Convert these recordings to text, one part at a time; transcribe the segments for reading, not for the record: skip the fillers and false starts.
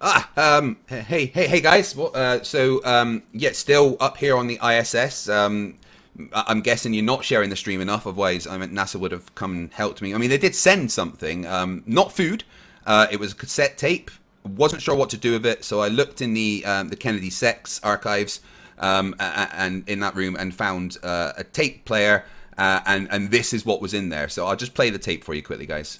Hey guys. Yeah, still up here on the ISS. I'm guessing you're not sharing the stream enough, otherwise, I mean, NASA would have come and helped me. I mean, they did send something, not food. It was a cassette tape. Wasn't sure what to do with it, so I looked in the Kennedy Sex archives, and in that room, and found a tape player, and this is what was in there. So I'll just play the tape for you quickly, guys.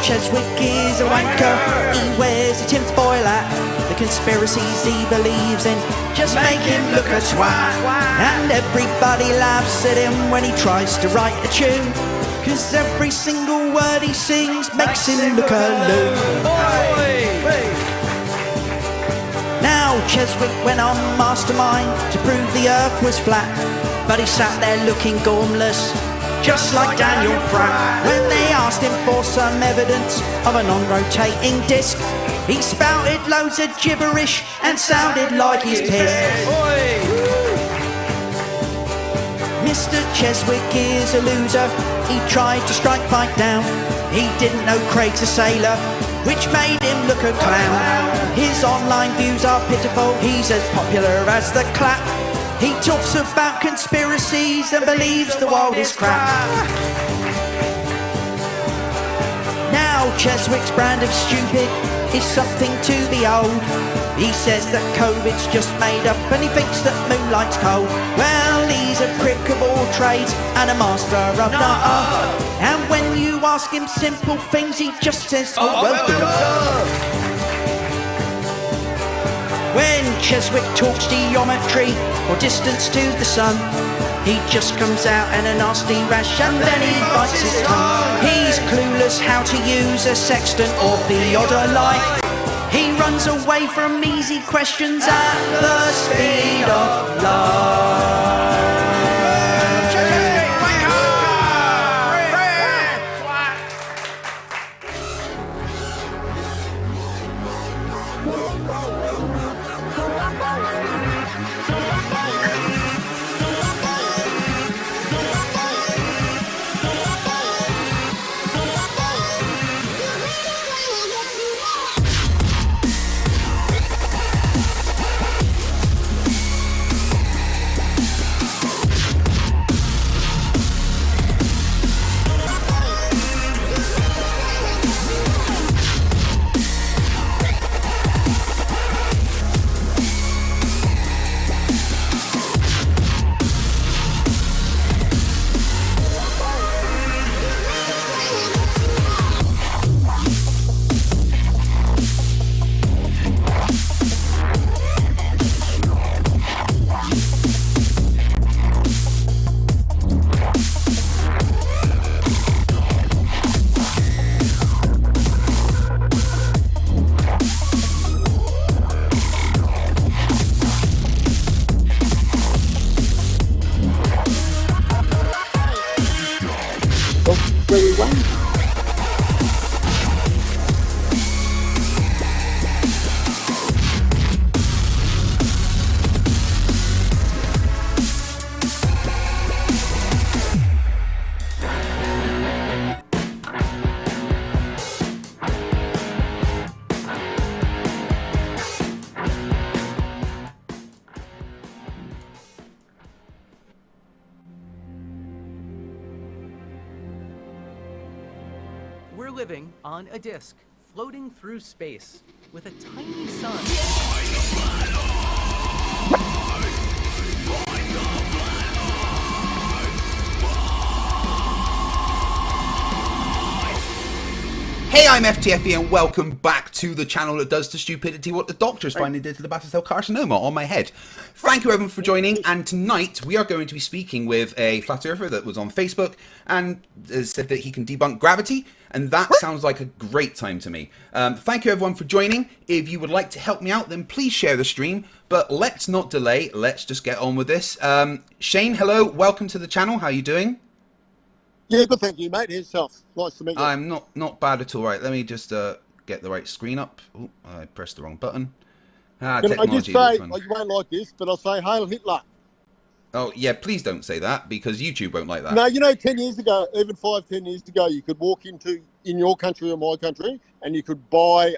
Cheswick is a wanker, he wears a tinfoil hat. The conspiracies he believes in just make him look a twat. And everybody laughs at him when he tries to write a tune, cause every single word he sings makes him look a loon. Now Cheswick went on mastermind to prove the earth was flat, but he sat there looking gormless, just like Daniel Pratt. When they asked him for some evidence of a non-rotating disc, he spouted loads of gibberish and sounded like he's pissed. Mr. Cheswick is a loser, he tried to strike fight down. He didn't know Craig's a sailor, which made him look a clown. His online views are pitiful, he's as popular as the clap. He talks about conspiracies and believes the world is crap. Now Cheswick's brand of stupid is something to behold. He says that COVID's just made up and he thinks that moonlight's cold. Well, he's a prick of all trades and a master of none. And when you ask him simple things, he just says, oh well done. When Cheswick talks geometry or distance to the sun, he just comes out in a nasty rash and then he bites his tongue. He's clueless how to use a sextant or theodolite. He runs away from easy questions at the speed of light. We're living on a disk, floating through space, with a tiny sun. Hey, I'm FTFE and welcome back to the channel that does to stupidity what the doctors finally did to the basal cell carcinoma on my head. Thank you everyone for joining, and tonight we are going to be speaking with a flat earther that was on Facebook and said that he can debunk gravity, and that sounds like a great time to me. Thank you everyone for joining. If you would like to help me out, then please share the stream, but let's not delay, let's just get on with this. Shane, hello, welcome to the channel, how are you doing? Yeah, good, thank you, mate. Yourself. Nice to meet you. I'm not bad at all. Right, let me just get the right screen up. Oh, I pressed the wrong button. Can I just say, you won't like this, but I'll say Hail Hitler. Oh, yeah, please don't say that, because YouTube won't like that. No, 10 years ago, even 10 years ago, you could walk in your country or my country, and you could buy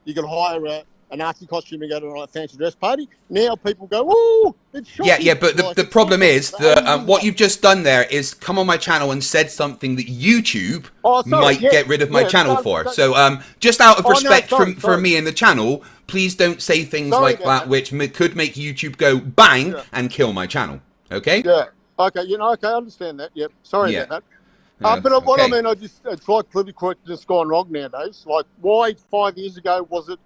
you could hire a Nazi costume and go to a fancy dress party. Now people go, "Ooh, it's shocking." Yeah, but the problem is that what you've just done there is come on my channel and said something that YouTube might get rid of my channel for. So just out of respect for me and the channel, please don't say things like that, which could make YouTube go bang and kill my channel. Okay? Yeah. Okay. Okay. I understand that. Yep. Sorry about that. But what I mean, it's like political correctness gone wrong nowadays. Like, why 5 years ago was it?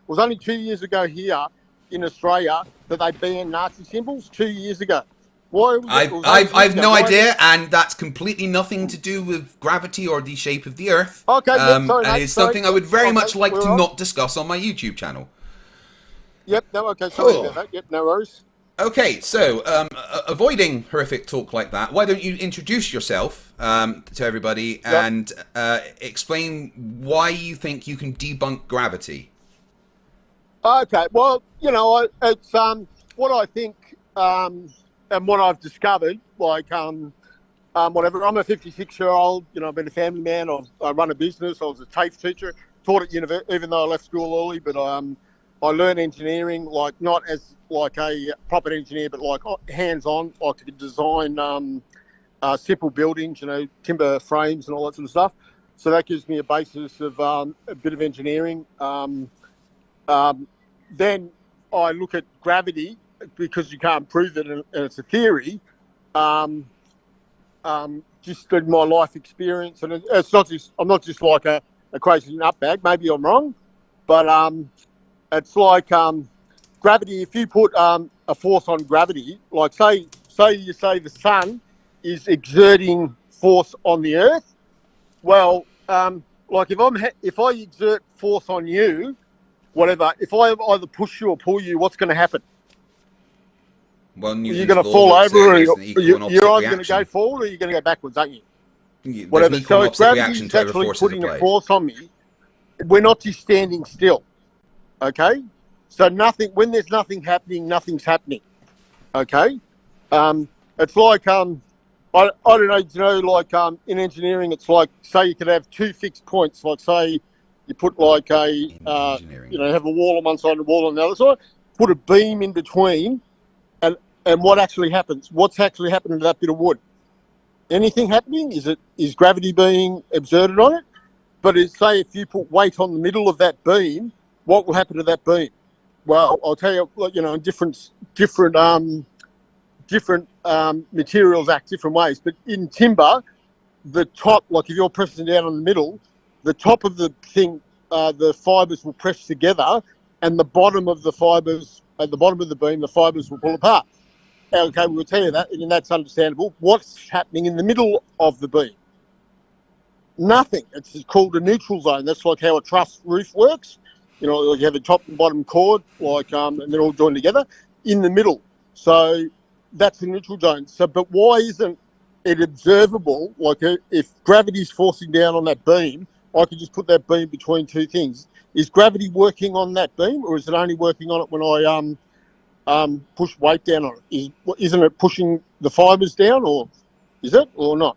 Was only 2 years ago here in Australia that they banned Nazi symbols. 2 years ago. Why? I've no idea, and that's completely nothing to do with gravity or the shape of the Earth. Okay. And it's something I would very much like to not discuss on my YouTube channel. Yep. No. Okay. Sorry about that. Yep. No worries. Okay, so avoiding horrific talk like that, why don't you introduce yourself to everybody and explain why you think you can debunk gravity? Okay, well, it's what I think and what I've discovered. Like, whatever. I'm a 56-year-old. I've been a family man. I run a business. I was a TAFE teacher. Taught at university, even though I left school early. But I learned engineering, like not as like a proper engineer, but like hands-on, like to design simple buildings, timber frames and all that sort of stuff. So that gives me a basis of a bit of engineering. Then I look at gravity because you can't prove it, and it's a theory. Just in my life experience, and it's not just I'm not just like a crazy nutbag. Maybe I'm wrong, but it's like gravity. If you put a force on gravity, like say the sun is exerting force on the Earth. Well, like if I exert force on you, whatever, if I either push you or pull you, what's going to happen? Well, you're going to fall over, or you're either going to go forward or you're going to go backwards, aren't you? Whatever. So if gravity's actually putting a force on me, we're not just standing still. Okay? So when there's nothing happening, nothing's happening. Okay? It's like, I don't know, like in engineering, it's like, say you could have two fixed points, like say you put like have a wall on one side and a wall on the other side, put a beam in between, and what actually happens? What's actually happening to that bit of wood? Anything happening? Is gravity being exerted on it? But say if you put weight on the middle of that beam, what will happen to that beam? Well, I'll tell you, different materials act different ways. But in timber, the top, like if you're pressing down on the middle, the top of the thing, the fibres will press together, and the bottom of the fibres, at the bottom of the beam, the fibres will pull apart. Okay, we'll tell you that, and that's understandable. What's happening in the middle of the beam? Nothing. It's called a neutral zone. That's like how a truss roof works. You have a top and bottom chord, like, and they're all joined together in the middle. So that's the neutral zone. So, but why isn't it observable? Like, if gravity's forcing down on that beam, I could just put that beam between two things. Is gravity working on that beam, or is it only working on it when I push weight down on it? Isn't it pushing the fibres down, or is it, or not?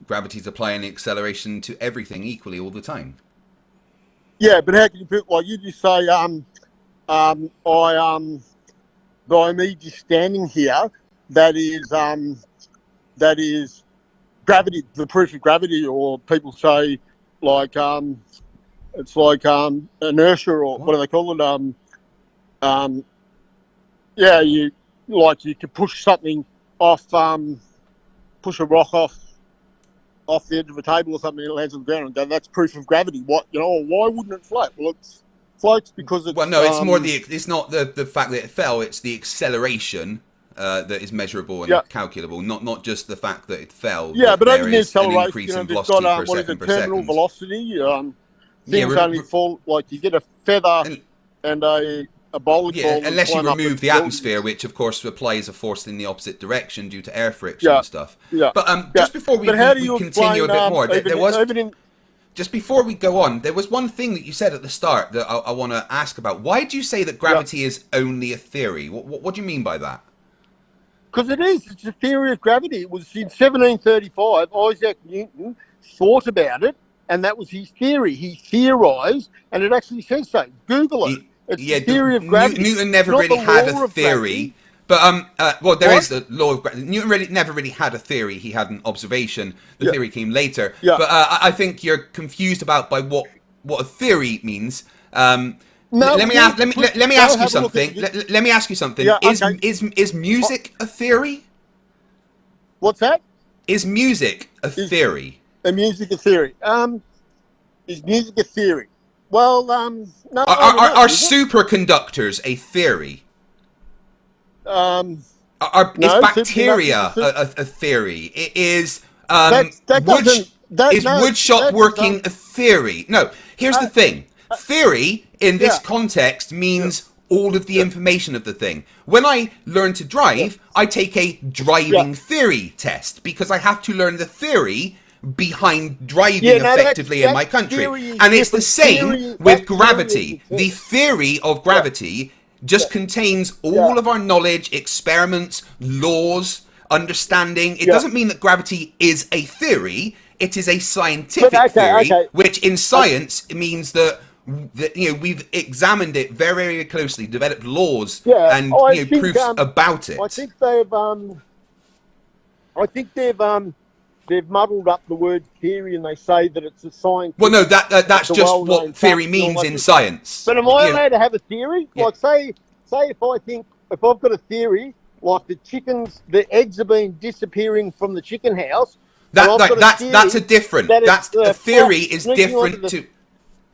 Gravity's applying acceleration to everything equally all the time. Yeah, but how can you put, like you just say, by me just standing here, that is gravity, the proof of gravity, or people say like it's like inertia, or what do they call it? Yeah, you could push something off, push a rock off the edge of a table or something, and it lands on the ground, and go, that's proof of gravity. Why wouldn't it float? Well, it floats because it's... Well, no, it's more it's not the fact that it fell, it's the acceleration that is measurable and calculable, not just the fact that it fell. Yeah, but only the acceleration, an increase in velocity per second per terminal second. velocity. Things only fall, like you get a feather and a bowling ball. Unless you remove the atmosphere, which of course applies a force in the opposite direction due to air friction and stuff. Yeah. But just before we continue a bit more, there was just before we go on, there was one thing that you said at the start that I want to ask about. Why do you say that gravity is only a theory? What do you mean by that? Because it is. It's a theory of gravity. It was in 1735. Isaac Newton thought about it, and that was his theory. He theorised, and it actually says so. Google it. It's the theory of gravity. Newton never really had a theory. But well, there is the law of gravity. Newton never really had a theory. He had an observation. The theory came later. Yeah. But I think you're confused about what a theory means. Let me ask you something. Let me ask you something. Yeah, okay. Is music a theory? What's that? Is music a theory? A music a theory? Is music a theory? Well, no. Are superconductors a theory? Is bacteria a theory? Is woodshop working a theory? No. Here's the thing. Theory in this context means all of the information of the thing. When I learn to drive, I take a driving theory test because I have to learn the theory behind driving effectively in my country. And it's the same with gravity. The theory of gravity just contains all of our knowledge, experiments, laws, understanding. It doesn't mean that gravity is a theory. It is a scientific theory, which in science means that we've examined it very, very closely, developed laws and proofs about it. I think they've muddled up the word theory, and they say that it's a science. Well, no, that's just what theory means in science. But am I allowed to have a theory? Yeah. Like, say if I've got a theory, like the eggs are being disappearing from the chicken house. That's a different. A theory is different to.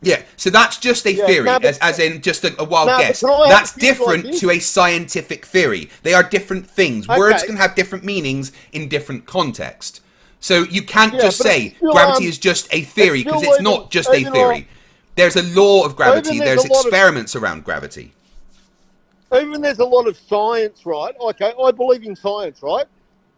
Yeah, so that's just a theory, as in just a wild guess. That's different to a scientific theory. They are different things. Okay. Words can have different meanings in different contexts. So you can't just say gravity is just a theory, because it's not just a theory. There's a law of gravity. There's experiments around gravity. Even there's a lot of science, right? Okay, I believe in science, right?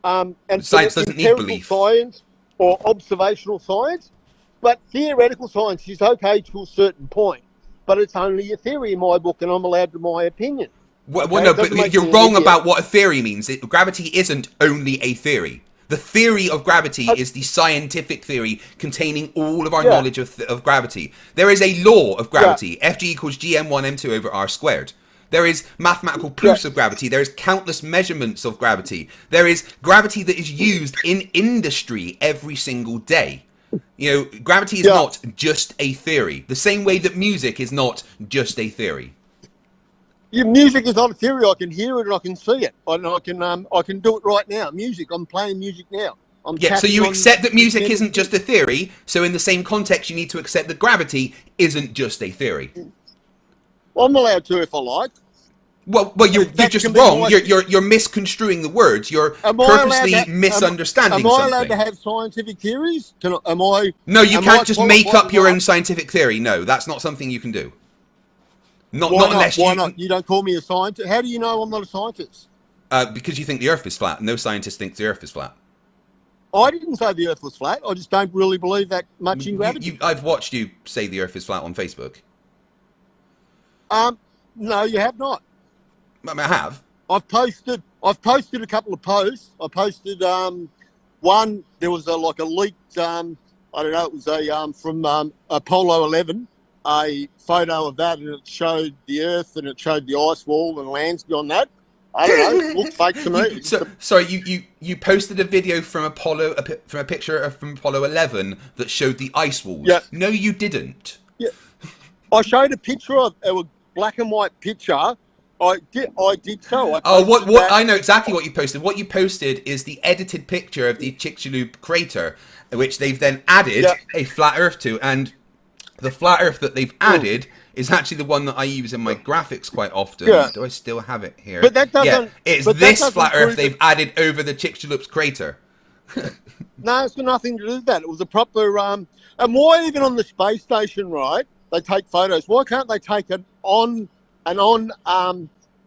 And science doesn't need belief. Science or observational science. But theoretical science is okay to a certain point, but it's only a theory in my book, and I'm allowed to my opinion. Well, no, but you're wrong about what a theory means. Gravity isn't only a theory. The theory of gravity is the scientific theory containing all of our knowledge of gravity. There is a law of gravity. Fg equals gm1m2 over r squared. There is mathematical proofs of gravity. There is countless measurements of gravity. There is gravity that is used in industry every single day. Gravity is not just a theory. The same way that music is not just a theory. Music is not a theory. I can hear it and I can see it. I can do it right now. Music. I'm playing music now. So you accept that music isn't just a theory. So in the same context, you need to accept that gravity isn't just a theory. Well, I'm allowed to if I like. Well, you're just wrong. You're misconstruing the words. You're purposely misunderstanding something. Am I allowed to have scientific theories? No, you can't just make up your own scientific theory. No, that's not something you can do. Why not? You don't call me a scientist. How do you know I'm not a scientist? Because you think the Earth is flat. No scientist thinks the Earth is flat. I didn't say the Earth was flat. I just don't really believe that much in gravity. I've watched you say the Earth is flat on Facebook. No, you have not. I have. I've posted a couple of posts. I posted one. There was a leaked. I don't know. It was from Apollo 11. A photo of that, and it showed the Earth and it showed the ice wall and lands beyond that. I don't know. It looked fake to me. Sorry, you posted a video from a picture from Apollo 11 that showed the ice walls. Yeah. No, you didn't. Yeah. I showed a picture of a black and white picture. I did so. I know exactly what you posted. What you posted is the edited picture of the Chicxulub crater, which they've then added a flat Earth to, and the flat Earth that they've added is actually the one that I use in my graphics quite often. Yeah. Do I still have it here? But that doesn't. Yeah, it's this flat Earth they've added over the Chicxulub's crater. No, it's got nothing to do with that. It was a proper. And why even on the space station, right? They take photos. Why can't they take an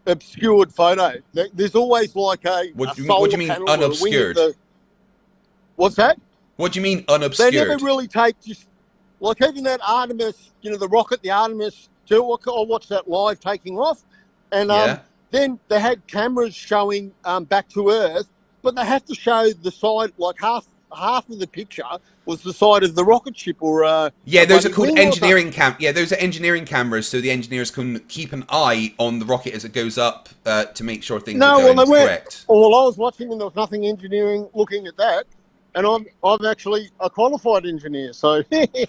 obscured photo? There's always like What do you mean unobscured? What's that? What do you mean unobscured? They never really take just like even that Artemis, the rocket, the Artemis 2. I watched that live taking off, and then they had cameras showing back to Earth, but they have to show the side, like half of the picture was the side of the rocket ship or those are called engineering those are engineering cameras, so the engineers can keep an eye on the rocket as it goes up to make sure things are going correct. Well, I was watching and there was nothing engineering looking at that, and I'm actually a qualified engineer, so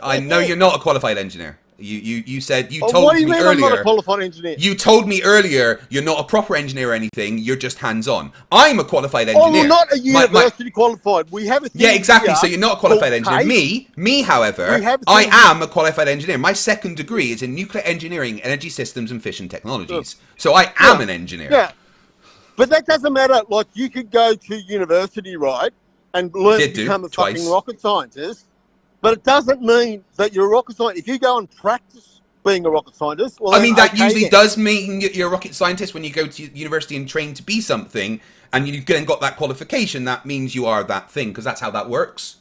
I know you're not a qualified engineer. You said you told what do you me mean earlier. I'm not a qualified engineer? You told me earlier you're not a proper engineer or anything. You're just hands-on. I'm a qualified engineer. Oh, well, not a university qualified. We have a thing. Yeah, exactly. So here you're not a qualified called engineer. Me, however, I am a qualified engineer. My second degree is in nuclear engineering, energy systems, and fission technologies. So I am an engineer. Yeah, but that doesn't matter. Like, you could go to university, right, and learn to become a fucking rocket scientist. But it doesn't mean that you're a rocket scientist. If you go and practice being a rocket scientist, well, I mean, that usually does mean you're a rocket scientist when you go to university and train to be something, and you then got that qualification. That means you are that thing, because that's how that works.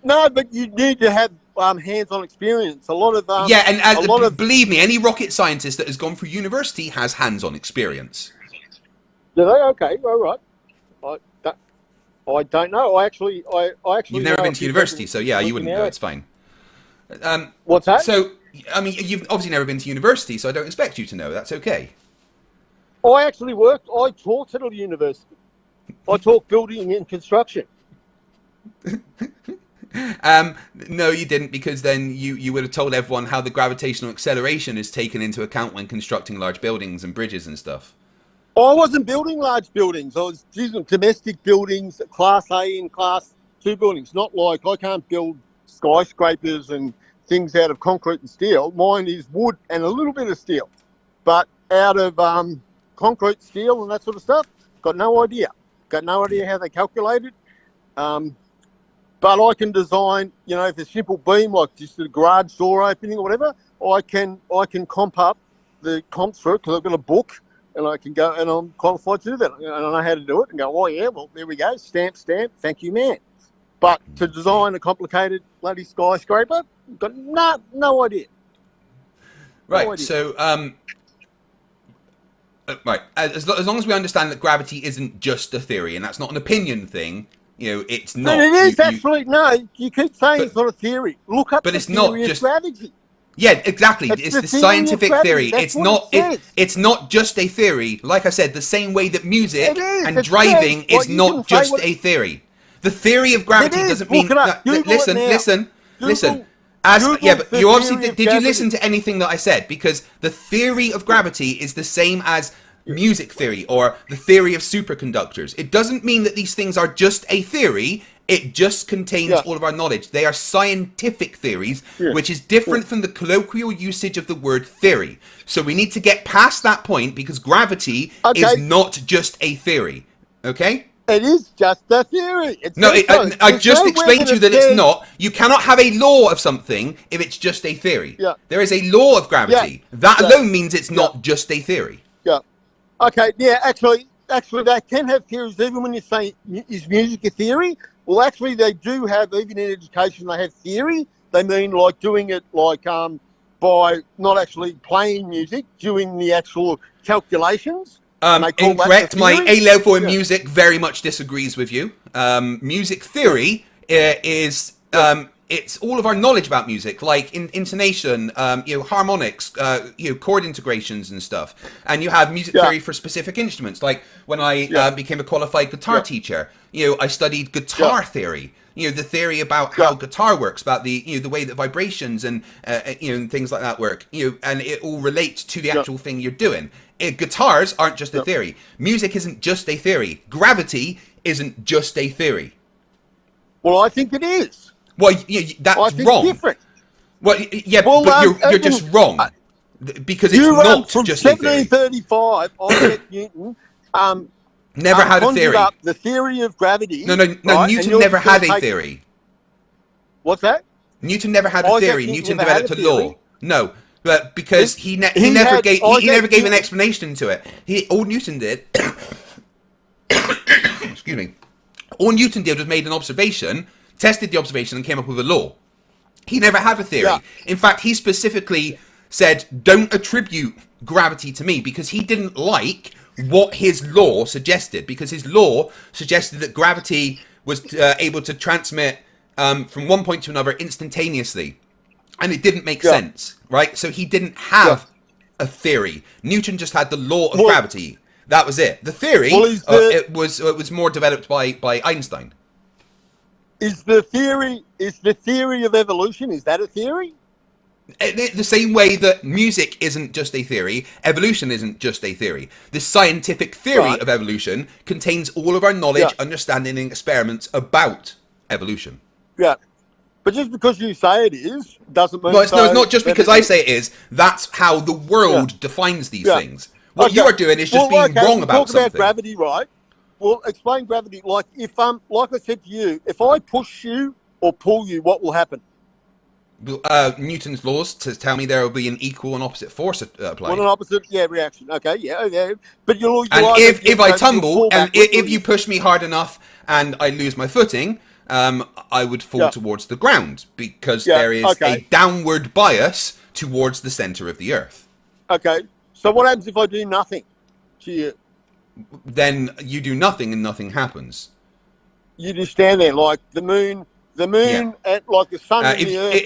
No, but you need to have hands-on experience. A lot of believe me, any rocket scientist that has gone through university has hands-on experience. Do they? Okay, all right. I don't know. I actually. You've never been to university, so yeah, you wouldn't know. It's fine. What's that? So, I mean, you've obviously never been to university, so I don't expect you to know. That's okay. I actually worked. I taught at a university. I taught building and construction. No, you didn't, because then you would have told everyone how the gravitational acceleration is taken into account when constructing large buildings and bridges and stuff. I wasn't building large buildings. I was using domestic buildings, Class A and Class 2 buildings. Not like I can't build skyscrapers and things out of concrete and steel. Mine is wood and a little bit of steel. But out of concrete, steel and that sort of stuff, got no idea. Got no idea how they calculate it. But I can design, you know, if a simple beam, like just a garage door opening or whatever, I can comp up the comps for it because I've got a book. And I can go, and I'm qualified to do that. And I know how to do it and go, oh, yeah, well, there we go. Stamp, thank you, man. But to design a complicated bloody skyscraper, got no idea. Right, no idea. So, right, as long as we understand that gravity isn't just a theory, and that's not an opinion thing, you know, it's not. No, it is actually, no, you keep saying it's not a theory. Look up the theory of gravity. Yeah, exactly. It's the scientific theory. It's not. It's not just a theory. Like I said, the same way that music and driving is not just a theory. The theory of gravity doesn't mean. Listen. But you obviously did you listen to anything that I said? Because the theory of gravity is the same as music theory or the theory of superconductors. It doesn't mean that these things are just a theory. It just contains all of our knowledge. They are scientific theories, which is different from the colloquial usage of the word theory. So we need to get past that point because gravity is not just a theory. Okay? It is just a theory. I just explained to you that it's not. You cannot have a law of something if it's just a theory. Yeah. There is a law of gravity. That alone means it's not just a theory. Yeah. Okay, yeah, actually, they can have theories even when you say, is music a theory? Well, actually, they do have, even in education, they have theory. They mean like doing it like by not actually playing music, doing the actual calculations. Incorrect. My A-level in music very much disagrees with you. Music theory is it's all of our knowledge about music, like intonation, harmonics, chord integrations and stuff. And you have music theory for specific instruments. Like when I became a qualified guitar teacher, I studied guitar theory. The theory about how guitar works, about the way that vibrations and things like that work. And it all relates to the actual thing you're doing. Guitars aren't just a theory. Music isn't just a theory. Gravity isn't just a theory. Well, I think it is. Well, that's wrong. Different. Well, but you're just wrong because it's not just a theory. From 1735, Isaac Newton never had a theory. Up the theory of gravity. No. Newton never had a theory. What's that? Newton never had a theory. Newton developed a law. No, but because he never gave an explanation to it. All Newton did. Excuse me. All Newton did was made an observation, tested the observation, and came up with a law. He never had a theory. In fact, he specifically said, don't attribute gravity to me, because he didn't like what his law suggested, because his law suggested that gravity was able to transmit from one point to another instantaneously, and it didn't make sense, right? So he didn't have a theory. Newton just had the law of gravity. That was it. The theory, it was more developed by Einstein. Is the theory of evolution, is that a theory? The same way that music isn't just a theory, evolution isn't just a theory. The scientific theory of evolution contains all of our knowledge, understanding, and experiments about evolution. Yeah. But just because you say it is, doesn't mean... No, it's not just because I say it is. That's how the world defines these things. What you are doing is just being wrong about something. Talk about gravity, right? Well, explain gravity. Like, if like I said to you, if I push you or pull you, what will happen? Newton's laws to tell me there will be an equal and opposite force applied. Well, an opposite, reaction. Okay, yeah. But if I tumble, and if you push me hard enough and I lose my footing, I would fall towards the ground, because there is a downward bias towards the center of the earth. Okay. So what happens if I do nothing to you? Then you do nothing and nothing happens. You just stand there like the moon, and like the sun and the earth.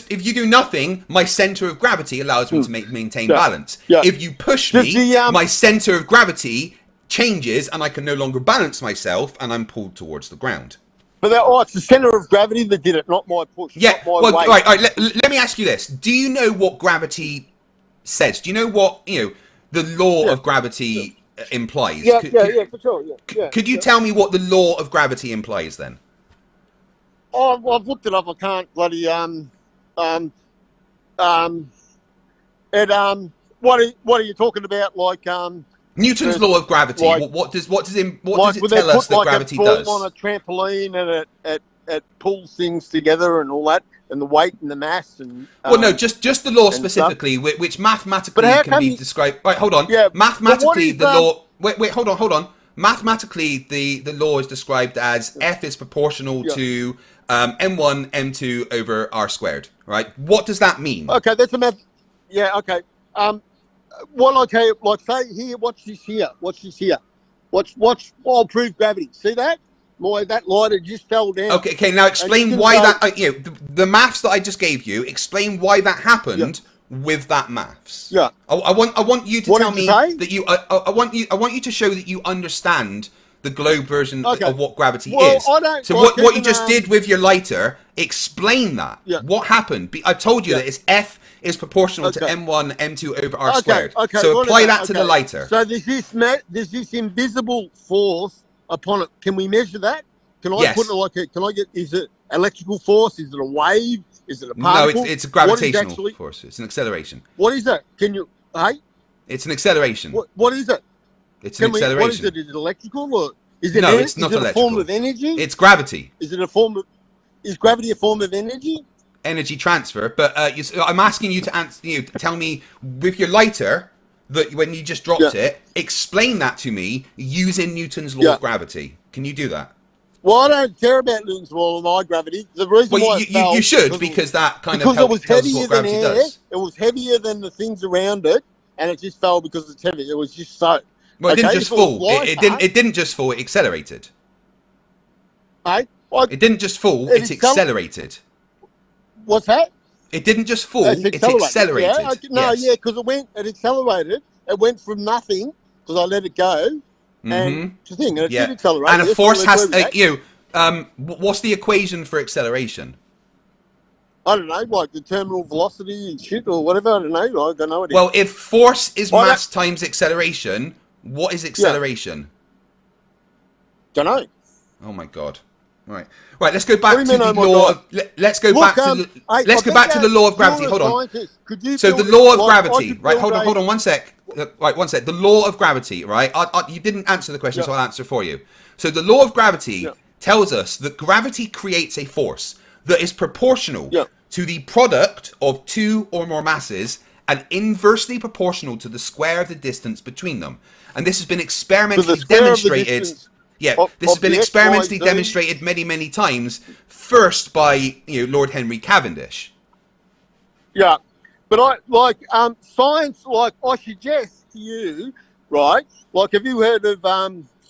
If you do nothing, my center of gravity allows me to maintain balance. If you push me, my center of gravity changes and I can no longer balance myself and I'm pulled towards the ground. But it's the center of gravity that did it, not my push. Yeah. Not my weight. Right. Let me ask you this: do you know what gravity says? Do you know what the law of gravity implies? Yeah, for sure. Could you tell me what the law of gravity implies then? Oh, well, I've looked it up. I can't bloody what are you talking about? Like Newton's law of gravity. Like, what does it tell us that gravity does? On a trampoline and it pulls things together and all that, and the weight and the mass and. Well, no, just the law specifically, which mathematically can be described. Right, hold on. Yeah, mathematically, the law. Wait, hold on. Mathematically, the law is described as F is proportional to m1 m2 over r squared. Right. What does that mean? Okay, that's a math. Yeah. Okay. Well, I tell you, like, say here, watch this here. Watch. I'll prove gravity. See that? That lighter just fell down. Okay. Now explain why that. The maths that I just gave you. Explain why that happened with that maths. Yeah. I want you to tell me that you. I want you to show that you understand the globe version of what gravity is. I don't. So what you just did with your lighter, explain that. Yeah. What happened? I told you that it's F is proportional to m1 m2 over r squared. Okay. So apply that to the lighter. So there's this invisible force upon it. Can we measure that? Can I put it is it electrical force? Is it a wave? Is it a particle? No, it's a gravitational force. It's an acceleration. What is that? Can you It's an acceleration. What is it? It's an acceleration. What is it? Is it electrical or is it No, it's not electrical. A form of energy? It's gravity. Is gravity a form of energy? Energy transfer, but I'm asking you to answer. Tell me with your lighter that when you just dropped it, explain that to me using Newton's law of gravity. Can you do that? Well, I don't care about Newton's law of gravity. The reason why you should, because that kind of helps tell us what gravity does. It was heavier than the things around it, and it just fell because it's heavy. It was just so. Well, it didn't just fall. It didn't just fall. It accelerated. It didn't just fall. It accelerated. What's that? It didn't just fall. It accelerated. Because it accelerated. It went from nothing because I let it go, and to thing, and it did accelerate. And a force has what's the equation for acceleration? I don't know, like the terminal velocity and shit or whatever. I don't know. What well, if force is mass times acceleration, what is acceleration? Don't know. Oh my god. Right. Let's go back to the law of. Let's go back to the law of gravity. Hold on. So the law of gravity, right? Hold on 1 sec. Right, 1 sec. The law of gravity, right? You didn't answer the question, so I'll answer for you. So the law of gravity tells us that gravity creates a force that is proportional to the product of two or more masses and inversely proportional to the square of the distance between them. And this has been experimentally demonstrated. This has been experimentally demonstrated many times. First by Lord Henry Cavendish. Yeah, But I like science. Like I suggest to you, right? Like, have you heard of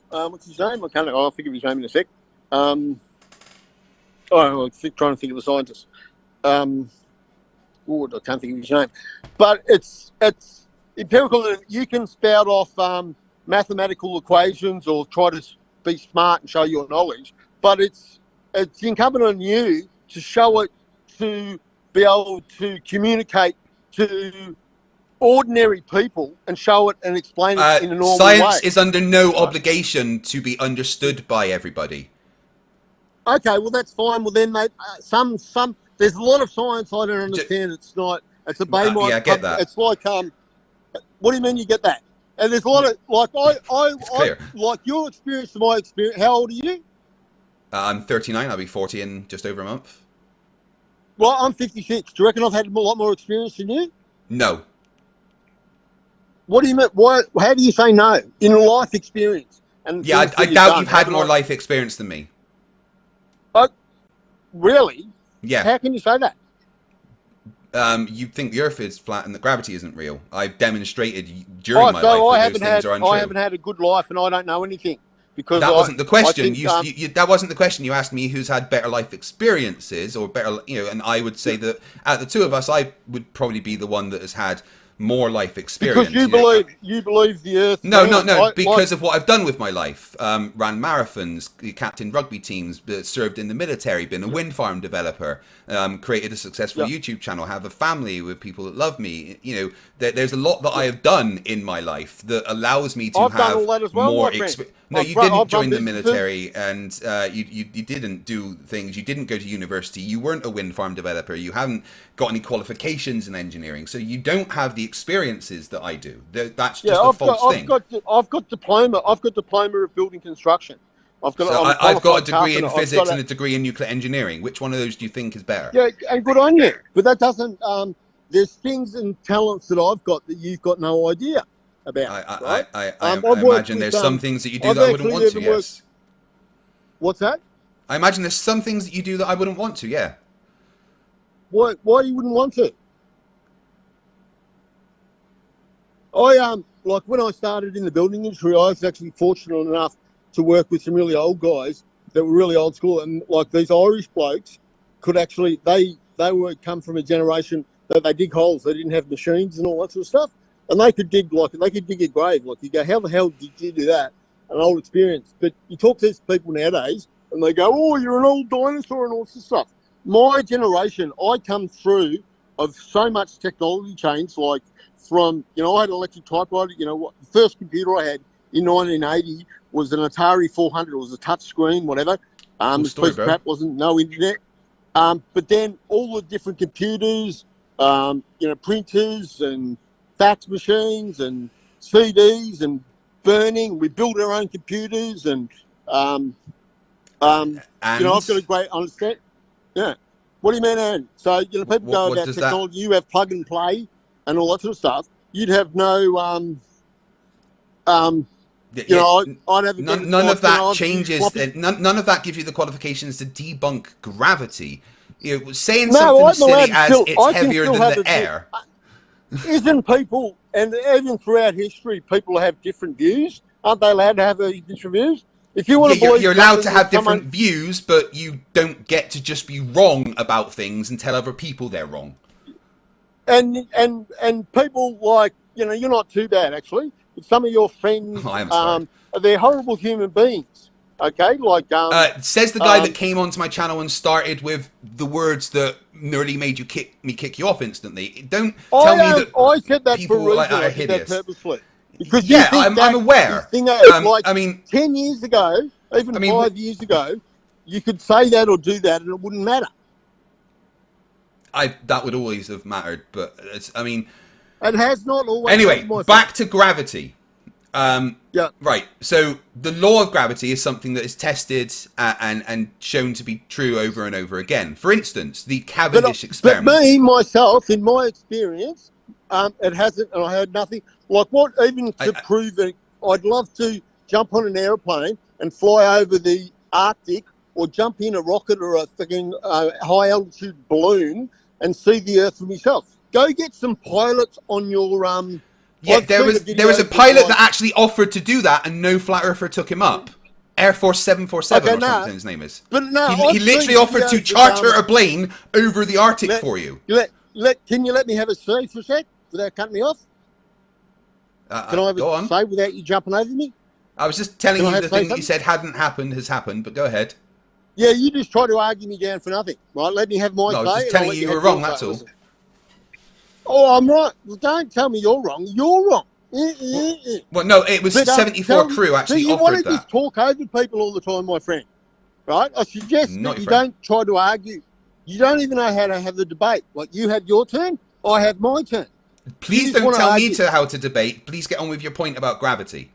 what's his name? I'll think of his name in a sec. I'm trying to think of the scientist. I can't think of his name. But it's empirical. You can spout off mathematical equations or try to be smart and show your knowledge. But it's incumbent on you to show it, to be able to communicate to ordinary people and show it and explain it in a normal way. Science is under no obligation to be understood by everybody. Okay, well that's fine. Well then, mate, there's a lot of science I don't understand. It's not. It's a Baymont. Yeah, I get that. It's like what do you mean you get that? And there's a lot of like I like your experience to my experience. How old are you? I'm 39. I'll be 40 in just over a month. Well, I'm 56. Do you reckon I've had a lot more experience than you? No. What do you mean? How do you say no? In a life experience. And yeah, I doubt you've had more life experience than me. Really? Yeah. How can you say that? You think the Earth is flat and that gravity isn't real. I've demonstrated during my life that those things are untrue. I haven't had a good life and I don't know anything. Because that wasn't the question. That wasn't the question. You asked me who's had better life experiences or better, and I would say that out of the two of us, I would probably be the one that has had more life experience. Because you believe the Earth. No, because of what I've done with my life. Ran marathons, captained rugby teams, served in the military, been a wind farm developer, created a successful YouTube channel, have a family with people that love me. There's a lot that I have done in my life that allows me to have more experience. No, you didn't join the military, and you didn't do things. You didn't go to university. You weren't a wind farm developer. You haven't got any qualifications in engineering, so you don't have the experiences that I do. That's just a false thing. I've got diploma. I've got diploma of building construction. I've got a degree in physics and a degree in nuclear engineering. Which one of those do you think is better? Yeah, and good on you. But that doesn't. There's things and talents that I've got that you've got no idea about. I imagine there's some things that you do that I wouldn't want to. Yes. What's that? I imagine there's some things that you do that I wouldn't want to. Yeah. Why you wouldn't want to? Like when I started in the building industry, I was actually fortunate enough to work with some really old guys that were really old school, and like these Irish blokes could actually they come from a generation that they dig holes. They didn't have machines and all that sort of stuff, and they could dig a grave. Like you go, how the hell did you do that? An old experience. But you talk to these people nowadays, and they go, "Oh, you're an old dinosaur," and all this stuff. My generation, I come through of so much technology change. Like from I had an electric typewriter. The first computer I had in 1980 was an Atari 400. It was a touch screen, whatever. This piece of crap, wasn't no internet. But then all the different computers, printers and fax machines and CDs and burning. We built our own computers and I've got a great understanding. Yeah. What do you mean, Aaron? So, people go about technology. You have plug and play and all that sort of stuff. You'd have no, I'd have none of that changes. None of that gives you the qualifications to debunk gravity. Saying something silly as it's heavier than the air. Isn't people, and even throughout history, people have different views? Aren't they allowed to have different views? If you want to believe, you're allowed to have different views, but you don't get to just be wrong about things and tell other people they're wrong. And people like you're not too bad actually. But some of your friends, they're horrible human beings. Okay, like says the guy that came onto my channel and started with the words that nearly made you kick you off instantly. Don't tell me that I said that people for a reason. are hideous. Purposely. Because I'm aware. 10 years ago, even 5 years ago, you could say that or do that and it wouldn't matter. That would always have mattered, but it has not always. Anyway, back to gravity. Right. So the law of gravity is something that is tested and shown to be true over and over again. For instance, the Cavendish experiment. But myself, in my experience, it hasn't, and I heard nothing. Like to prove it, I'd love to jump on an airplane and fly over the Arctic or jump in a rocket or a fucking high altitude balloon and see the Earth for myself. Go get some pilots on your Yeah, I've there seen was the there was a videos of, pilot like- that actually offered to do that, and no flat earther took him up. Air Force 747 Okay, or nah. something his name is. But no, He I've literally seen offered to videos of, charter a plane over the Arctic for you. Can you let me have a say for a sec without cutting me off? Can I have Go a on. say without you jumping over me? I was just telling Can I you have the say thing that you something? said hadn't happened has happened, but go ahead. Yeah, you just try to argue me down for nothing, right? Let me have my No, I say. was just and telling I'll let you were have wrong, your that's say. all. Listen. Oh, I'm right. Well, don't tell me you're wrong. You're wrong. Well, no, it was But, 74 crew actually you offered want to that. just talk over people all the time, my friend. Right? I suggest Not that your you friend. don't try to argue. You don't even know how to have the debate. Like, you had your turn, I had my turn. Please just don't wanna tell me argue. how to debate. Please get on with your point about gravity.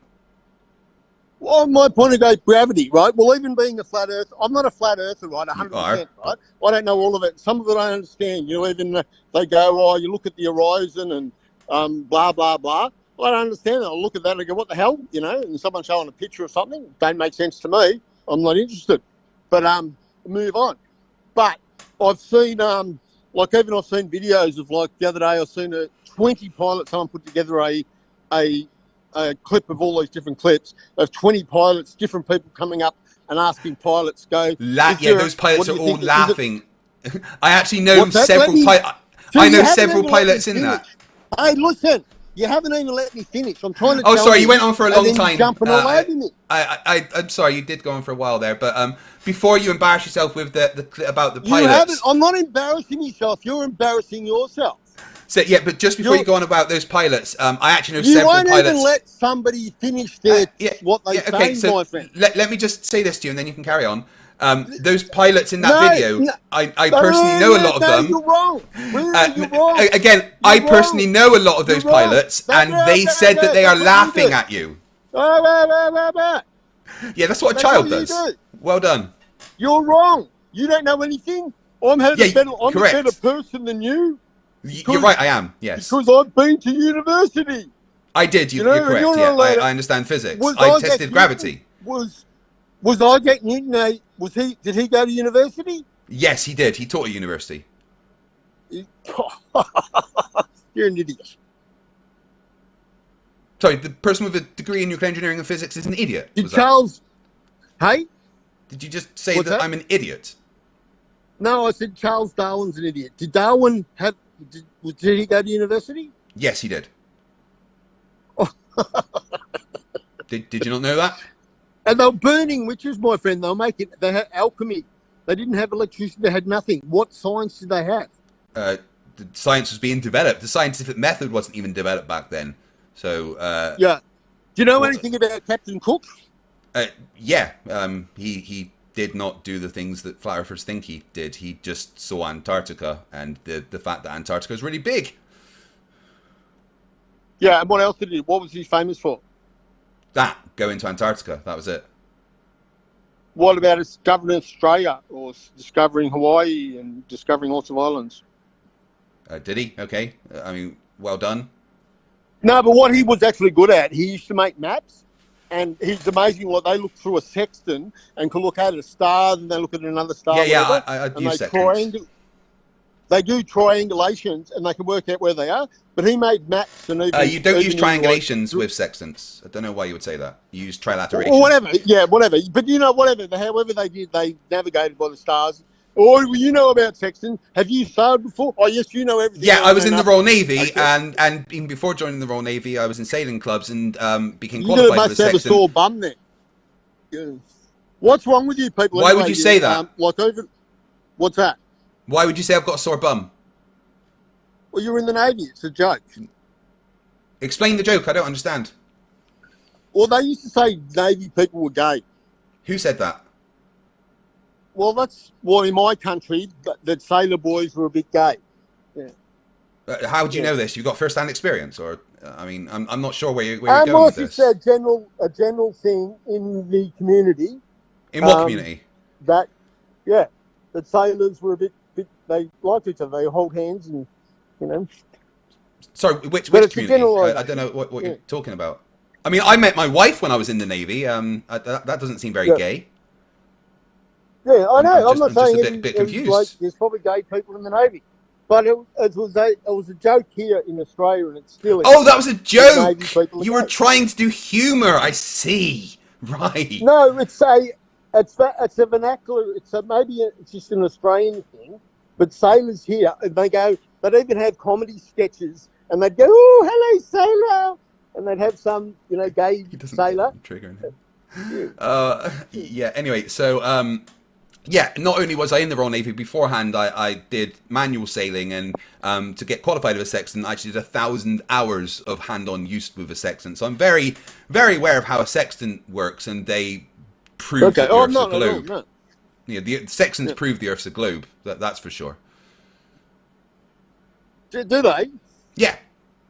Well, my point of gravity, right? Well, even being a flat earth, I'm not a flat earther, right? 100%, right? I don't know all of it. Some of it I understand. You know, even they go, oh, you look at the horizon and blah, blah, blah. Well, I don't understand it. I'll look at that and I go, what the hell? You know, and someone showing a picture of something, don't make sense to me. I'm not interested. But move on. But I've seen, like even I've seen videos of, like the other day, I've seen 20 pilots, someone put together a clip of all these different clips of 20 pilots, different people coming up and asking pilots, Yeah, those pilots are all laughing. I actually know What's that? several pilots. I know several pilots in that. Hey, listen, you haven't even let me finish. I'm trying to Oh, tell sorry, you went on for a and long then time. you're jumping all over me. I'm sorry, you did go on for a while there, but before you embarrass yourself with the about the You pilots. haven't. I'm not embarrassing yourself. You're embarrassing yourself. So yeah, but just before you go on about those pilots, I actually know You several won't pilots. even let somebody finish their what they okay, say, so my friend. let me just say this to you, and then you can carry on. Those pilots in that video, I personally know a lot of them. You're wrong. You're wrong. Again, I personally know a lot of those pilots, and they said that they are laughing at you. Yeah, that's what a child does. Well done. You're wrong. You don't know anything. I'm a better person than you. You're right, I am, yes. Because I've been to university. I did, you're correct, yeah. I understand physics. I tested gravity. Was Isaac Newton did he go to university? Yes, he did. He taught at university. You're an idiot. Sorry, the person with a degree in nuclear engineering and physics is an idiot. Hey? Did you just say that I'm an idiot? No, I said Charles Darwin's an idiot. Did Darwin did he go to university? Yes, he did. Did you not know that? And they were burning witches, my friend. They had alchemy. They didn't have electricity. They had nothing. What science did they have? The science was being developed. The scientific method wasn't even developed back then. So yeah. Do you know anything about Captain Cook? Yeah. He did not do the things that flat earthers think he did. He just saw Antarctica and the fact that Antarctica is really big. Yeah, and what else did he do? What was he famous for? Going to Antarctica. That was it. What about discovering Australia or discovering Hawaii and discovering lots of islands? Did he? Okay. I mean, well done. No, but what he was actually good at, he used to make maps, and he's amazing what they look through a sextant and can look at a star, and they look at another star. Yeah, I use sextants. They do triangulations, and they can work out where they are. But he made maps, and you don't use triangulations with sextants. I don't know why you would say that. You use trilateration. Or whatever, yeah, whatever. But whatever. However they did, they navigated by the stars. Or you know about sextant? Have you sailed before? Oh yes, you know everything. Yeah, I was in the Royal Navy, and even before joining the Royal Navy, I was in sailing clubs and became qualified with a sextant. You must have a sore bum there. Yeah. What's wrong with you people? Why would you say that? What's that? Why would you say I've got a sore bum? Well, you're in the Navy. It's a joke. Explain the joke. I don't understand. Well, they used to say Navy people were gay. Who said that? Well, in my country, that sailor boys were a bit gay. Yeah. How do you know this? You've got first-hand experience, or I mean, I'm not sure where you're going with this. It's a general thing in the community. In what community? That sailors were a bit. They liked each other. They hold hands and, you know. Sorry, which community? I don't know what you're talking about. I mean, I met my wife when I was in the Navy. That doesn't seem very gay. Yeah, I know. I'm not saying just a bit confused. There's probably gay people in the Navy, But it was a joke here in Australia, and it's still. Oh, that was a joke. People You were trying to do humour. I see. Right. No, it's a vernacular. It's just an Australian thing. But sailors here, they'd even have comedy sketches, and they'd go, "Oh, hello, sailor," and they'd have some, gay sailor. Trigger him. Yeah. Anyway, so yeah. Not only was I in the Royal Navy beforehand, I did manual sailing, and to get qualified as a sextant, I actually did 1,000 hours of hand-on use with a sextant. So I'm very, very aware of how a sextant works, and they prove that the Earth's a globe. No. Yeah, the sextants prove the Earth's a globe. That's for sure. Do they? Yeah,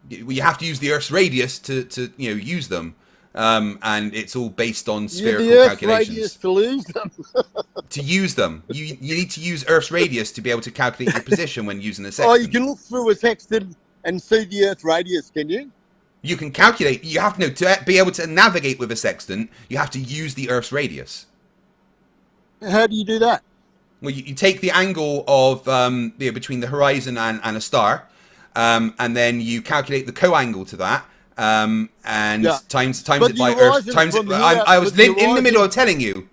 you have to use the Earth's radius to use them, and it's all based on spherical the Earth's calculations. Radius to lose them. To use them, you need to use Earth's radius to be able to calculate your position when using a sextant. Oh, you can look through a sextant and see the Earth's radius, can you? You can calculate. You have to be able to navigate with a sextant. You have to use the Earth's radius. How do you do that? Well, you take the angle of between the horizon and a star, and then you calculate the co-angle to that, and times it by Earth. I was in the middle of telling you,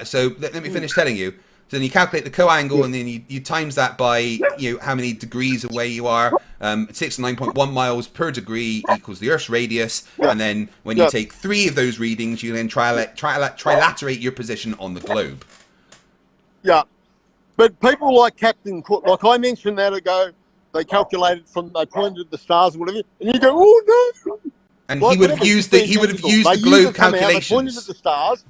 so let me finish telling you. So then you calculate the co-angle, and then you times that by how many degrees away you are. 69.1 miles per degree equals the Earth's radius, and then when you take 3 of those readings, you then trilaterate your position on the globe. Yeah, but people like Captain Cook, like I mentioned that ago, they calculated they pointed at the stars or whatever, and you go, oh no. And he would have used the globe calculations. They pointed at the stars.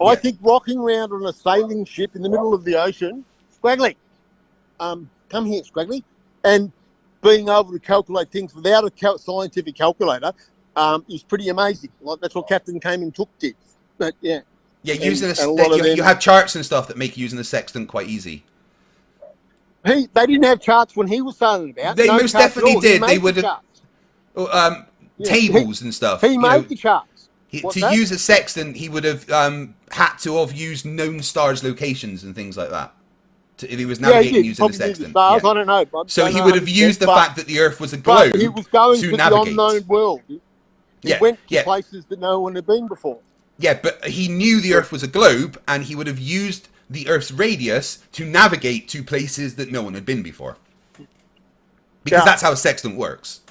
I think rocking around on a sailing ship in the middle of the ocean, Scraggly, come here, Scraggly, and being able to calculate things without a scientific calculator is pretty amazing. Like that's what Captain Came and Took did. But yeah. Yeah, you have charts and stuff that make using the sextant quite easy. They didn't have charts when he was sailing about. They most definitely did. They would have tables and stuff. He made the charts. To use a sextant, he would have had to have used known stars' locations and things like that. If he was navigating using a sextant. I don't know. So he would have used the fact that the Earth was a globe he was going to navigate. the unknown world. He went to places that no one had been before. Yeah, but he knew the Earth was a globe, and he would have used the Earth's radius to navigate to places that no one had been before. Because that's how a sextant works.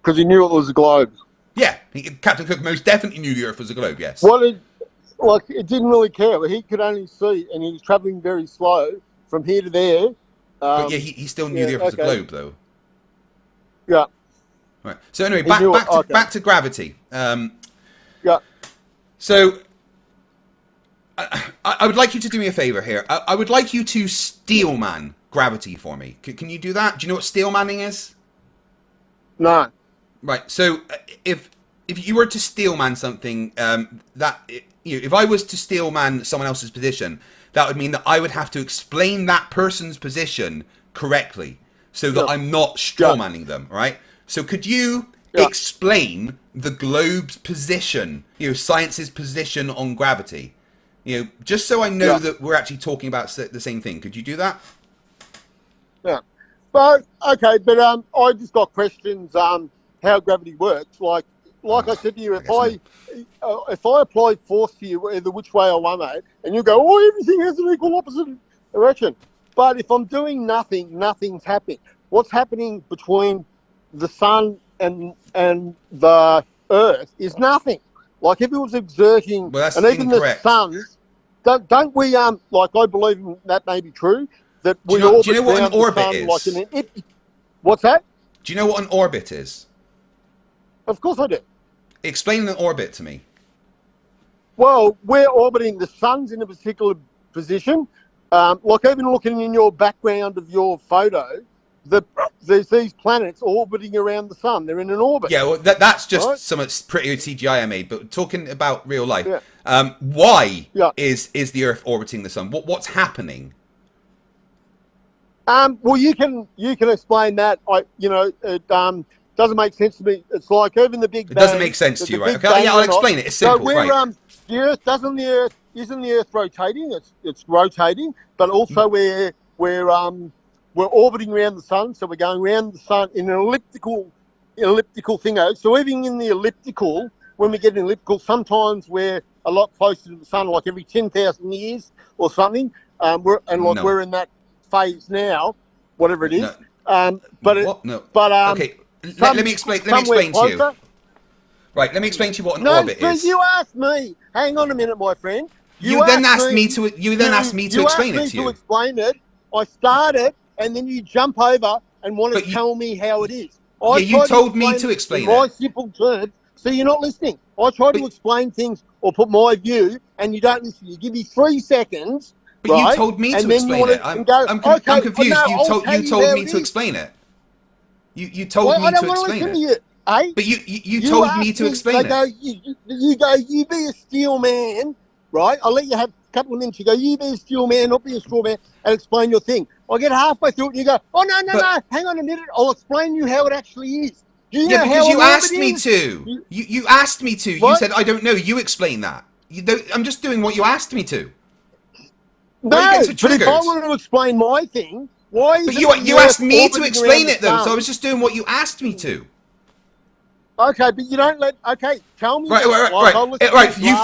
Because he knew it was a globe. Yeah, Captain Cook most definitely knew the Earth was a globe, yes. Well, it didn't really care. He could only see, and he was travelling very slow from here to there. But yeah, he still knew the Earth was a globe, though. Yeah. Right. So anyway, back to gravity. Yeah. So, I would like you to do me a favour here. I would like you to steelman gravity for me. Can you do that? Do you know what steelmanning is? No. Right. So, if you were to steelman something, if I was to steelman someone else's position, that would mean that I would have to explain that person's position correctly, so that I'm not strawmanning them. Right. So, could you explain the globe's position, science's position on gravity, just so I know that we're actually talking about the same thing. Could you do that? Yeah. But okay, but I just got questions how gravity works. Like I said to you, if I apply force to you, either which way I want it, and you go, oh, everything has an equal opposite direction. But if I'm doing nothing, nothing's happening. What's happening between the sun and the Earth is nothing. Like if it was exerting, and even incorrect. The suns, don't we like I believe that may be true that we do you know what an orbit is? What's that? Do you know what an orbit is? Of course I do. Explain an orbit to me. Well, we're orbiting the sun's in a particular position. Like even looking in your background of your photo, there's these planets orbiting around the sun. They're in an orbit. Yeah, well, that's just some pretty CGI I made. But talking about real life, why is the Earth orbiting the sun? What's happening? Well, you can explain that. It doesn't make sense to me. It's like even the Big Bang. It doesn't make sense to you, right? Okay, yeah, I'll explain it. It's simple, right? The Earth isn't the Earth rotating? It's rotating, but also we're we're orbiting around the sun, so we're going around the sun in an elliptical thingo. So even in the elliptical, when we get an elliptical, sometimes we're a lot closer to the sun, like every 10,000 years or something. We're in that phase now, whatever it is. No. Okay. Let me explain to you. Right, let me explain to you what an orbit is. You asked me. Hang on a minute, my friend. You then asked me to explain it to you. To explain it. I started, and then you jump over and want to tell me how it is. You told me to explain it. My simple terms, so you're not listening. I try to explain things or put my view, and you don't listen. You give me 3 seconds. But you told me to explain it. I'm confused. You told me to explain it. You told me to explain it. But you told me to explain it. You be a steel man, right? I'll let you have a couple of minutes. You go, you be a steel man, not be a straw man, and explain your thing. I get halfway through it, and you go, oh, no, hang on a minute. I'll explain you how it actually is. Because you asked me to. You asked me to. You said, I don't know. You explain that. I'm just doing what you asked me to. No, but if I wanted to explain my thing, why is you asked me to explain it, though, so I was just doing what you asked me to. Okay, but you don't let. Okay, tell me. Right. You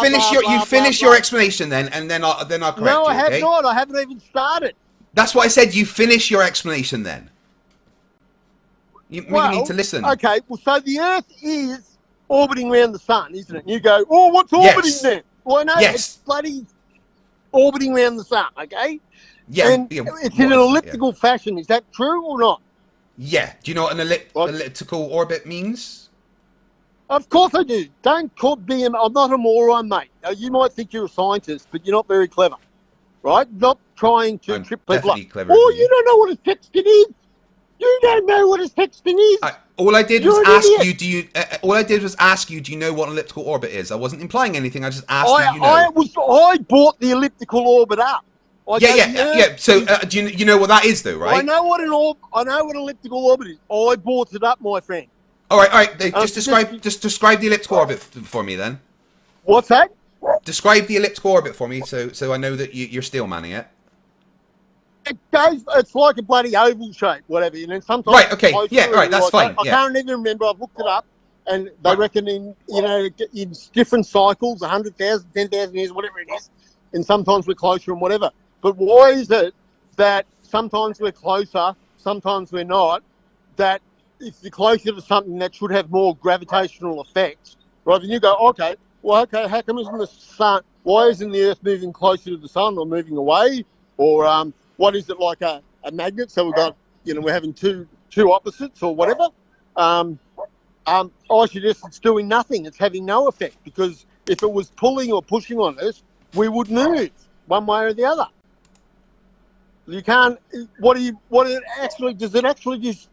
finish your explanation then, and then I'll correct you. No, I have not. I haven't even started. That's what I said. You finish your explanation then. You need to listen. Okay, well, so the Earth is orbiting around the sun, isn't it? And you go, oh, what's orbiting then? Well, no, it's bloody orbiting around the sun. Okay. Yeah. And it's in an elliptical fashion. Is that true or not? Yeah. Do you know what an elliptical orbit means? Of course I do. Don't call me. I'm not a moron, mate. You might think you're a scientist, but you're not very clever, right? Not trying to trip people up. Oh, you don't know what a sextant is. You don't know what a sextant is. All I did was ask you. Do you know what an elliptical orbit is? I wasn't implying anything. I just asked you. I brought the elliptical orbit up. Yeah. So do you know what that is, though, right? I know what an elliptical orbit is. I brought it up, my friend. All right. Just describe the elliptical orbit for me, then. What's that? Describe the elliptical orbit for me, so I know that you're steel manning it. It's like a bloody oval shape, whatever. And then sometimes. Right. Okay. Yeah. Right. That's fine. I can't even remember. I've looked it up, and they reckon in different cycles, 100,000, 10,000 years, whatever it is, and sometimes we're closer and whatever. But why is it that sometimes we're closer, sometimes we're not? That if you're closer to something that should have more gravitational effects, right? Then you go, okay, how come isn't the sun? Why isn't the Earth moving closer to the sun or moving away? Or what is it, like a magnet? So we've got, we're having two opposites or whatever. I suggest it's doing nothing. It's having no effect, because if it was pulling or pushing on us, we would move one way or the other. You can't. Does it actually just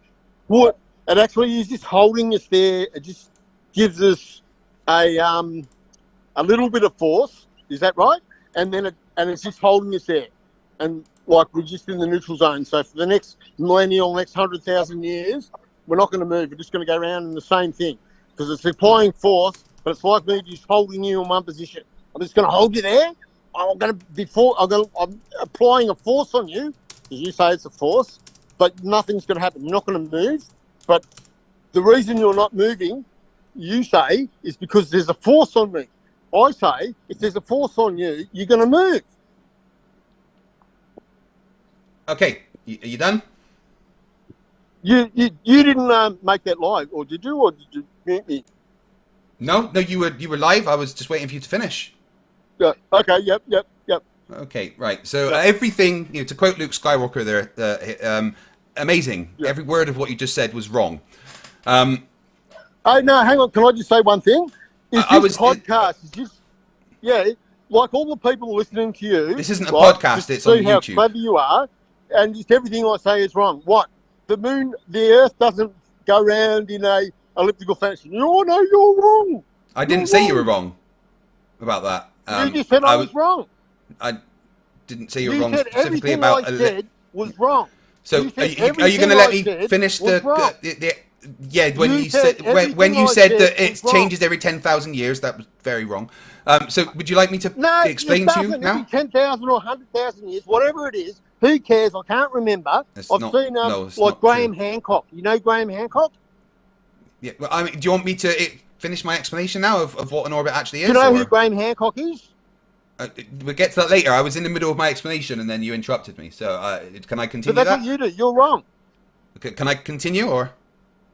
what? It actually is just holding us there. It just gives us a little bit of force. Is that right? And then it's just holding us there, and like we're just in the neutral zone. So for the next millennial, next 100,000 years, we're not going to move. We're just going to go around in the same thing, because it's applying force, but it's like me just holding you in one position. I'm just going to hold you there. I'm applying a force on you, as you say it's a force, but nothing's going to happen. You're not going to move. But the reason you're not moving, you say, is because there's a force on me. I say, if there's a force on you, you're going to move. Okay, are you done? You didn't make that live, or did you? Or did you mute me? No, you were live. I was just waiting for you to finish. Yeah. Okay. Yep. Okay. Right. So everything, to quote Luke Skywalker there, amazing. Yep. Every word of what you just said was wrong. Oh no, hang on. Can I just say one thing? Podcast is just like all the people listening to you. This isn't a podcast. It's on YouTube. See how clever you are, and just everything I say is wrong. What? The Earth doesn't go around in a elliptical fashion. Oh no, you're wrong. I didn't say you were wrong about that. You just said I was wrong. I didn't say you were wrong specifically about. I said was wrong. So are you going to let me finish the when you said that it changes every 10,000 years? That was very wrong. So would you like me to explain to you now? Every 10,000 or 100,000 years, whatever it is, Who cares? I can't remember. It's I've not- seen no, it's like not Graham true. Hancock. You know Graham Hancock? Yeah, well, I mean, do you want me to finish my explanation now of what an orbit actually is? Do you know or- who Graham Hancock is? We'll get to that later. I was in the middle of my explanation and then you interrupted me. So can I But continue that's that? what you do. You're wrong. Can I continue or?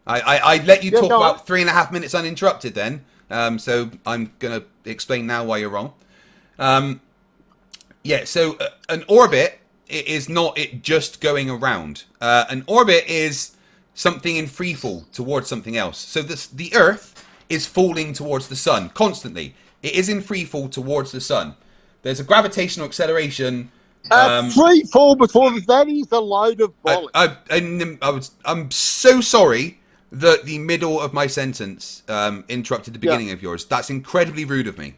I let you Yeah, talk go about on. 3.5 minutes uninterrupted then. So I'm going to explain now why you're wrong. Yeah, so an orbit is not it just going around. An orbit is something in free fall towards something else. So the Earth is falling towards the sun constantly. It is in free fall towards the sun. There's a gravitational acceleration. Free fall before that is a load of bollocks. I'm so sorry that the middle of my sentence interrupted the beginning of yours. That's incredibly rude of me.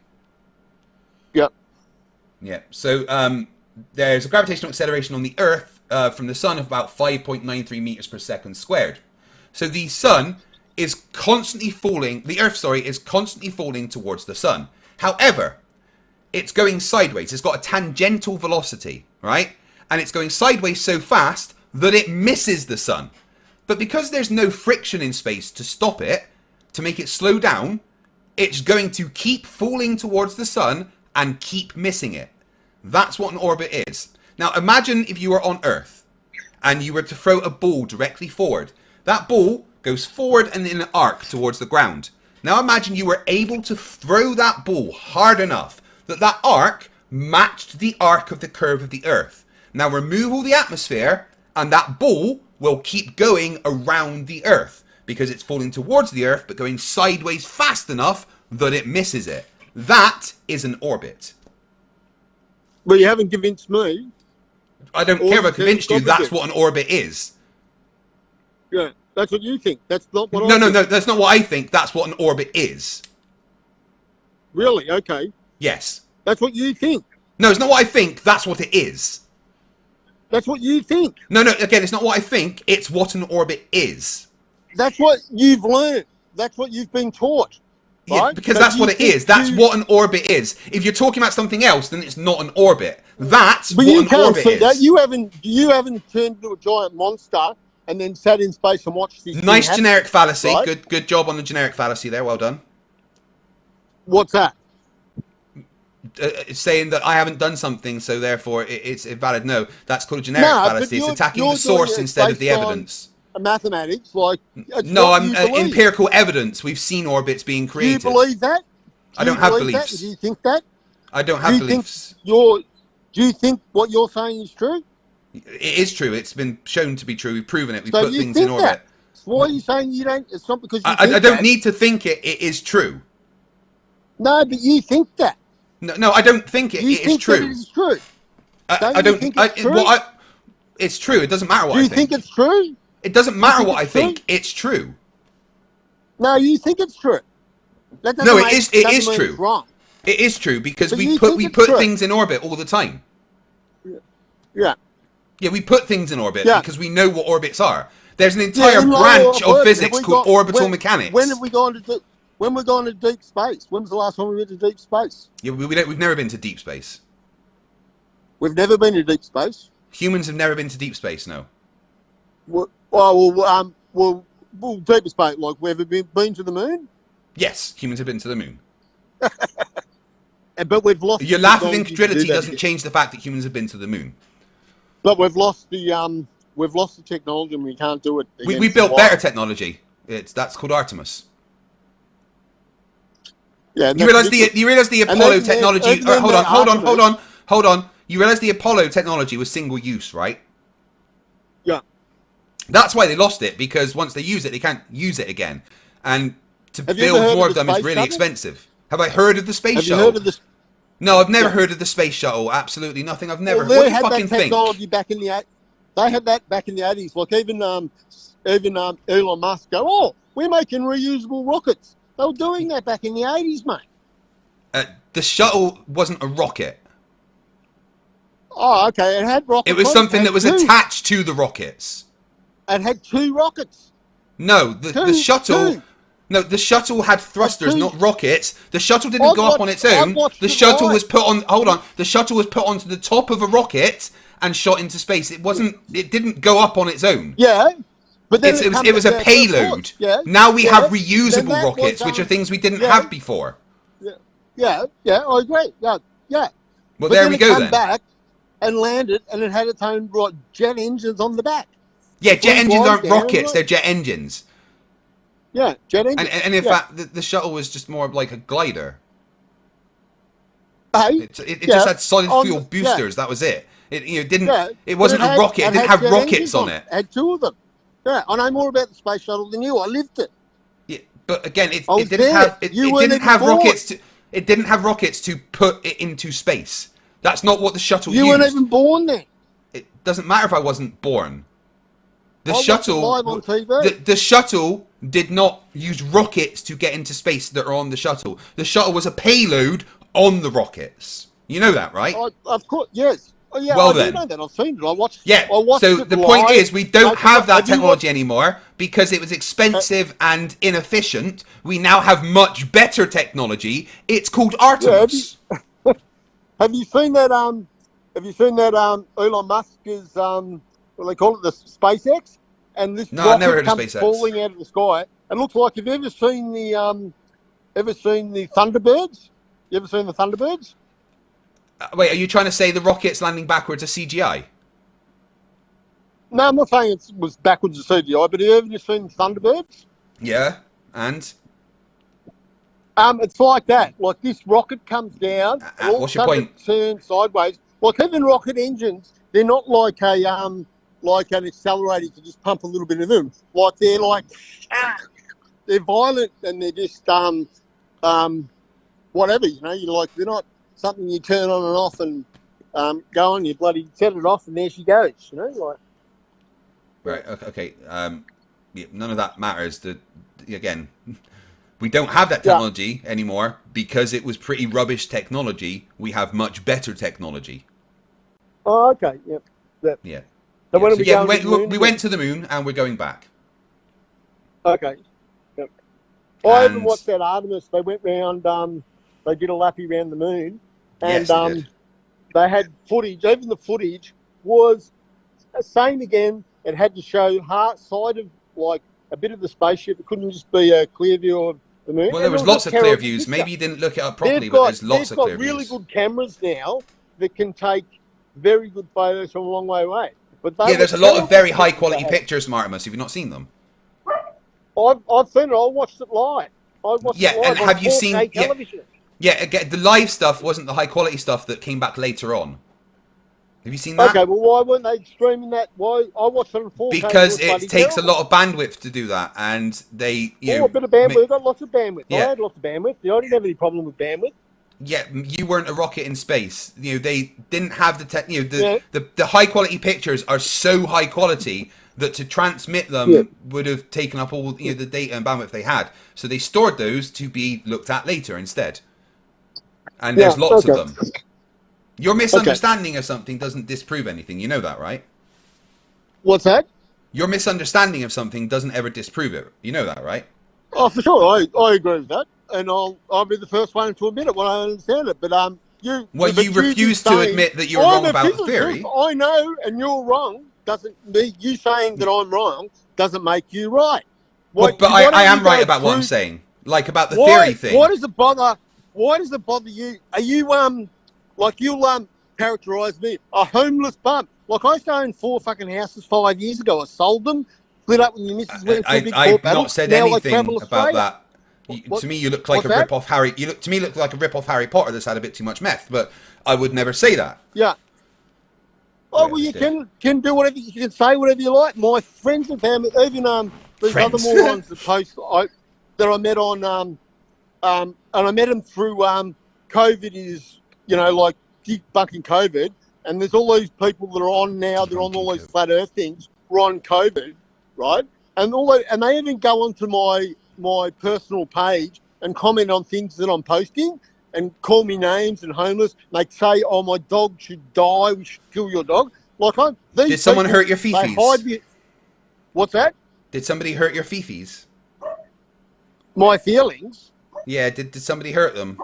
Yep. Yeah. So there's a gravitational acceleration on the Earth from the sun of about 5.93 meters per second squared. So the sun is constantly falling. The Earth, sorry, is constantly falling towards the sun. However, it's going sideways. It's got a tangential velocity, right? And it's going sideways so fast that it misses the sun. But because there's no friction in space to stop it, to make it slow down, it's going to keep falling towards the sun and keep missing it. That's what an orbit is. Now imagine if you were on Earth and you were to throw a ball directly forward. That ball goes forward and in an arc towards the ground. Now imagine you were able to throw that ball hard enough that arc matched the arc of the curve of the Earth. Now remove all the atmosphere and that ball will keep going around the Earth because it's falling towards the Earth but going sideways fast enough that it misses it. That is an orbit. Well, you haven't convinced me. I don't care if I convinced you that's what an orbit is. Yeah, that's what you think. That's not what No, I think. that's not what I think. That's what an orbit is. Really? Okay. Yes. That's what you think. No, it's not what I think. That's what it is. That's what you think. No, again, it's not what I think. It's what an orbit is. That's what you've learned. That's what you've been taught. Yeah, right? because So that's you what it think is. That's what an orbit is. If you're talking about something else, then it's not an orbit. That's But what you an can't orbit see is. that. You haven't turned into a giant monster and then sat in space and watched this. Nice thing happen, generic fallacy. right? Good job on the generic fallacy there. Well done. What's that? It's saying that I haven't done something, so therefore it's invalid. No, that's called a generic No, but fallacy. It's you're attacking doing the source it instead of the based on evidence. Mathematics, like it's No, what I'm you believe. empirical evidence. We've seen orbits being Do created. you believe that? I don't have That? beliefs. Do you think that? I don't Do have you beliefs. think Do you think what you're saying is true? It is true. It's been shown to be true. We've proven it. We've So put you things think in orbit. that? Why are you saying you don't? It's not because you I think don't that. need to think it. It is true. No, but you think that. No, I don't think it. You It is think true. that it is true. I Don't you don't. think it's true? It's true. It doesn't matter what Do I you think. think it's true? It doesn't matter think what I it's true? think. It's true. No, you think it's true. That doesn't No, it make- is. It doesn't is mean true. it's wrong. It is true because But we you put think it's put true. things in orbit all the time. Yeah. Yeah, we put things in orbit Yeah. because we know what orbits are. There's an Yeah, entire in low branch Earth of orbit, physics have we called got- orbital when- mechanics. When have we gone to when we're going to deep space? When was the last time we went to deep space? Yeah, we've never been to deep space. We've never been to deep space. Humans have never been to deep space. No. Well, deep space. Like, we've ever been to the moon, Yes, humans have been to the moon. but we've lost. Your the laugh of technology to incredulity do that doesn't yet. change the fact that humans have been to the moon. But we've lost the technology, and we can't do it. We against built the better wire. technology. That's called Artemis. Yeah, and You that's realize the And Apollo then- technology. and then Hold Artemis- on. You realize the Apollo technology was single use, right? Yeah. That's why they lost it, because once they use it, they can't use it again. And to Have you ever heard build more of of the them is space really shuttle? expensive. Have I heard of the space Have you shuttle? heard of this? No, I've never Yeah. heard of the space shuttle. Absolutely nothing. I've never. Well, What they do you had fucking that think? technology back in the. They had that back in the 80s. Like even Elon Musk go, oh, we're making reusable rockets. They were doing that back in the 80s, mate. The shuttle wasn't a rocket. Oh, okay. It had rockets. It was on something It that was had two. attached to the rockets. It had 2 rockets. No, the Two- shuttle. two. No, the shuttle had thrusters, two. not rockets. The shuttle didn't I've go up on watched- its own. I've watched The it shuttle live. was put on. Hold on. The shuttle was put onto the top of a rocket, and shot into space. It wasn't. It didn't go up on its own. Yeah. But then It was a payload. Yeah. Now we Yeah. have reusable Then that rockets, was, which are things we didn't yeah. have before. Yeah, I agree. Yeah. Well, But there then we it go come then. back and landed, and it had its own jet engines on the back. Yeah, jet engines flies aren't down, rockets; right? they're jet engines. Yeah, jet engines. And in yeah. fact, the shuttle was just more like a glider. Hey, It yeah, just had solid on fuel the- boosters. That was it. It didn't. Yeah, It wasn't but a rocket. It didn't have jet rockets engines on it. It had two of them. Yeah, I know more about the space shuttle than you. I lived it. Yeah, but again, it I was didn't there. have. It You weren't didn't even have born. rockets to. It didn't have rockets to put it into space. That's not what the shuttle You used. weren't even born then. It doesn't matter if I wasn't born. The I watched shuttle, it live on TV. the shuttle did not use rockets to get into space that are on the shuttle. The shuttle was a payload on the rockets. You know that, right? Of course, yes. Oh, yeah, Well I then. do know that. I've seen it. I watched. Yeah. I watched So it the point live. is, we don't have that Have you technology anymore because it was expensive and inefficient. We now have much better technology. It's called Artemis. Have you seen that? Have you seen that? Elon Musk is what do they call it, the SpaceX, and this No, I've never rocket heard of comes SpaceX. falling out of the sky. It looks like. Have you ever seen the Thunderbirds? You ever seen the Thunderbirds? Wait, are you trying to say the rockets landing backwards are CGI? No, I'm not saying it was backwards of CGI, but have you ever seen Thunderbirds? Yeah, and It's like that. Like this rocket comes down, and all of a what's your sudden point? it turns sideways. Like even rocket engines, they're not like like an accelerator to just pump a little bit of them. Like they're they're violent and they're just whatever, you know. You're like, they're not something you turn on and off and go on. You bloody set it off and there she goes. You know, like. Right. Okay. Yeah, none of that matters. Again, we don't have that technology anymore because it was pretty rubbish technology. We have much better technology. Oh, okay. Yep. Yeah. So when are we going we to the moon? we went to the moon and we're going back. Okay. Yep. I even And- watched that Artemis. They went round. They did a lappy around the moon, and Yes, they did. they had footage. Even the footage was same again. It had to show side of like a bit of the spaceship. It couldn't just be a clear view of the moon. Well, there And was it lots a of clear terrible views. picture. Maybe you didn't look it up properly, but there's lots of clear They've got really views. good cameras now that can take very good photos from a long way away. But they Yeah, there's were a lot of very terrible high pictures quality they had. pictures, Martimus. Have you not seen them? I've seen it. I watched it live. Yeah, it live and on have you 4K seen- yeah. television. Yeah, again, the live stuff wasn't the high quality stuff that came back later on. Have you seen that? Okay, well, why weren't they streaming that? Why I watched it on 4K. Because was bloody it takes a terrible. lot of bandwidth to do that, and they, A bit of bandwidth. I've got lots of bandwidth. Yeah. I had lots of bandwidth. I didn't have any problem with bandwidth. Yeah, you weren't a rocket in space. They didn't have the tech. Yeah. The high quality pictures are so high quality that to transmit them would have taken up all the data and bandwidth they had. So they stored those to be looked at later instead. And there's lots of them. Your misunderstanding of something doesn't disprove anything. You know that, right? What's that? Your misunderstanding of something doesn't ever disprove it. You know that, right? Oh, for sure. I agree with that, and I'll be the first one to admit it when I understand it. But you. Well, but you just refuse to saying, admit that you're I'm wrong a about the physicist, theory. I know, and you're wrong. Doesn't me you saying that I'm wrong doesn't make you right. Well, but I am right about what I'm saying. Like about the theory thing. Why does it bother? Why does it bother you? Are you like you'll characterise me a homeless bum? Like I owned 4 fucking houses 5 years ago. I sold them, split up when your missus went to a big I've court not battle. said Now I anything travel about Australia. that. To me, you look like what's a that? rip-off Harry. You look like a rip-off Harry Potter that's had a bit too much meth. But I would never say that. Yeah. Oh Yeah, well, you yeah. can do whatever you can say whatever you like. My friends and family, even these Friends. other morons that post that I met on and I met them through COVID is like debunking COVID, and there's all these people that are on now. They're on all these flat Earth things. We're on COVID, right? And and they even go onto my personal page and comment on things that I'm posting and call me names and homeless. And they say, "Oh, my dog should die. We should kill your dog." Like, Did someone hurt your They fifis? hide me. What's that? Did somebody hurt your fifis? My feelings? Yeah. Did somebody hurt them?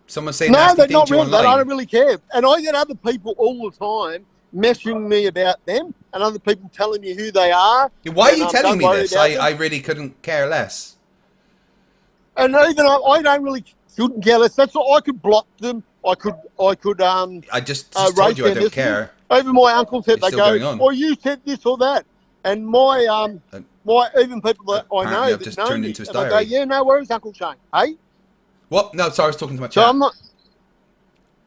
Someone say No, nasty they're thing not to you really. I online? don't really care. And I get other people all the time messaging me about them and other people telling me who they are. Why are you and, telling don't me worry this? about them. I really couldn't care less. And even I don't really couldn't care less. That's all. I could block them. I could I just told you I don't care. Even my uncle said, It's they still go, going on. "Oh, you said this or that," and my even people that I know Apparently I've that just know turned me, into a and I go, diary. "Yeah, no worries, Uncle Shane." Hey, What? No, sorry, I was talking to my so chat. I'm not.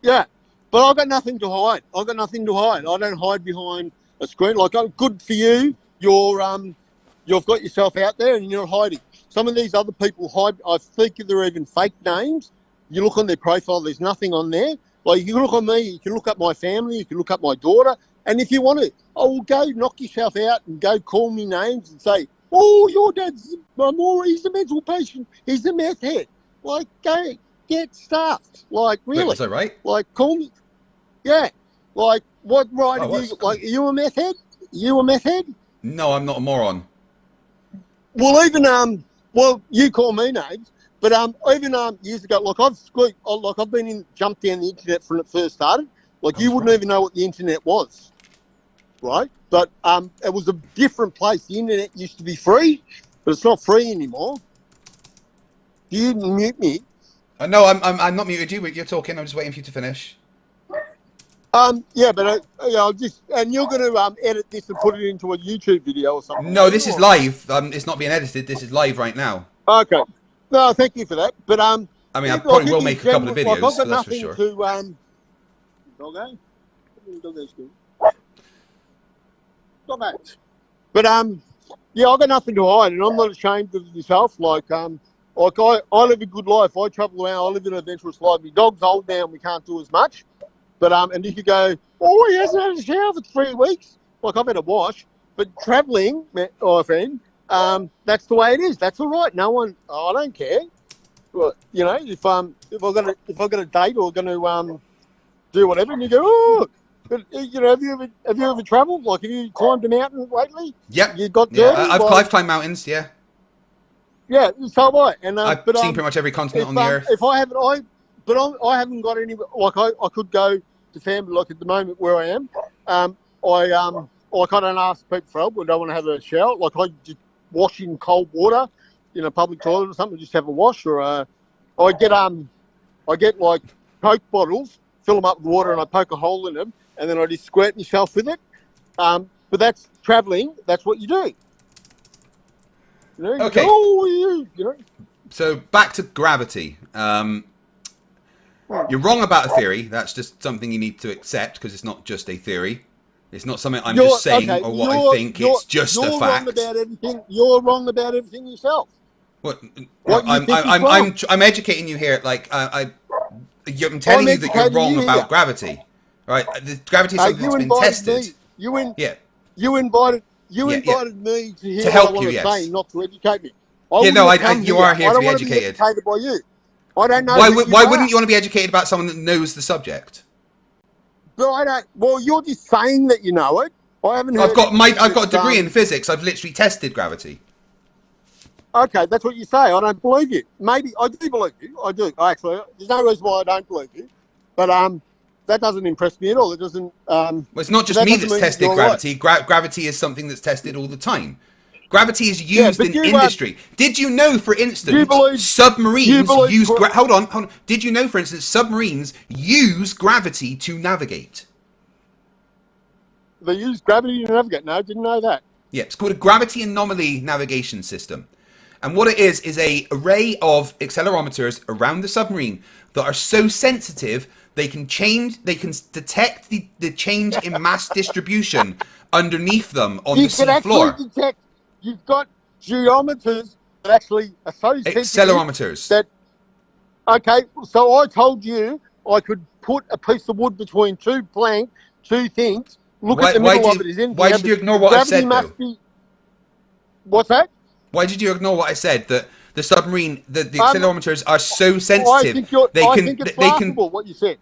Yeah, but I've got nothing to hide. I don't hide behind a screen. Like, oh, good for you. You've got yourself out there and you're hiding. Some of these other people hide. I think they're even fake names. You look on their profile, there's nothing on there. Like, you can look on me, you can look up my family, you can look up my daughter, and if you want to, go knock yourself out and go call me names and say, "Oh, your dad's he's a mental patient, he's a meth head." Like, go get stuffed. Like, really? Wait, was I right? Like, call me. Yeah. Like, what right Oh, have what's- you? Like, are you a meth head? You a meth head? No, I'm not a moron. Well, even you call me names, but even years ago, like I've been jumped down the internet when it first started. Like, you wouldn't even know what the internet was, right? But it was a different place. The internet used to be free, but it's not free anymore. You mute me. No, I'm not muted you, but you're talking. I'm just waiting for you to finish. Yeah, but I'll just, and you're going to edit this and put it into a YouTube video or something. No, this is live. It's not being edited. This is live right now. Okay. No, thank you for that. But I mean, I probably will make a couple of videos. Like, I've got that's for nothing sure. to Doggo's good. Doggo's. But yeah, I've got nothing to hide, and I'm not ashamed of myself. Like I live a good life. I travel around. I live an adventurous life. My dog's old now, and we can't do as much. But and you could go, "Oh, he hasn't had a shower for 3 weeks." Like, I've had a wash, but travelling, my friend, that's the way it is. That's all right. No one, I don't care. Well, you know, if I've got a date or going to do whatever, and you go, "Oh," but you know, have you ever travelled? Like, have you climbed a mountain lately? Yep. You got Yeah, dirty? I've climbed mountains. Yeah. Yeah, so have I. And I've seen pretty much every continent on the earth. If I haven't, I haven't got any. Like, I could go to family. Like, at the moment where I am, I don't ask people for help. I don't want to have a shower. Like, I just wash in cold water in a public toilet or something. Just have a wash. Or I get like Coke bottles, fill them up with water, and I poke a hole in them, and then I just squirt myself with it. But that's travelling. That's what you do. You know, Okay. You know. So back to gravity. You're wrong about a theory. That's just something you need to accept because it's not just a theory. It's not something I'm just saying or what I think. It's just a fact. You're wrong about everything yourself. What? What you think is wrong. I'm educating you here. Like I'm telling you that you're wrong about gravity. Right? The gravity is something that's been tested. You invited me to hear help what I you, want to say, not to educate me. You are here to be educated. I don't want to be educated by you. I don't know. Why wouldn't you want to be educated about someone that knows the subject? But I don't. Well, you're just saying that you know it. I haven't. I've got a degree in physics. I've literally tested gravity. Okay, that's what you say. I don't believe you. Maybe I do believe you. I do. Actually, there's no reason why I don't believe you. But that doesn't impress me at all. It doesn't. Well, it's not just me that's tested gravity. Gravity is something that's tested all the time. Gravity is used in industry. Did you know, for instance, submarines use... Hold on. Did you know, for instance, submarines use gravity to navigate? They use gravity to navigate? No, I didn't know that. Yeah, it's called a gravity anomaly navigation system. And what it is a array of accelerometers around the submarine that are so sensitive they can detect the change in mass distribution underneath them on the sea floor. You've got geometers that actually are so sensitive. Accelerometers. Okay, so I told you I could put a piece of wood between two things. Look at the middle of it. Is in. Why did you ignore what I said, though? What's that? Why did you ignore what I said? That the submarine, the accelerometers are so sensitive. I think it's laughable, what you said.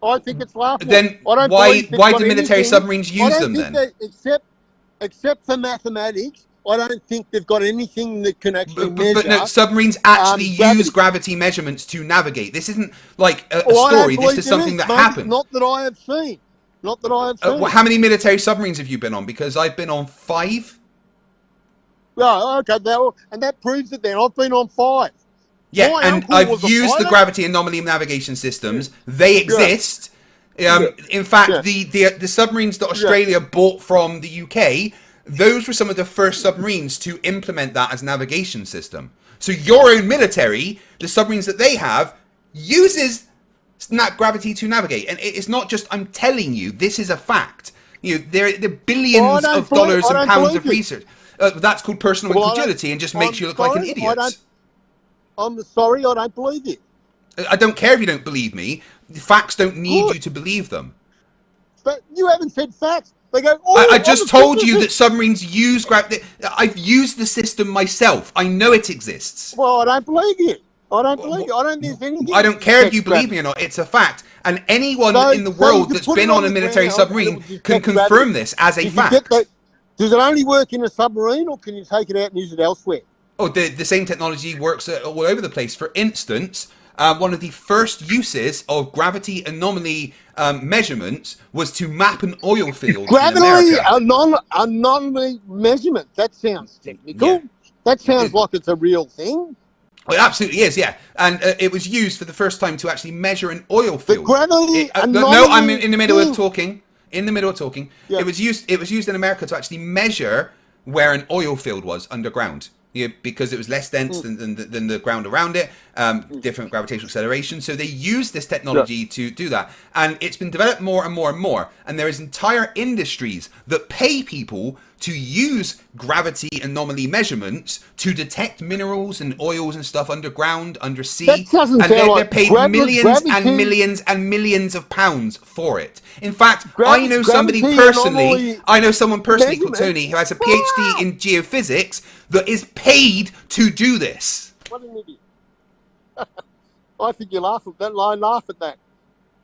I think it's laughable. Then why do military submarines use them then? Except for mathematics, I don't think they've got anything that can actually measure. But no, submarines actually use gravity measurements to navigate. This isn't like a story. This is something that happened. Not that I have seen. Not that I have seen. How many military submarines have you been on? Because I've been on 5. Oh, okay. And that proves it then. I've been on 5. Yeah, My and uncle I've was a used the pilot. gravity anomaly navigation systems. They exist. In fact, the submarines that Australia bought from the UK, those were some of the first submarines to implement that as navigation system. So your own military, the submarines that they have, uses gravity to navigate. And it's not just I'm telling you, this is a fact. There are billions of dollars and pounds of research. That's called personal incredulity and just makes you look like an idiot. I'm sorry, I don't believe you. I don't care if you don't believe me. The facts don't need you to believe them. But you haven't said facts. They go, I just told you that submarines use gravity. I've used the system myself. I know it exists. Well, I don't believe you. I don't believe you. I don't think there's anything. I don't care if you believe me or not. It's a fact. And anyone in the world that's been on a military submarine can confirm this as a fact. Does it only work in a submarine, or can you take it out and use it elsewhere? Oh, the same technology works all over the place. For instance, one of the first uses of gravity anomaly measurements was to map an oil field in America. Anomaly measurement. That sounds technical. Yeah. That sounds like it's a real thing. Well, it absolutely is, yeah. And it was used for the first time to actually measure an oil field. The gravity anomaly. No, I'm in the middle of talking. Yeah. It was used in America to actually measure where an oil field was underground. Because it was less dense than the ground around it, different gravitational acceleration. So they use this technology to do that. And it's been developed more and more and more. And there is entire industries that pay people to use gravity anomaly measurements to detect minerals and oils and stuff underground, undersea. And they're paid millions and millions and millions of pounds for it. In fact, I know someone personally called Tony who has a PhD in geophysics that is paid to do this. What an idiot. I think you laugh at that. I laugh at that.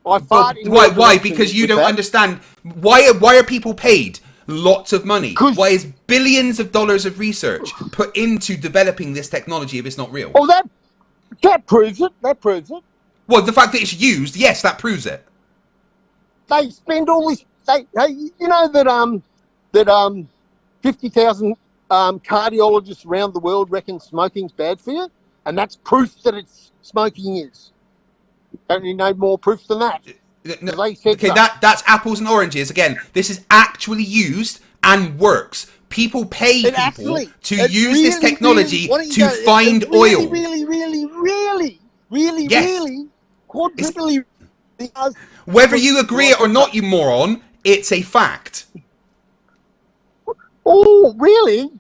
Why? Because you don't understand. Why are people paid lots of money? Why is billions of dollars of research put into developing this technology if it's not real? Oh, that proves it. That proves it. Well, the fact that it's used, yes, that proves it. They spend all this. You know that 50,000 cardiologists around the world reckon smoking's bad for you, and that's proof that smoking is. Don't you know more proof than that? No, okay, that's apples and oranges. Again, this is actually used and works. People pay people to use this technology to find oil. Really, quadruply. Whether you agree it or not, you moron, it's a fact. Oh, really?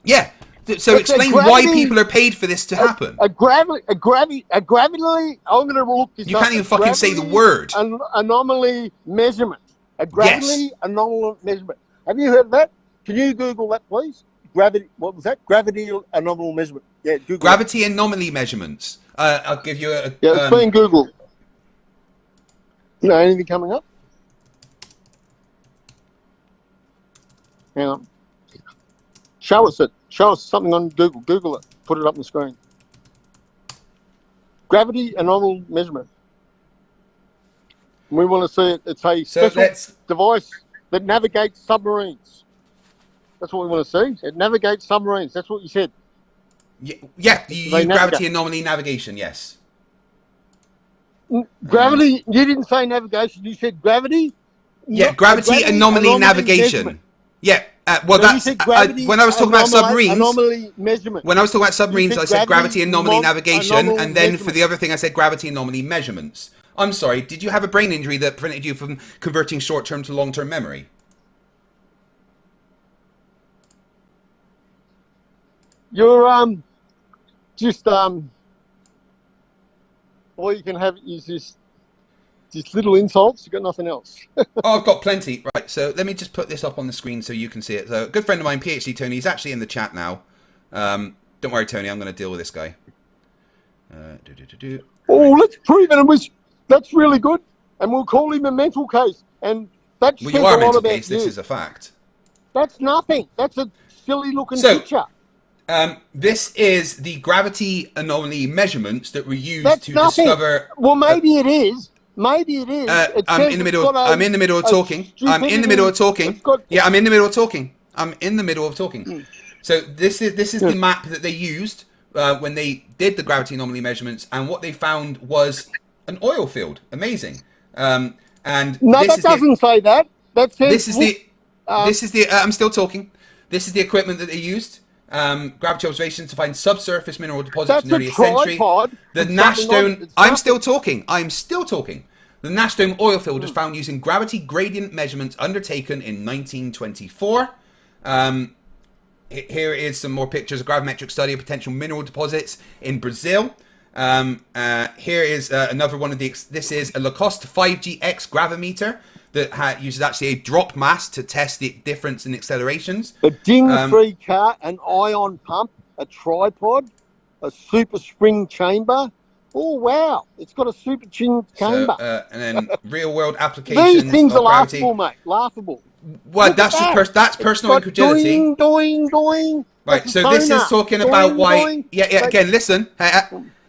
Yeah. So explain why people are paid for this to happen. A gravity. I'm going to look this up. You can't even fucking say the word. Anomaly measurement. A gravity anomaly measurement. Have you heard of that? Can you Google that, please? Gravity. What was that? Gravity anomaly measurement. Yeah, Google. Gravity anomaly measurements. I'll give you a. Yeah, it's been Google. You know anything coming up? Hang on. Show us something on Google. Google it. Put it up on the screen. Gravity anomaly measurement. We want to see it. It's a special device that navigates submarines. That's what we want to see. It navigates submarines. That's what you said. Yeah. You use gravity anomaly navigation. Yes. Gravity. You didn't say navigation. You said gravity. Yeah, gravity anomaly navigation. Measurement. Yeah. Well, that's when I was talking about submarines. Anomaly measurement. When I was talking about submarines, I said gravity anomaly navigation, and then for the other thing, I said gravity anomaly measurements. I'm sorry. Did you have a brain injury that prevented you from converting short-term to long-term memory? You're just all you can have is just little insults. You've got nothing else. Oh, I've got plenty. Right, so let me just put this up on the screen so you can see it. So a good friend of mine, PhD Tony, he's actually in the chat now. Don't worry, Tony, I'm going to deal with this guy. Oh, let's prove it. That's really good. And we'll call him a mental case. And that says you are a mental about case. This is a fact. That's nothing. That's a silly-looking picture. This is the gravity anomaly measurements that were used to discover... Well, maybe it is. Maybe it is. It I'm says in the it's middle. got I'm in the middle of a talking. I'm in the middle of stupidity. talking. It's got, Yeah, I'm in the middle of talking. I'm in the middle of talking. So this is the map that they used when they did the gravity anomaly measurements, and what they found was an oil field. Amazing. And no, this that is doesn't say that. That says this is the this is the I'm still talking. This is the equipment that they used. Gravity observations to find subsurface mineral deposits from that's the a earliest century. tripod. The From something on it. Nashdome. It's I'm nothing. still talking. I'm still talking. The Nashdome oil field was found using gravity gradient measurements undertaken in 1924. Here is some more pictures of gravimetric study of potential mineral deposits in Brazil. Here is another one of the. This is a Lacoste 5GX gravimeter that uses actually a drop mass to test the difference in accelerations. A ding-free car, an ion pump, a tripod, a super spring chamber. Oh, wow. It's got a super chin chamber. And then real-world These applications things of are gravity. laughable, mate. Laughable. Well, Look that's at just that's It's personal got incredulity. Doing, doing, doing. Right, That's so a this sonar. is talking Doing, about why. doing. Yeah. Again, listen.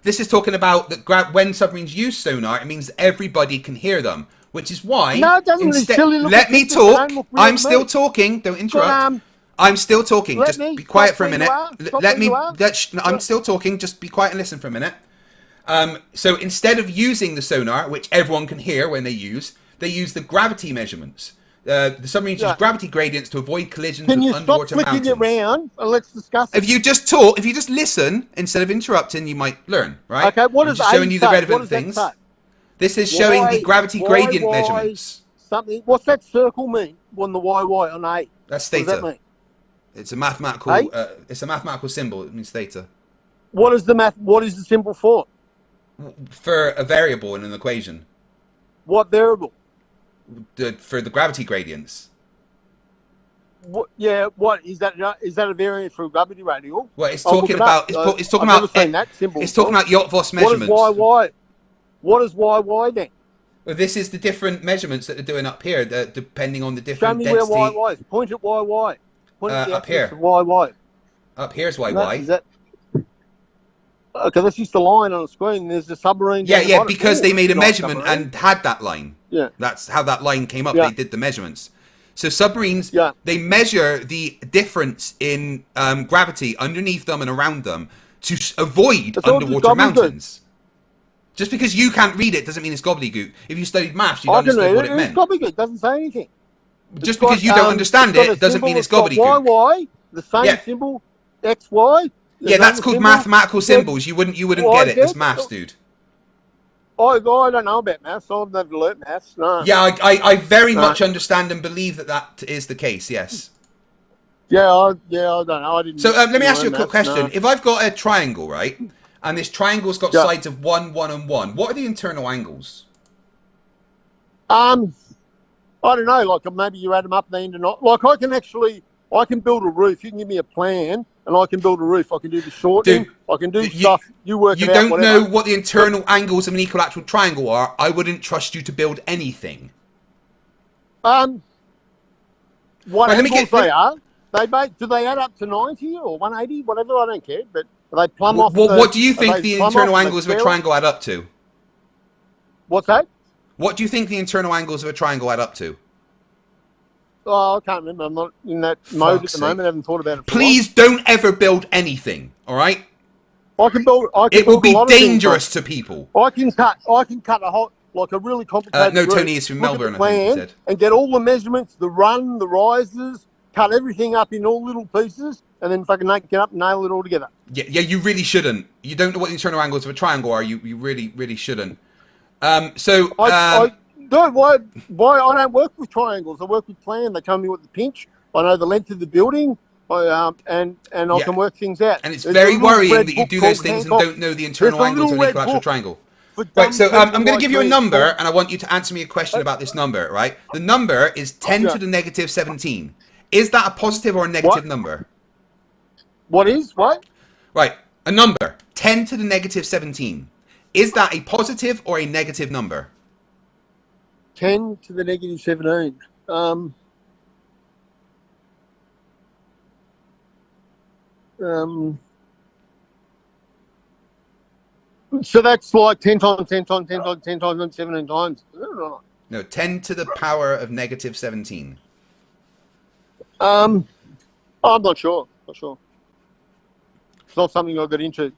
This is talking about that when submarines use sonar, it means that everybody can hear them, which is why. No, it doesn't. These silly little Let me pictures, they talk. don't look real I'm to still me. talking. Don't interrupt. But, I'm still talking. let Just me be quiet stop for a where minute. you are. Stop Let where me. you are. I'm still talking. Just be quiet and listen for a minute. So instead of using the sonar, which everyone can hear when they use the gravity measurements. The submarines use gravity gradients to avoid collisions Can with you stop underwater flicking mountains. it round and let's discuss it? If you just talk, if you just listen instead of interrupting, you might learn, right? Okay, what I'm does just A showing you the say? What relevant does that things. say? This is showing the gravity gradient why, measurements. something. What's that circle mean on the Y on A? That's What does that theta. mean? It's a mathematical. Hey? It's a mathematical symbol. It means theta What is the math? What is the symbol for? for a variable in an equation. What variable? For the gravity gradients. What? Yeah. What is that? Is that a variant for a gravity radial? Well, it's I'll talking look it up. about. It's talking I've about. never seen that symbol. It's talking about Yacht-Voss measurements. What is YY? What is YY then? Well, this is the different measurements that they're doing up here, depending on the Show different me density. where YY is. Point at YY. Point at the Up here. axis of YY. Up here's YY. No, is that? Okay, that's just a line on the screen. There's a submarine. Yeah, down the yeah, bottom. because Ooh, they made a nice measurement submarine. and had that line. Yeah. That's how that line came up. Yeah. They did the measurements. So submarines, Yeah. they measure the difference in gravity underneath them and around them to avoid It's all just underwater gobbledygook. mountains. Just because you can't read it doesn't mean it's gobbledygook. If you studied maths, you'd I can understood read what it. it meant. It's gobbledygook. It doesn't say anything. Just because you don't understand it doesn't mean it's gobbledygook. YY, the same Yeah. symbol, XY. Yeah, that's called mathematical symbols. You wouldn't get it as Z. maths, dude. I don't know about maths. I've never learnt maths. No. Yeah, I very No. much understand and believe that is the case. Yes. Yeah, I don't know. I didn't. So let me ask you a learn quick maths, question. no. If I've got a triangle, right, and this triangle's got Yeah. sides of 1, 1, and 1, what are the internal angles? I don't know. Like maybe you add them up, they end or not. Like I can build a roof. You can give me a plan, and I can build a roof. I can do the shortening. Dude, I can do stuff. You work You it out. don't Whatever. know what the internal angles of an equilateral triangle are. I wouldn't trust you to build anything. What Right, let me angles get- they are? Do they add up to 90 or 180? Whatever. I don't care. But are they plumb off? What do you are think they the plumb internal off the angles of a scale? triangle add up to? What's that? What do you think the internal angles of a triangle add up to? Oh, I can't remember. I'm not in that mode at Fuck's the sake. moment. I haven't thought about it. Please don't ever build anything, all right? I can build. It will build a be lot of things, dangerous to people. I can cut a whole like a really complicated. No, route, Tony is from look at Melbourne, the I think he plan, said. and get all the measurements, the run, the rises, cut everything up in all little pieces, and then fucking get up and nail it all together. Yeah, you really shouldn't. You don't know what the internal angles of a triangle are. You really, really shouldn't. So Dude, why I don't work with triangles. I work with plan. They tell me what the pinch. I know the length of the building. And I can work things out. And it's There's very a little worrying red that you book do those called things and Hancock. don't know the internal There's a angles of an little red equilateral book triangle. for Right, dumb so people I'm going to like give you a me. number, and I want you to answer me a question about this number, right? The number is 10 to the negative 17. Is that a positive or a negative number? What is? What? Right, a number, 10 to the negative 17. Is that a positive or a negative number? 10 to the negative 17. So that's like 10 times, 10 times, 10 times, 10 times, 17 times. No, 10 to the power of negative 17. I'm not sure. Not sure. It's not something I got into.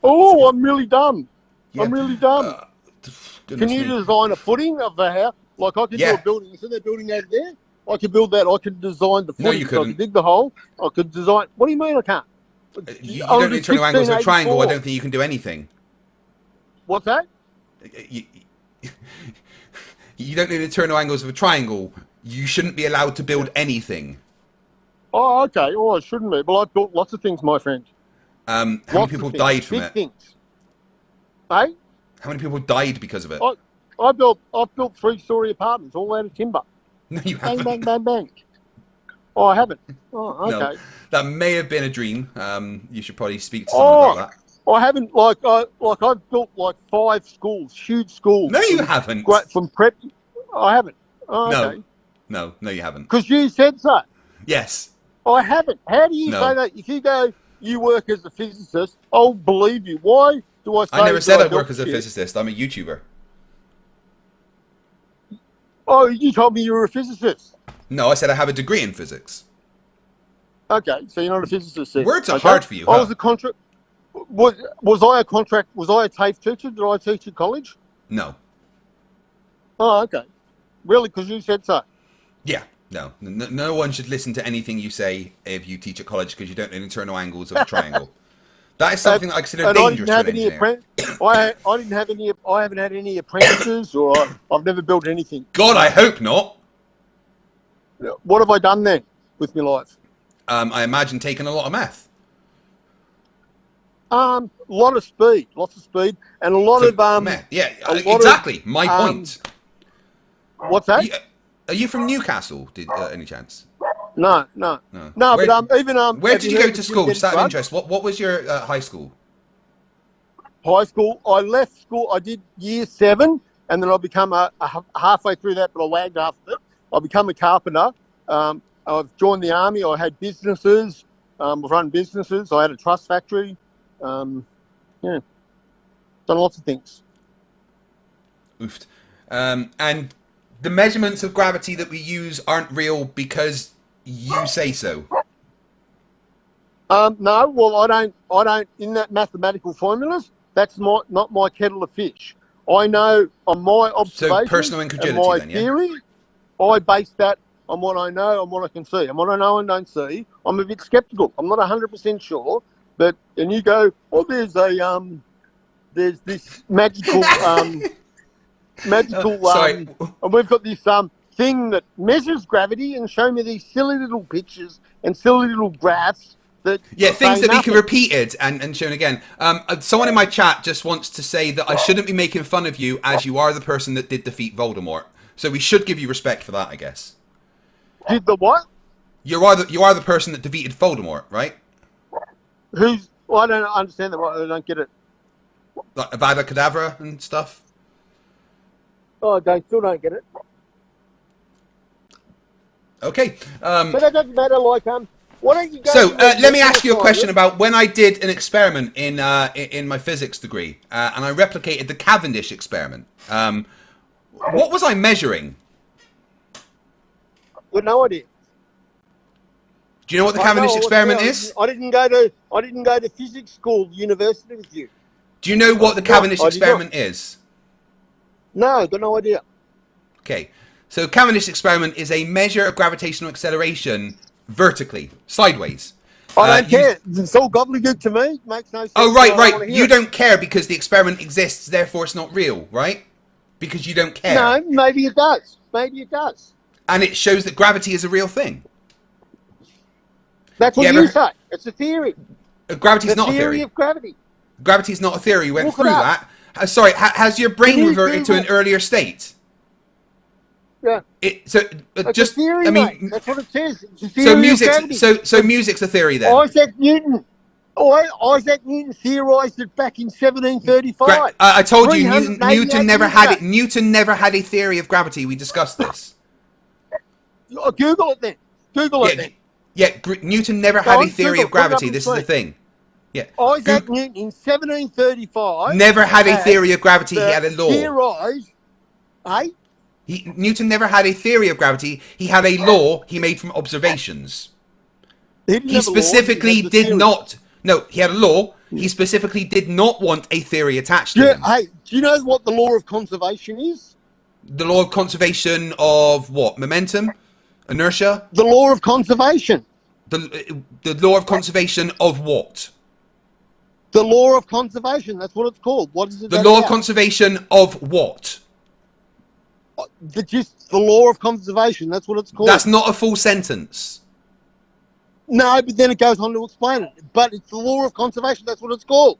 Oh, I'm really dumb. Yeah. I'm really dumb. Goodness Can you me. design a footing of the house? Like I could do a building. Isn't there a building over there? I could build that. I could design the footing. No, you So I couldn't. could dig the hole. I could design. What do you mean I can't? You don't need internal angles of a triangle. I don't think you can do anything. What's that? You don't need internal angles of a triangle. You shouldn't be allowed to build anything. Oh, okay. Oh, I shouldn't be. Well, I've built lots of things, my friend. How many people died from it? Big things. Hey? How many people died because of it? I've built 3-story apartments all out of timber. No, you Bang, haven't. bang, bang, bang. Oh, I haven't. Oh, okay. No, that may have been a dream. You should probably speak to someone about that. I haven't. I've built like 5 schools, huge schools. No, you haven't. Great from prep. I haven't. Oh, okay. No, you haven't. Because you said so. Yes. I haven't. How do you say that? If you go, you work as a physicist, I'll believe you. Why do I say I never said I work built as a shit? physicist. I'm a YouTuber. Oh, you told me you were a physicist. No, I said I have a degree in physics. Okay, so you're not a physicist. Then. Words are okay. hard for you. I was a contract. Was I a contract? Was I a TAFE teacher? Did I teach at college? No. Oh, okay. Really? Because you said so. Yeah. No one should listen to anything you say if you teach at college because you don't know internal angles of a triangle. That is something that I consider dangerous to an engineer. I haven't had any apprentices, or I've never built anything. God, I hope not. What have I done then with my life? I imagine taking a lot of math. Lots of speed, and a lot of math. Yeah, exactly. My point. What's that? Are you from Newcastle? Any chance? No. Where, but even where did you go to school? Just out of interest, what was your high school? High school. I left school. I did year 7, and then I become halfway through that, but I wagged half of it. I become a carpenter. I've joined the army. I had businesses. I've run businesses. I had a truss factory. Done lots of things. Oofed. And the measurements of gravity that we use aren't real because you say so. No, well, I don't. In that mathematical formulas, that's not my kettle of fish. I know on my observation, so personal incredulity, and my then, yeah? theory, I base that on what I know and what I can see. And what I know and don't see, I'm a bit sceptical. I'm not 100% sure. And you go, there's this magical, Sorry. and we've got this thing that measures gravity and show me these silly little pictures and silly little graphs that things that nothing. we can repeated and shown again. Someone in my chat just wants to say that I shouldn't be making fun of you as you are the person that did defeat Voldemort. So we should give you respect for that, I guess. Did the what? You are the person that defeated Voldemort, right? Well, I don't understand that. I don't get it. Like Avada Kedavra and stuff. Oh, I still don't get it. Okay. But that doesn't matter. Like, why don't you go? So let me ask you a question about when I did an experiment in my physics degree, and I replicated the Cavendish experiment. What was I measuring? Got no idea. Do you know what the Cavendish experiment is? I didn't go to physics school, university with you. Do you know what the Cavendish experiment is? No, got no idea. Okay, so Cavendish experiment is a measure of gravitational acceleration vertically, sideways. I don't care. It's all gobbledygook to me. Makes no sense. Oh, right. You don't care because the experiment exists, therefore it's not real, right? Because you don't care. No, maybe it does. And it shows that gravity is a real thing. That's what you say. It's a theory. Gravity's not a theory. Theory of gravity. Gravity's not a theory. You went Look through that. Sorry, has your brain reverted to an earlier state? Yeah. It's a theory, mate. That's what it says. It's a theory so music's of gravity. so music's a theory then. Isaac Newton theorised it back in 1735. I told you Newton never had it. Newton never had a theory of gravity. We discussed this. Google it then. Yeah, Newton never had a theory of gravity. This is the thing. Yeah. Isaac Newton in 1735 never had a theory of gravity. He had a law. Theorized, Newton never had a theory of gravity. He had a law he made from observations. He specifically did not. No, he had a law. He specifically did not want a theory attached to him. Hey, do you know what the law of conservation is? The law of conservation of what? Momentum? Inertia? The law of conservation. The law of conservation of what? The law of conservation. That's what it's called. What is it? The law of conservation of what? The law of conservation. That's what it's called. That's not a full sentence. No, but then it goes on to explain it. But it's the law of conservation. That's what it's called.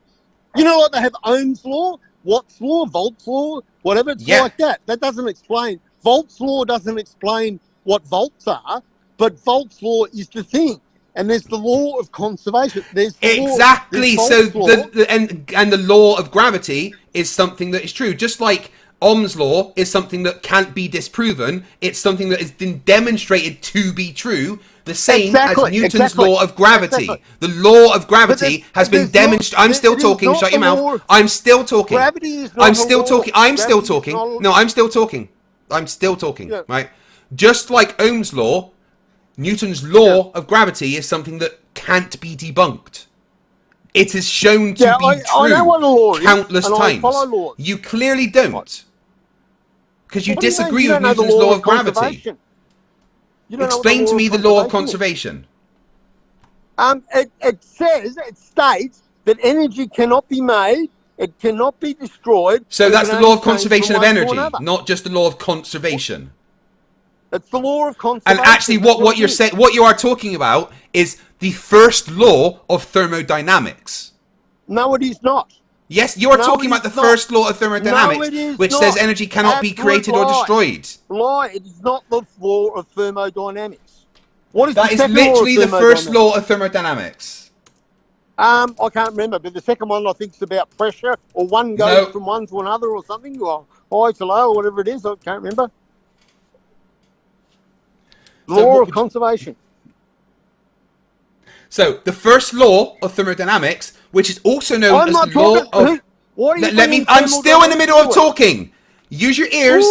You know what? They have Ohm's law, Watt's law, Volt's law, whatever. It's like that. That doesn't explain. Volt's law doesn't explain what volts are, but Volt's law is the thing. And there's the law of conservation. There's the exactly. Law, so law. and the law of gravity is something that is true. Just like Ohm's law is something that can't be disproven. It's something that has been demonstrated to be true. The same as Newton's law of gravity. The law of gravity has been demonstrated. I'm still talking. Shut your mouth. I'm still talking. Gravity is not I'm still talking. I'm still talking. No, I'm still talking. I'm still talking. Right. Just like Ohm's law, Newton's law of gravity is something that can't be debunked. It is shown to be true countless times. You clearly don't. Because you disagree with Newton's law of gravity. Explain to me the law of conservation. It states that energy cannot be made, it cannot be destroyed. So that's the law of conservation of energy, not just the law of conservation. It's the law of conservation. And actually, what you're saying, what you are talking about, is the first law of thermodynamics. No, it is not. Yes, you are talking about the first law of thermodynamics, which says energy cannot be created or destroyed. Lie. It is not the law of thermodynamics. What is that? Is literally the first law of thermodynamics. I can't remember, but the second one I think is about pressure, or one goes from one to another, or something, or high to low, or whatever it is. I can't remember. Law of conservation. So the first law of thermodynamics, which is also known as the law of. I'm still in the middle of talking. Use your ears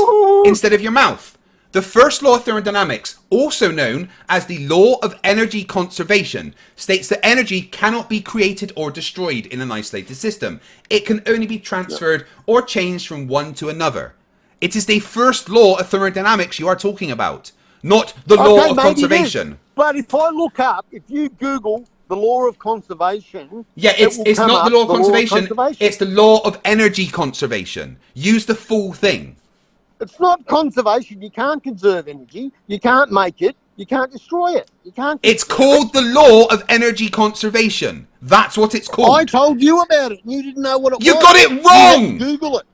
instead of your mouth. The first law of thermodynamics, also known as the law of energy conservation, states that energy cannot be created or destroyed in an isolated system. It can only be transferred or changed from one to another. It is the first law of thermodynamics you are talking about, not the law of conservation. But if I look up, if you Google the law of conservation... Yeah, it's not the law of conservation. It's the law of energy conservation. Use the full thing. It's not conservation. You can't conserve energy. You can't make it. You can't destroy it. You can't. It's called the law of energy conservation. That's what it's called. I told you about it. You didn't know what it was. You got it wrong. You had to Google it.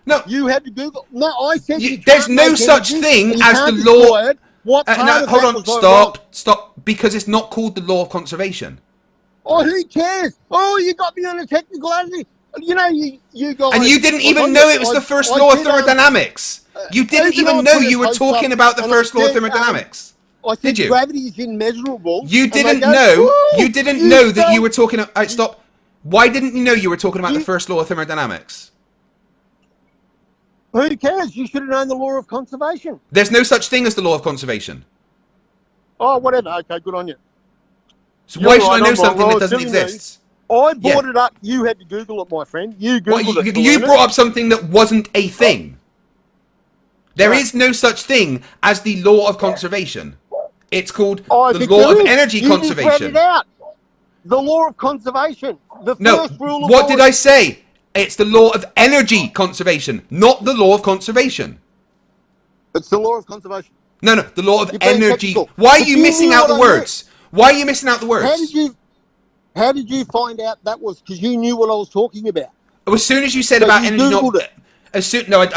No, you had to Google. No, I said there's no such thing as the law. What no, hold on. Stop. Because it's not called the law of conservation. Oh, who cares? Oh, you got me on a technicality. You know, you got. And you didn't even know it was the first law of thermodynamics. You didn't even know you were talking about the first law of thermodynamics. I said gravity is immeasurable. You didn't know. You didn't know that you were talking. Stop. Why didn't you know you were talking about the first law of thermodynamics? Who cares? You should have known the law of conservation. There's no such thing as the law of conservation. Oh, whatever. Okay, good on you. So why should I know something that doesn't exist? I brought it up. You had to Google it, my friend. You Googled it. You brought up something that wasn't a thing. There is no such thing as the law of conservation. It's called the law of energy conservation. You just read it out. The law of conservation. The first rule of what did I say? It's the law of energy conservation, not the law of conservation. It's the law of conservation. No, the law of energy. Why are you missing out the words? Why are you missing out the words? How did you find out that was? Because you knew what I was talking about. As soon as you said about energy, I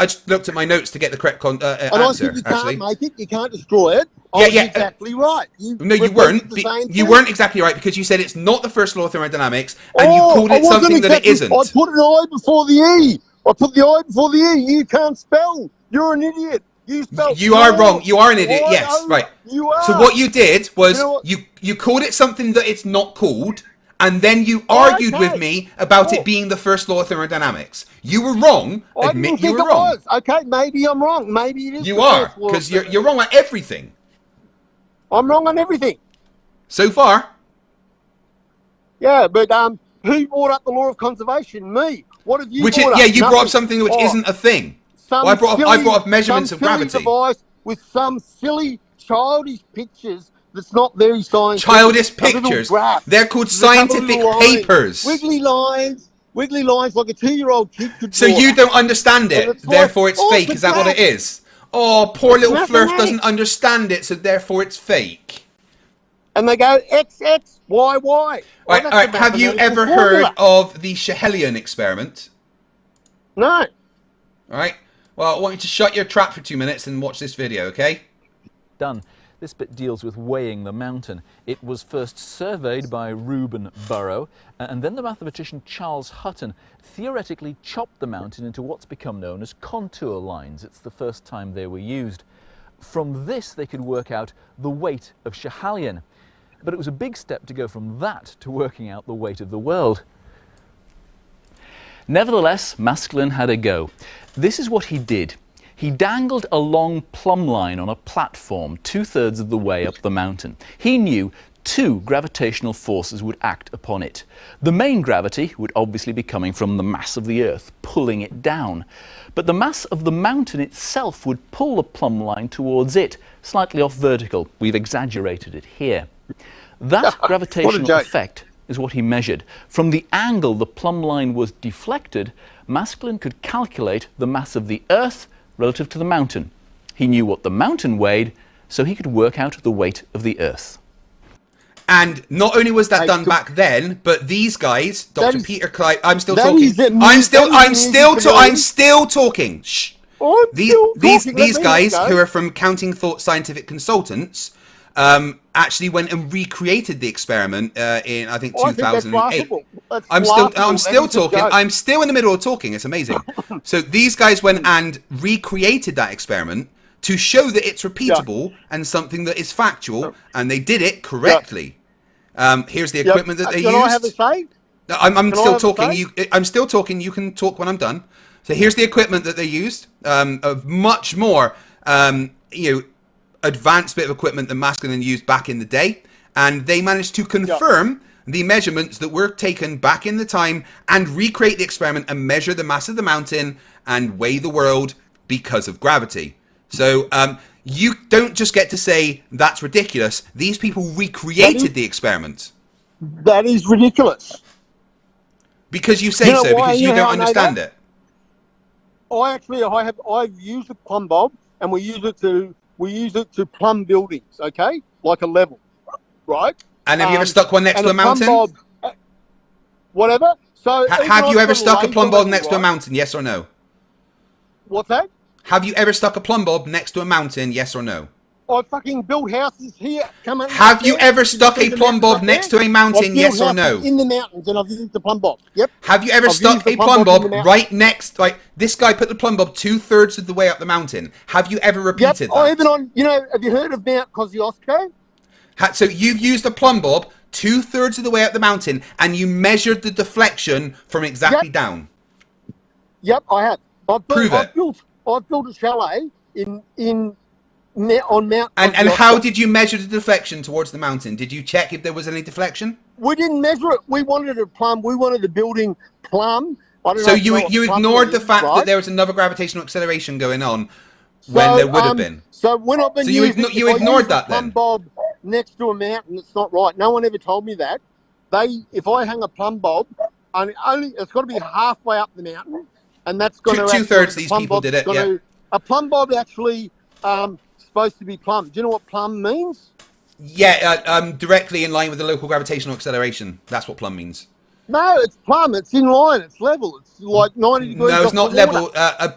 just looked at my notes to get the correct answer. And I said you can't make it, you can't destroy it. I was exactly right. No, you weren't. You weren't exactly right because you said it's not the first law of thermodynamics, and you called it something that it isn't. I put an I before the E. I put the I before the E. You can't spell. You're an idiot. You are wrong. You are an idiot. Yes, right. You are. So what you did was you called it something that it's not called, And then you argued with me about it being the first law of thermodynamics. You were wrong. Admit you were wrong. Okay, maybe I'm wrong. Maybe it is. You are, because you're wrong on everything. I'm wrong on everything. So far. Yeah, but who brought up the law of conservation? Me. What have you brought up? Yeah, you brought up something which isn't a thing. I brought up measurements of gravity. Device with some silly childish pictures that's not very scientific. Childish pictures. They're called scientific papers. Wiggly lines like a 2-year-old kid could draw. So you don't understand it, therefore it's fake. Is that what it is? Oh, poor little Flerf doesn't understand it, so therefore it's fake. And they go X, X, Y, Y. All right. Have you ever heard of the Schehelian experiment? No. All right. Well, I want you to shut your trap for 2 minutes and watch this video, okay? Done. This bit deals with weighing the mountain. It was first surveyed by Reuben Burrow, and then the mathematician Charles Hutton theoretically chopped the mountain into what's become known as contour lines. It's the first time they were used. From this, they could work out the weight of Schehalion. But it was a big step to go from that to working out the weight of the world. Nevertheless, Maskelyne had a go. This is what he did. He dangled a long plumb line on a platform 2/3 of the way up the mountain. He knew 2 gravitational forces would act upon it. The main gravity would obviously be coming from the mass of the Earth, pulling it down. But the mass of the mountain itself would pull the plumb line towards it, slightly off vertical. We've exaggerated it here. That gravitational effect is what he measured. From the angle the plumb line was deflected, Maskelyne could calculate the mass of the Earth relative to the mountain. He knew what the mountain weighed, so he could work out the weight of the Earth. And not only was that done back then, but these guys, Dr. Peter Clyde, I'm still talking. I'm still talking. Shh. These guys who are from Counting Thought Scientific Consultants actually went and recreated the experiment in I think 2008. I'm still talking. I'm still in the middle of talking. It's amazing. So these guys went and recreated that experiment to show that it's repeatable and something that is factual, and they did it correctly. Here's the equipment that they used. Can I have a say? I'm still talking. I'm still talking. You can talk when I'm done. So here's the equipment that they used. Of much more, advanced bit of equipment than Maskelyne used back in the day, and they managed to confirm the measurements that were taken back in the time and recreate the experiment and measure the mass of the mountain and weigh the world because of gravity. So you don't just get to say that's ridiculous. These people recreated the experiment. That is ridiculous. Because you say so, because you don't understand it. I've used a plumb bob, and we use it to plumb buildings, okay? Like a level, right? And have you ever stuck one next to a mountain? Whatever. So have you ever stuck a plumb bob next to a mountain, yes or no? What's that? Have you ever stuck a plumb bob next to a mountain, yes or no? I fucking build houses here. Come on. Have you ever stuck a plumb bob next to a mountain, yes or no? In the mountains, and I've used the plumb bob. Yep. Have you ever stuck a plumb bob right next? Like this guy put the plumb bob 2/3 of the way up the mountain. Have you ever repeated that? Even on, have you heard of Mount Kosciuszko? So you've used a plumb bob 2/3 of the way up the mountain, and you measured the deflection from exactly down. Yep, I have. Prove it. I've built a chalet on Mount. And how did you measure the deflection towards the mountain? Did you check if there was any deflection? We didn't measure it. We wanted a plumb. We wanted the building plumb. So you ignored the fact that there was another gravitational acceleration going on when there would have been. So when I've been so you ignored that then. Plumb bob next to a mountain, it's not right. No one ever told me that. If I hang a plumb bob, it's got to be halfway up the mountain. And that's going to 2/3 these people did it. Yeah. A plumb bob actually supposed to be plumb. Do you know what plumb means? Yeah, directly in line with the local gravitational acceleration. That's what plumb means. No, it's plumb. It's in line. It's level. It's like 90 degrees. No, it's not level. A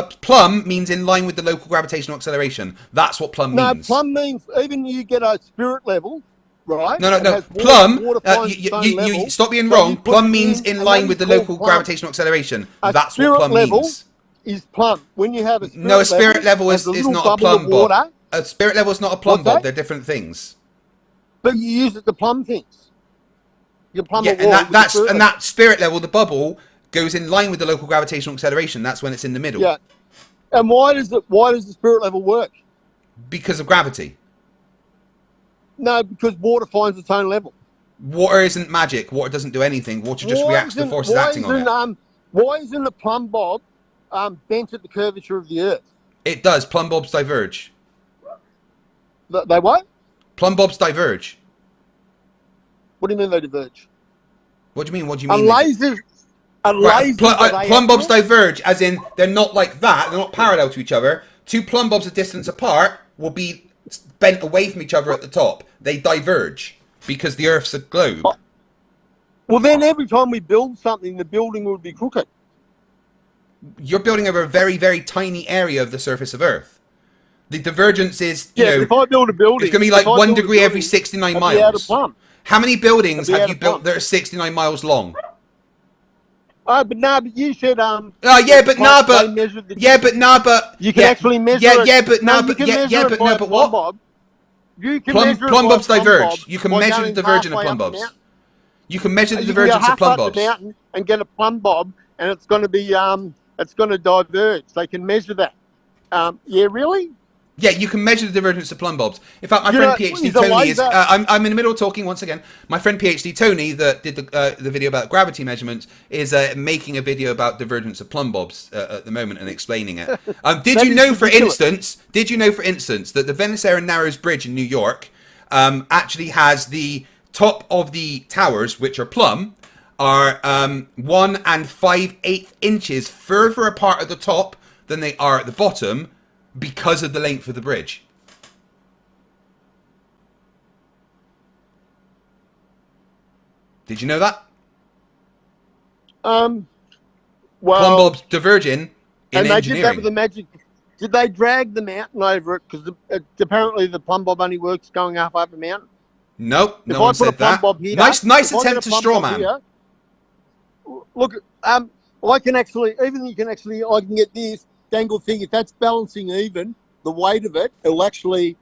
plumb means in line with the local gravitational acceleration. That's what plumb means. No, plumb means even you get a spirit level. Right? No. Plumb, you stop being wrong. Plumb means in line with the local gravitational acceleration. That's what plumb means. Is plumb. When you have a spirit level is not a plumb bob. A spirit level is not a plumb bob. They're different things. But you use it to plumb things. You plumb Yeah, a wall. and with that's the and that spirit level, the bubble goes in line with the local gravitational acceleration. That's when it's in the middle. Yeah. And why does the spirit level work? Because of gravity. No, because water finds its own level. Water isn't magic. Water doesn't do anything. Water just reacts to the forces acting on it. Why isn't the plumb bob bent at the curvature of the Earth? It does. Plumb bobs diverge. They what? Plumb bobs diverge. What do you mean they diverge? What do you mean? What do you A mean? laser. Plumb bobs diverge, as in they're not like that. They're not parallel to each other. Two plumb bobs a distance apart will be bent away from each other at the top. They diverge because the Earth's a globe. Well, then every time we build something, the building would be crooked. You're building over a very, very tiny area of the surface of Earth. The divergence is, if I build a building, it's going to be like 1 degree every 69 miles. How many buildings have you built that are 69 miles long? But you said yeah, but you can actually measure it. But what? Bob. You can plumb measure bobs diverge. Bob You can measure the divergence of plumb bobs. You can measure the divergence of plumb bobs. And get a plumb bob, and it's going to be it's going to diverge. They can measure that. Yeah, really? Yeah, you can measure the divergence of plumb bobs. In fact, my friend PhD Tony is. I'm in the middle of talking once again. My friend PhD Tony, that did the video about gravity measurements, is making a video about divergence of plumb bobs at the moment and explaining it. Did you know, for instance, that the Venice and Narrows Bridge in New York actually has the top of the towers, which are plumb, are 1 5/8 inches further apart at the top than they are at the bottom, because of the length of the bridge. Did you know that? Well, plumb bobs diverging in engineering. And they did that with the magic. Did they drag the mountain over it? Because apparently the plumb bob only works going up a mountain. Nope, no one said that. Nice attempt to straw man. Look, I can actually, I can get this dangle thing. If that's balancing even, the weight of it, it'll actually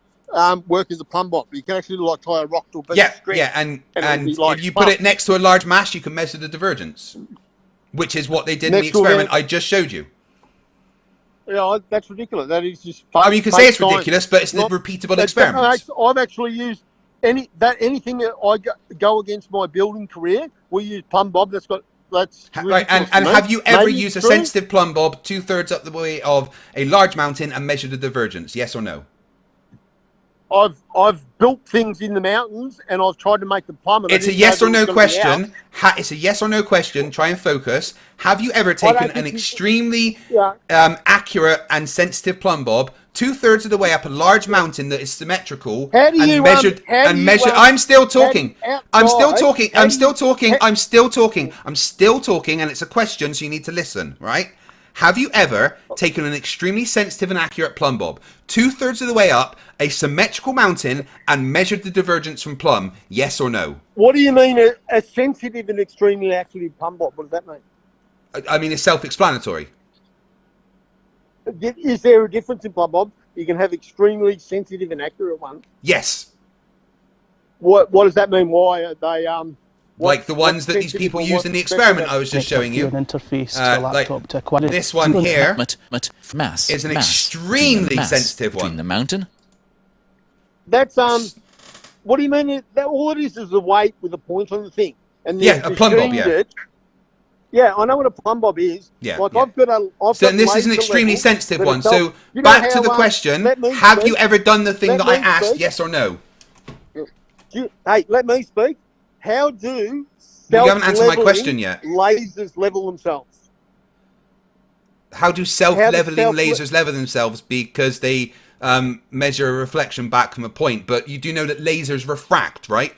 work as a plumb bob. You can actually tie a rock to a piece of string. Yeah, and if you put it next to a large mass, you can measure the divergence, which is what they did in the experiment I just showed you. Yeah, that's ridiculous. That is just. I mean, you can say it's ridiculous, but it's a repeatable experiment. I've actually used anything that I go against my building career. We use plumb bob. That's right. And have you ever used a sensitive plumb bob 2/3 up the way of a large mountain and measured the divergence? Yes or no? I've built things in the mountains and I've tried to make them plumb. It's a yes or no question. It's a yes or no question. Try and focus. Have you ever taken an extremely accurate and sensitive plumb bob 2/3 of the way up a large mountain that is symmetrical and measured? I'm still talking. And it's a question, so you need to listen, right? Have you ever taken an extremely sensitive and accurate plumb bob 2/3 of the way up a symmetrical mountain and measured the divergence from plumb? Yes or no? What do you mean a sensitive and extremely accurate plumb bob? What does that mean? I mean, it's self-explanatory. Is there a difference in plumb bob? You can have extremely sensitive and accurate ones. Yes. What does that mean? Why are they like the ones that these people use in the experiment I was just showing you. An interface to a laptop to acquire this one here mass is an extremely sensitive one. The mountain. That's what do you mean? All it is a weight with a point on the thing, and a plumb bob. Yeah, I know what a plumb bob is. Yeah. Like I've got and this is an extremely sensitive one. So back to the question: have you ever done the thing that I asked? Yes or no? Hey, let me speak. How do you haven't answered my question yet. Lasers level themselves? How do self-leveling lasers level themselves? Because they measure a reflection back from a point. But you do know that lasers refract, right?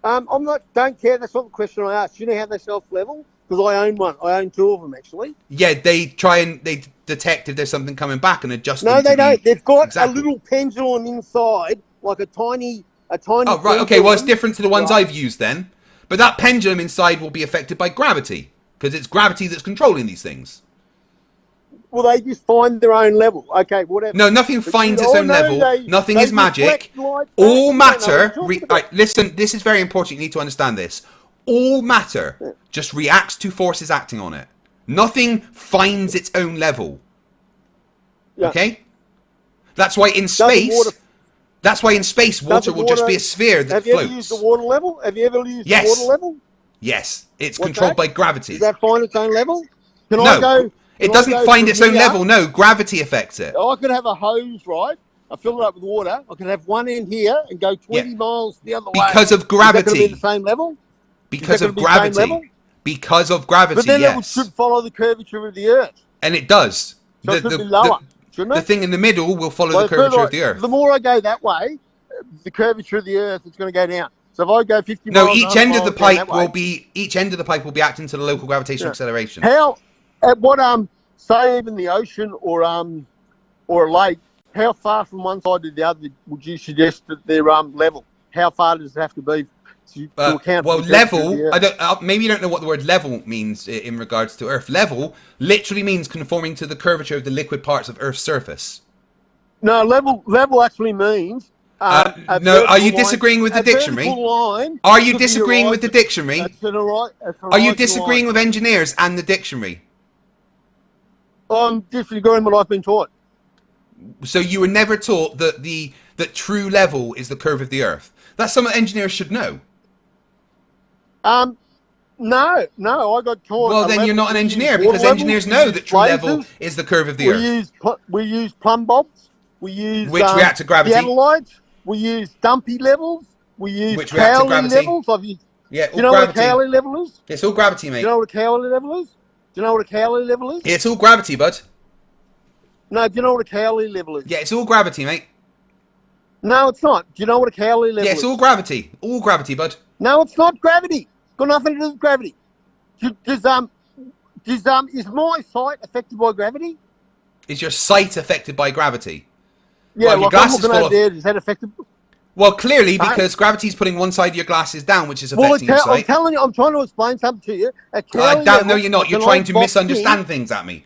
Don't care. That's not the question I asked. You know how they self-level? Because I own one. I own 2 of them, actually. Yeah, they try and they detect if there's something coming back and adjust them. No, they don't. They've got a little pendulum inside, like a tiny. Oh, right, okay, well, it's different to the ones I've used then. But that pendulum inside will be affected by gravity, because it's gravity that's controlling these things. Well, they just find their own level. Okay, whatever. No, nothing finds its own level. Nothing is magic. All matter. Right, listen, this is very important. You need to understand this. All matter just reacts to forces acting on it. Nothing finds its own level. Yeah. Okay? That's why in space. That's why in space water will just be a sphere that floats. Have you ever used the water level? Have you ever used the water level? Yes, it's controlled by gravity. Does that find its own level? Can I go? It doesn't find its own level. No, gravity affects it. I could have a hose, right? I fill it up with water. I could have one end here and go 20 miles the other way. Because of gravity. Is that going to be the same level? Because of gravity. Because of gravity, but then it should follow the curvature of the Earth. And it does. So it should be lower, shouldn't it? The thing in the middle will follow the curvature of the Earth. The more I go that way, the curvature of the Earth is going to go down. So if I go 50 miles, each end of the pipe will be acting to the local gravitational acceleration. At what say even the ocean or a lake, how far from one side to the other would you suggest that they're level? How far does it have to be to account for the level? I don't. Maybe you don't know what the word level means in regards to Earth. Level literally means conforming to the curvature of the liquid parts of Earth's surface. No, level actually means. No, are you disagreeing with the dictionary? Are you disagreeing with the dictionary? Are you disagreeing with engineers and the dictionary? I'm disagreeing with what I've been taught. So you were never taught that true level is the curve of the Earth. That's something engineers should know. No, I got taught. Well, then you're not an engineer because engineers know that true level is the curve of the Earth. We use plumb bobs. We use which react to gravity. Analytes. We use dumpy levels. We use which react to Cowley gravity. levels. Do you know what a Cowley level is? It's all gravity, mate. Do you know what a Cowley level is? Do you know what a Cowley level is? It's all gravity, bud. No, do you know what a Cowley level is? Yeah, it's all gravity, mate. No, it's not. Do you know what a Cowley level is? Yeah, it's all gravity. All gravity, bud. No, it's not gravity. It's got nothing to do with gravity. Is my sight affected by gravity? Is your sight affected by gravity? Yeah, well, your glasses full of... Is that affected? Well, clearly, because gravity's putting one side of your glasses down, which is affecting your sight. I'm telling you, I'm trying to explain something to you. No, you're not. You're trying to misunderstand things at me.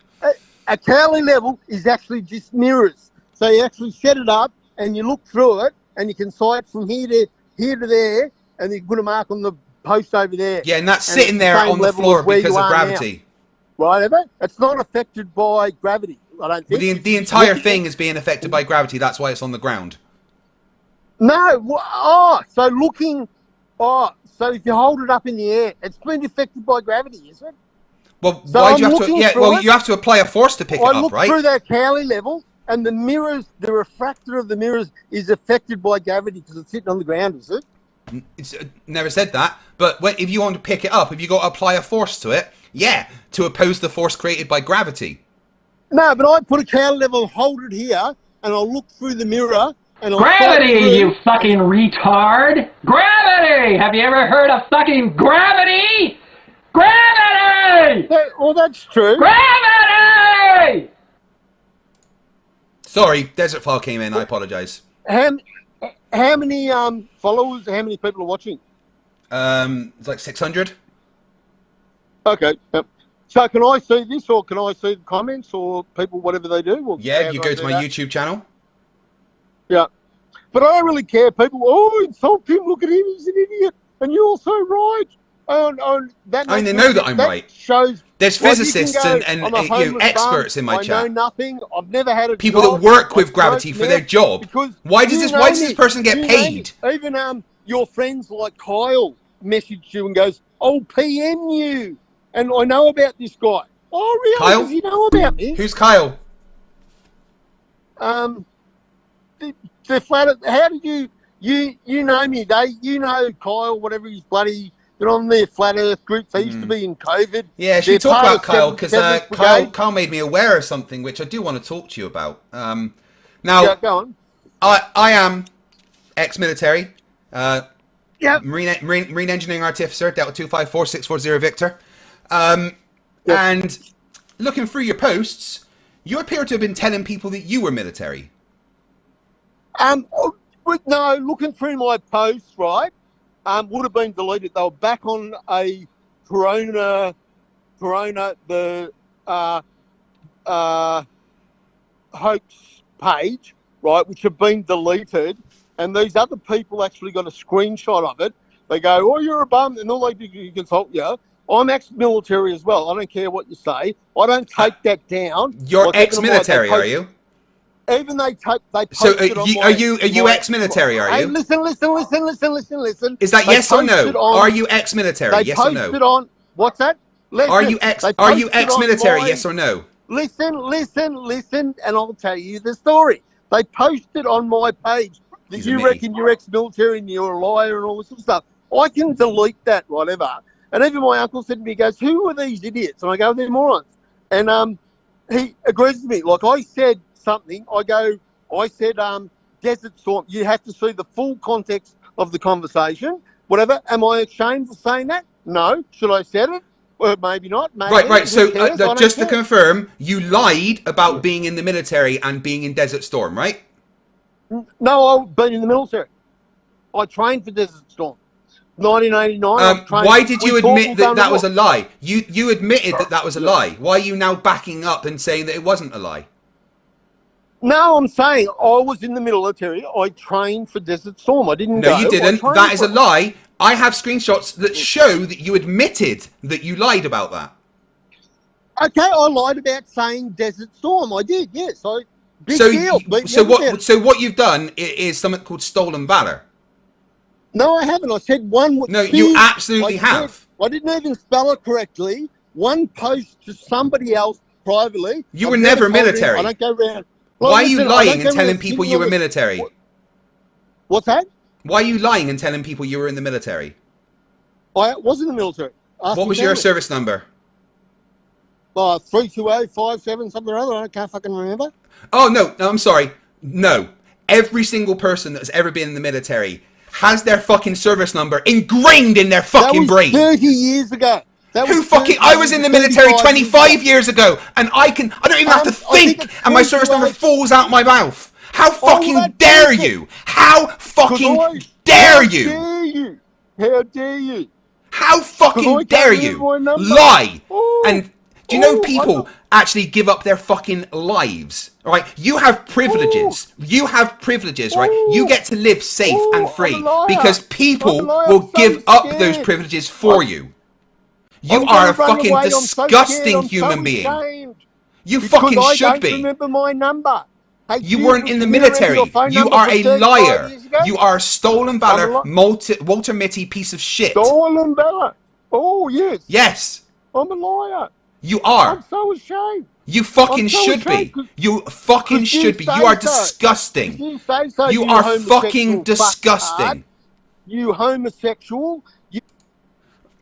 A Cowley level is actually just mirrors. So you actually set it up and you look through it and you can sight from here to there and you can put a mark on the post over there. Yeah, and that's sitting there on the floor because of gravity. Right, it's not affected by gravity, I don't think. The entire thing is being affected by gravity. That's why it's on the ground. No, so if you hold it up in the air, it's been affected by gravity, is it? Well, so why do you have to? Yeah, well, you have to apply a force to pick it up, right? I look through that Cowley level, and the mirrors, the refractor of the mirrors is affected by gravity because it's sitting on the ground, is it? It's never said that. But if you want to pick it up, if you got to apply a force to it, to oppose the force created by gravity. No, but I put a Cowley level, hold it here, and I'll look through the mirror. Gravity, you fucking retard! Gravity! Have you ever heard of fucking gravity? Gravity! Well, that's true. Gravity! Sorry, Desert File came in. I apologise. How many followers? How many people are watching? It's like 600. Okay. Yep. So can I see this, or can I see the comments, or people, whatever they do? Or yeah, you go to my YouTube channel. Yeah, but I don't really care. People, insult him. Look at him. He's an idiot. And you're so right. They know that I'm right. Shows there's physicists and experts in my chat. I know nothing. I've never had a people that work with gravity for their job. Why does this person get paid? Even your friends like Kyle message you and goes, PM you, and I know about this guy. Oh, really? Kyle? Does he know about me? Who's Kyle? The flat. How did you know me? You know Kyle, whatever he's bloody. They're on their flat Earth groups. They used to be in COVID. Yeah, should we talk about Kyle because Kyle made me aware of something which I do want to talk to you about. Now, go on. I am ex-military. Marine Marine Engineering Artificer, Delta 254640 Victor. And looking through your posts, you appear to have been telling people that you were military. No, looking through my posts, right, would have been deleted. They were back on a Corona, the hoax page, right, which have been deleted, and these other people actually got a screenshot of it. They go, "Oh, you're a bum," and all they do is consult you. I'm ex-military as well. I don't care what you say. I don't take that down. You're Like, even ex-military, are you? Even they post So it on are you ex-military? Are Hey, you? listen. Is that yes or no? Are you ex-military? They Yes or no? posted on what's that? Listen, Are you ex-military? Yes or no? Listen, and I'll tell you the story. They posted on my page that He's a you Mitty. reckon you're ex-military and you're a liar and all this sort of stuff. I can delete that, whatever. And even my uncle said to me, he goes, "Who are these idiots?" And I go, "They're morons." And he agrees with me. Like, I said something. I said, Desert Storm. You have to see the full context of the conversation. Whatever. Am I ashamed for saying that? No. Should I have said it? Well, maybe not. Maybe. Right. So Who cares? I don't just to care. confirm, you lied about being in the military and being in Desert Storm, right? No, I've been in the military. I trained for Desert Storm. 1989. Why did you admit that that was a lie? lie? You admitted that that was a lie. Why are you now backing up and saying that it wasn't a lie? No, I'm saying I was in the military. I trained for Desert Storm. I didn't go. No, you didn't. I trained That is for a lie. I have screenshots that show that you admitted that you lied about that. Okay, I lied about saying Desert Storm. I did, yes. Big So, deal. so what you've done is something called stolen valor. No, I haven't. I said one. No, you absolutely have. I didn't even spell it correctly. One post to somebody else privately. You were never military. I don't go around. Why are you lying and telling people you were military? What's that? Why are you lying and telling people you were in the military? I was in the military. What was your service number? 32057 something or other. I can't fucking remember. Oh, no, I'm sorry. No. Every single person that's ever been in the military has their fucking service number ingrained in their fucking brain. 30 years ago. I was in the military 25 years ago, and I don't even have to think, and my service number falls out my mouth. How fucking dare you? How fucking dare you? How dare you? How fucking dare you lie? And do you know people actually give up their fucking lives? All right, you have privileges. You have privileges, right? You get to live safe and free because people will give up those privileges for you. You are a fucking disgusting human being. You fucking should be. I don't remember my number. You weren't in the military. You are a liar. You are a stolen valor, Walter Mitty piece of shit. Stolen valor. Oh, yes. Yes. I'm a liar. You are. I'm so ashamed. You fucking should be. You fucking should be. You are disgusting. You are fucking disgusting. You homosexual.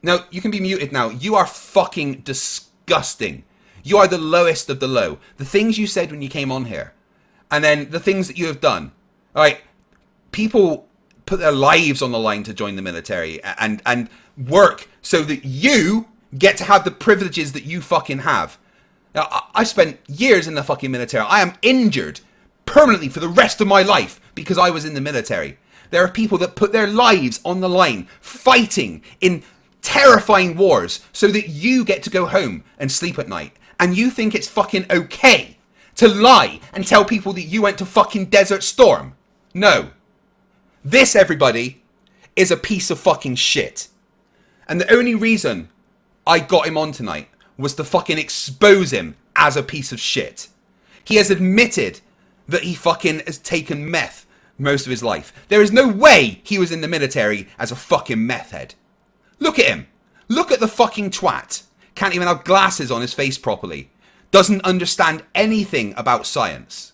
No, you can be muted now. You are fucking disgusting. You are the lowest of the low. The things you said when you came on here, and then the things that you have done. All right, people put their lives on the line to join the military and work so that you get to have the privileges that you fucking have. Now, I spent years in the fucking military. I am injured permanently for the rest of my life because I was in the military. There are people that put their lives on the line fighting in terrifying wars so that you get to go home and sleep at night. And you think it's fucking okay to lie and tell people that you went to fucking Desert Storm? No. This, everybody, is a piece of fucking shit. And the only reason I got him on tonight was to fucking expose him as a piece of shit. He has admitted that he fucking has taken meth most of his life. There is no way he was in the military as a fucking meth head. Look at him. Look at the fucking twat. Can't even have glasses on his face properly. Doesn't understand anything about science.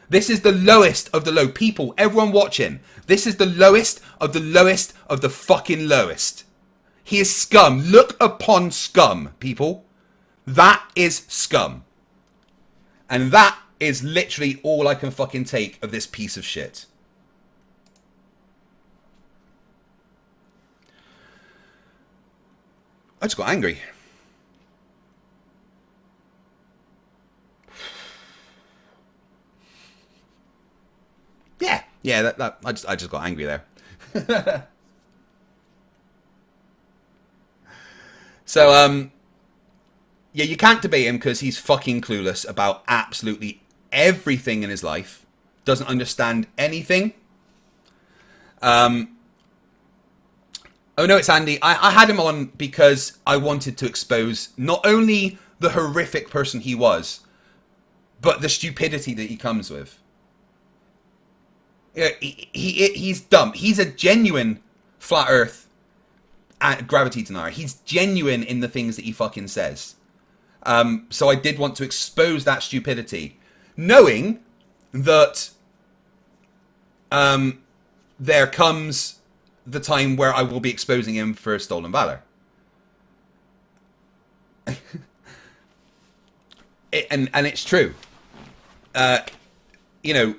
This is the lowest of the low. People, everyone watching, this is the lowest of the lowest of the fucking lowest. He is scum. Look upon scum, people. That is scum. And that is literally all I can fucking take of this piece of shit. I just got angry. Yeah, I just got angry there. So Yeah, you can't debate him because he's fucking clueless about absolutely everything in his life. Doesn't understand anything. Oh no, it's Andy. I had him on because I wanted to expose not only the horrific person he was, but the stupidity that he comes with. He's dumb. He's a genuine flat Earth gravity denier. He's genuine in the things that he fucking says. So I did want to expose that stupidity, knowing that there comes the time where I will be exposing him for stolen valor. And it's true. You know,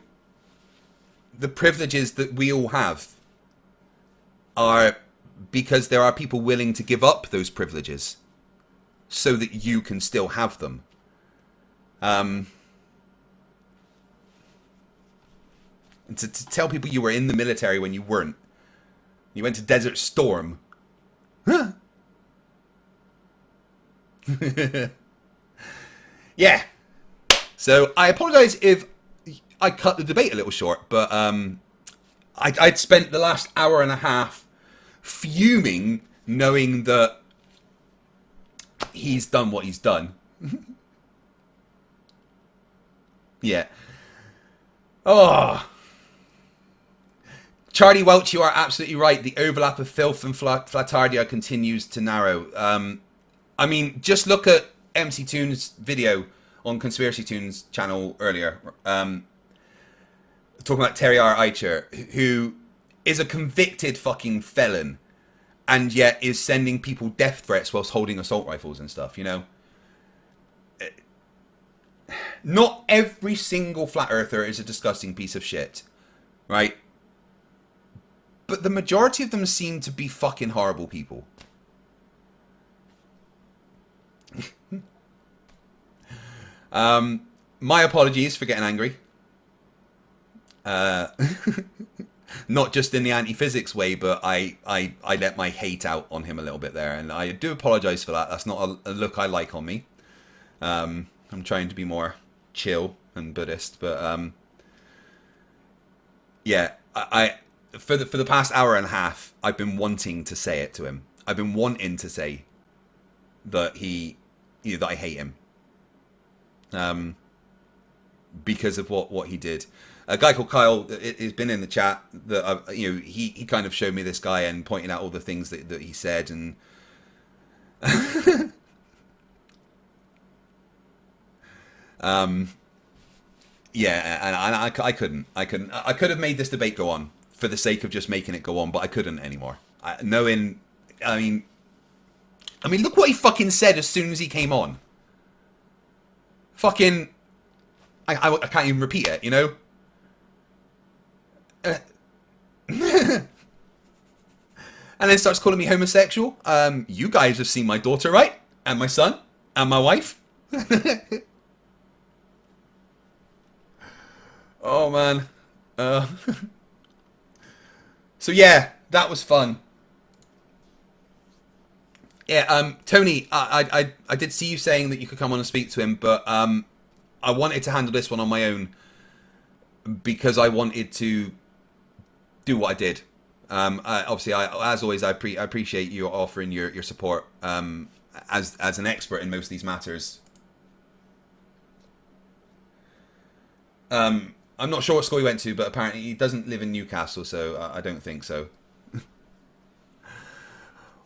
the privileges that we all have are because there are people willing to give up those privileges so that you can still have them. And to tell people you were in the military when you weren't. You went to Desert Storm. Huh? Yeah. So I apologize if I cut the debate a little short, but I'd spent the last hour and a half fuming knowing that he's done what he's done. Yeah. Oh. Charlie Welch, you are absolutely right. The overlap of filth and flatardia continues to narrow. I mean, just look at MC Toon's video on Conspiracy Toon's channel earlier. Talking about Terry R. Eicher, who is a convicted fucking felon and yet is sending people death threats whilst holding assault rifles and stuff, you know? Not every single flat earther is a disgusting piece of shit, right? But the majority of them seem to be fucking horrible people. My apologies for getting angry. Not just in the anti-physics way, but I let my hate out on him a little bit there, and I do apologize for that. That's not a look I like on me. I'm trying to be more chill and Buddhist, but yeah, I for the past hour and a half, I've been wanting to say it to him. I've been wanting to say that that I hate him, because of what he did. A guy called Kyle has been in the chat. That he kind of showed me this guy and pointed out all the things that he said, and yeah, and I couldn't. I could have made this debate go on for the sake of just making it go on, but I couldn't anymore. I mean, look what he fucking said as soon as he came on. Fucking, I can't even repeat it, you know? And then starts calling me homosexual. You guys have seen my daughter, right? And my son? And my wife? Oh, man. So, yeah, that was fun. Yeah, Tony, I did see you saying that you could come on and speak to him, but I wanted to handle this one on my own because I wanted to do what I did. Obviously, as always, I appreciate you offering your support as an expert in most of these matters. I'm not sure what school he went to, but apparently he doesn't live in Newcastle, so I don't think so.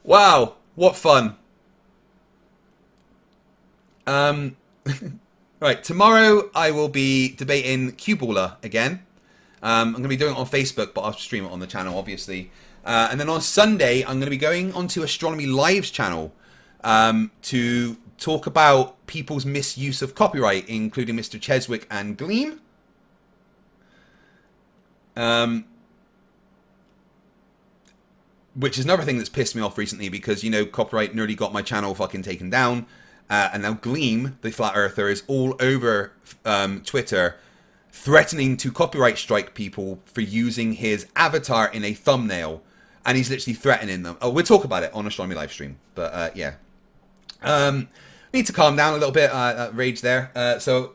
Wow, what fun. Right, tomorrow I will be debating Q-Baller again. I'm going to be doing it on Facebook, but I'll stream it on the channel, obviously. And then on Sunday, I'm going to be going onto Astronomy Live's channel to talk about people's misuse of copyright, including Mr. Cheswick and Gleam. Which is another thing that's pissed me off recently because, copyright nearly got my channel fucking taken down. And now Gleam, the flat earther, is all over Twitter threatening to copyright strike people for using his avatar in a thumbnail. And he's literally threatening them. Oh, we'll talk about it on Astronomy Livestream. But, yeah. Need to calm down a little bit, rage there. So,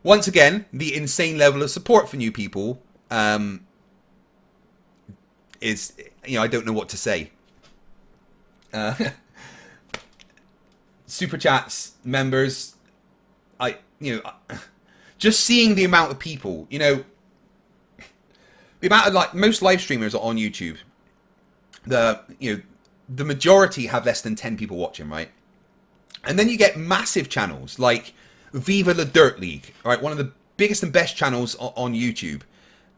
once again, the insane level of support for new people is, I don't know what to say. Super chats, members, just seeing the amount of people, the amount of most live streamers on YouTube, the majority have less than 10 people watching, right? And then you get massive channels like Viva La Dirt League, right? One of the biggest and best channels on YouTube.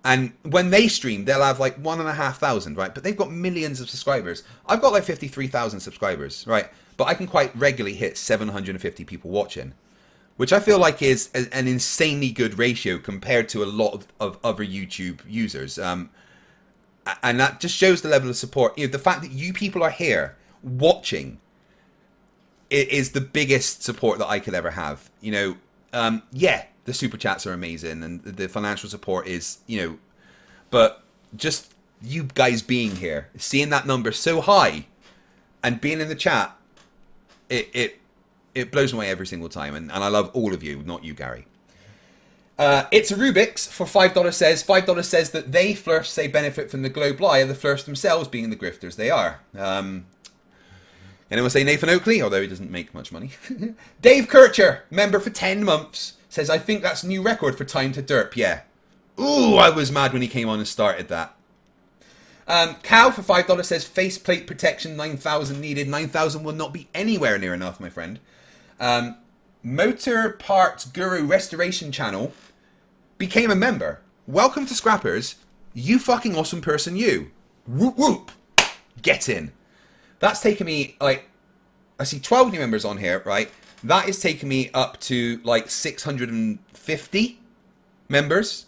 And when they stream, they'll have like 1,500, right? But they've got millions of subscribers. I've got like 53,000 subscribers, right? But I can quite regularly hit 750 people watching, which I feel like is an insanely good ratio compared to a lot of other YouTube users. And that just shows the level of support. The fact that you people are here watching is the biggest support that I could ever have. Yeah, the super chats are amazing and the financial support is, but just you guys being here, seeing that number so high and being in the chat, it blows me away every single time. And I love all of you, not you, Gary. It's a Rubik's for $5 says that they, Flerfs, say benefit from the globe lie of the Flerfs themselves being the grifters they are. Anyone say Nathan Oakley? Although he doesn't make much money. Dave Kircher, member for 10 months, says, I think that's a new record for time to derp. Yeah. Ooh, I was mad when he came on and started that. Cal for $5 says, faceplate protection 9,000 needed. 9,000 will not be anywhere near enough, my friend. Motor Parts Guru Restoration Channel became a member. Welcome to Scrappers. You fucking awesome person, you. Whoop whoop. Get in. That's taken me, I see 12 new members on here, right? That is taking me up to, 650 members.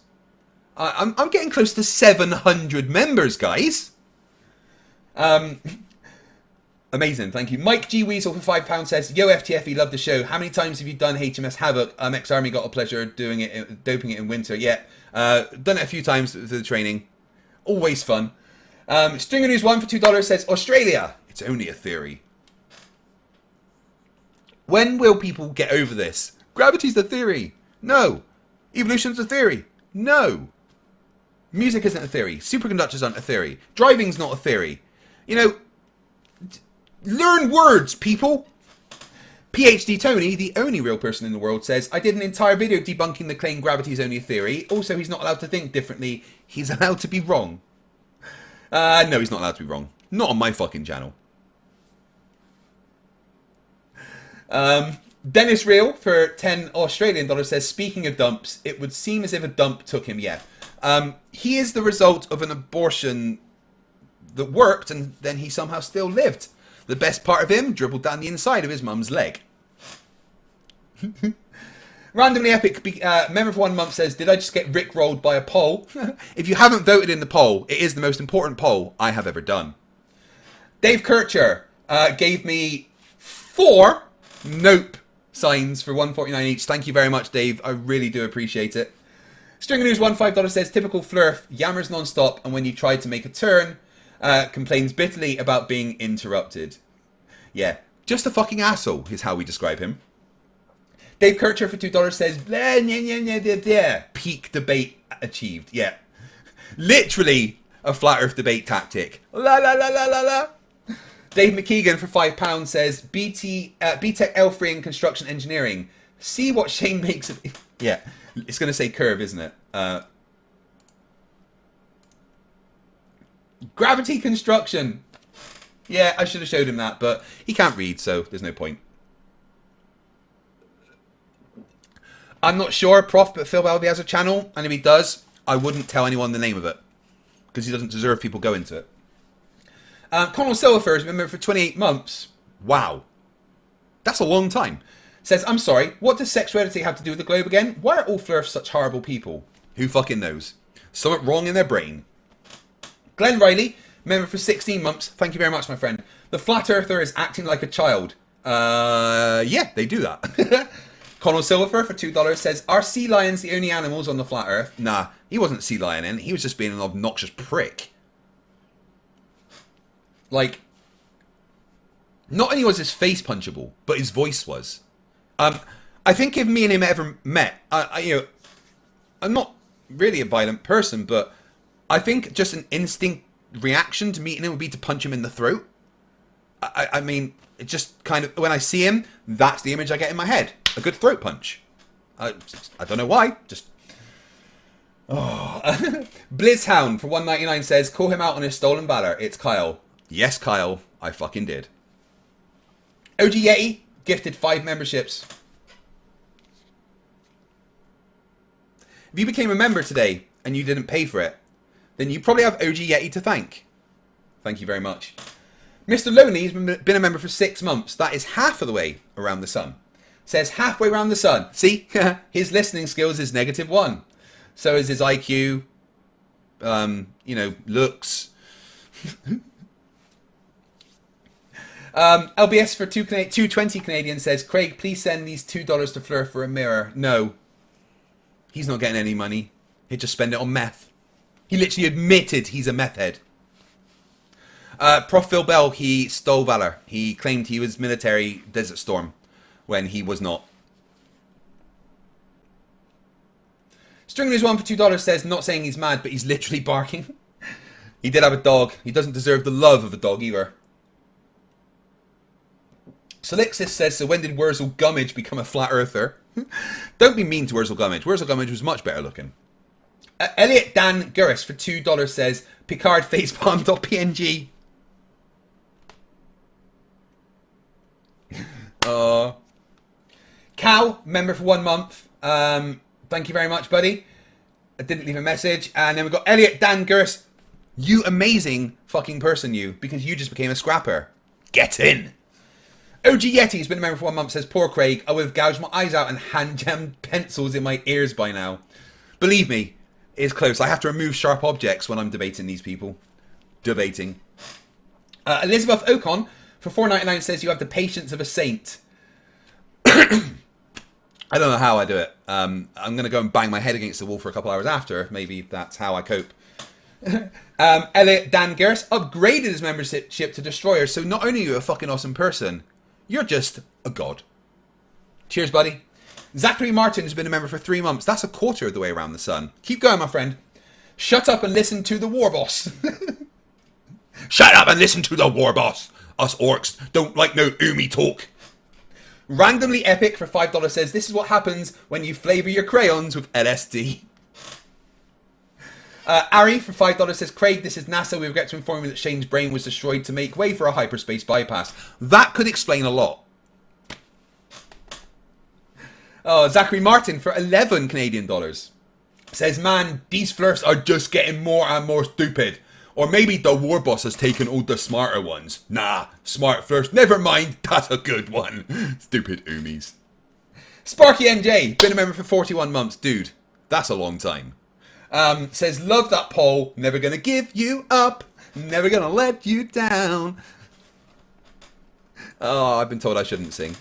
I'm getting close to 700 members, guys. Amazing, thank you. Mike G. Weasel for £5 says, Yo, FTFE, love the show. How many times have you done HMS Havoc? Ex-Army got a pleasure doing it, doping it in winter. Yeah, done it a few times for the training. Always fun. Stringer News 1 for $2 says, Australia, it's only a theory. When will people get over this? Gravity's the theory. No. Evolution's a theory. No. Music isn't a theory. Superconductors aren't a theory. Driving's not a theory. Learn words, people. PhD Tony, the only real person in the world, says, I did an entire video debunking the claim gravity is only a theory. Also, he's not allowed to think differently. He's allowed to be wrong. No, he's not allowed to be wrong. Not on my fucking channel. Dennis Real for 10 Australian dollars says, speaking of dumps, it would seem as if a dump took him. Yeah. He is the result of an abortion that worked and then he somehow still lived. The best part of him dribbled down the inside of his mum's leg. Randomly Epic member for 1 month says, did I just get rickrolled by a poll? If you haven't voted in the poll, it is the most important poll I have ever done. Dave Kircher gave me 4 nope signs for $1.49 each. Thank you very much, Dave. I really do appreciate it. Stringer News 1 $5 says, typical Flerf, yammers non-stop, and when you try to make a turn, complains bitterly about being interrupted. Yeah, just a fucking asshole is how we describe him. Dave Kircher for $2 says, blah, peak debate achieved. Yeah, literally a flat earth debate tactic. La la la la la la. Dave McKeegan for £5 says, BTEC L3 in construction engineering. See what Shane makes of it. Yeah, it's going to say curve, isn't it? Gravity construction. Yeah, I should have showed him that, but he can't read, so there's no point. I'm not sure, Prof, but Phil Welby has a channel, and if he does, I wouldn't tell anyone the name of it, because he doesn't deserve people going to it. Conal Silver has been member for 28 months. Wow. That's a long time. Says, I'm sorry, what does sexuality have to do with the globe again? Why are all Flerfs such horrible people? Who fucking knows? Something wrong in their brain. Glenn Riley, member for 16 months. Thank you very much, my friend. The flat earther is acting like a child. Yeah, they do that. Conal Silver for $2 says, are sea lions the only animals on the flat earth? Nah, he wasn't sea lioning. He was just being an obnoxious prick. Like, Not only was his face punchable, but his voice was. I think if me and him ever met, I'm not really a violent person, but I think just an instinct reaction to meeting him would be to punch him in the throat. I mean, it just kind of, when I see him, that's the image I get in my head. A good throat punch. I don't know why, just... Oh. Blizzhound for 199 says, call him out on his stolen valor. It's Kyle. Yes, Kyle, I fucking did. OG Yeti gifted 5 memberships. If you became a member today and you didn't pay for it, then you probably have OG Yeti to thank. Thank you very much. Mr. Lonely has been a member for 6 months. That is half of the way around the sun. Says halfway around the sun. See, his listening skills is -1. So is his IQ, looks. LBS for 220 Canadian says, Craig, please send these $2 to Fleur for a mirror. No. He's not getting any money. He'd just spend it on meth. He literally admitted he's a meth head. Prof. Phil Bell, he stole valor. He claimed he was military Desert Storm when he was not. Stringnews1 for $2 says, not saying he's mad, but he's literally barking. He did have a dog. He doesn't deserve the love of a dog either. Solixis says, so when did Wurzel Gummidge become a flat earther? Don't be mean to Wurzel Gummidge. Wurzel Gummidge was much better looking. Elliot Dan Gurris for $2 says, Picard facepalm.png. Cal, member for 1 month. Thank you very much, buddy. I didn't leave a message. And then we've got Elliot Dan Gurris. You amazing fucking person, you. Because you just became a scrapper. Get in. OG Yeti's been a member for 1 month. Says, poor Craig. I would have gouged my eyes out and hand-jammed pencils in my ears by now. Believe me, it's close. I have to remove sharp objects when I'm debating these people. Debating. Elizabeth Ocon for $4.99 says, you have the patience of a saint. I don't know how I do it. I'm going to go and bang my head against the wall for a couple hours after. Maybe that's how I cope. Elliot Dan Gerst upgraded his membership to Destroyer. So not only are you a fucking awesome person, you're just a god. Cheers, buddy. Zachary Martin has been a member for 3 months. That's a quarter of the way around the sun. Keep going, my friend. Shut up and listen to the war boss. Shut up and listen to the war boss. Us orcs don't like no Umi talk. Randomly Epic for $5 says, this is what happens when you flavour your crayons with LSD. Ari for $5 says, Craig, this is NASA. We regret to inform you that Shane's brain was destroyed to make way for a hyperspace bypass. That could explain a lot. Zachary Martin for 11 Canadian dollars says, man, these Flerfs are just getting more and more stupid. Or maybe the war boss has taken all the smarter ones. Nah, smart Flerfs. Never mind, that's a good one. Stupid Umis. Sparky NJ, been a member for 41 months. Dude, that's a long time. Says, love that poll. Never gonna give you up. Never gonna let you down. Oh, I've been told I shouldn't sing.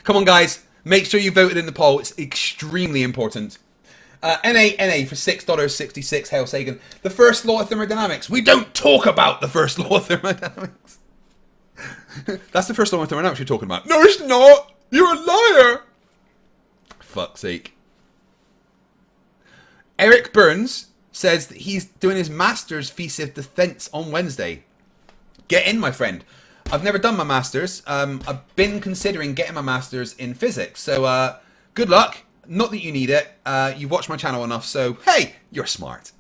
Come on, guys. Make sure you voted in the poll. It's extremely important. NA for $6.66, Hail Sagan. The first law of thermodynamics. We don't talk about the first law of thermodynamics. That's the first law of thermodynamics you're talking about. No, it's not. You're a liar. Fuck's sake. Eric Burns says that he's doing his master's thesis of defense on Wednesday. Get in, my friend. I've never done my master's. I've been considering getting my master's in physics. So, good luck. Not that you need it. You've watched my channel enough, so hey, you're smart.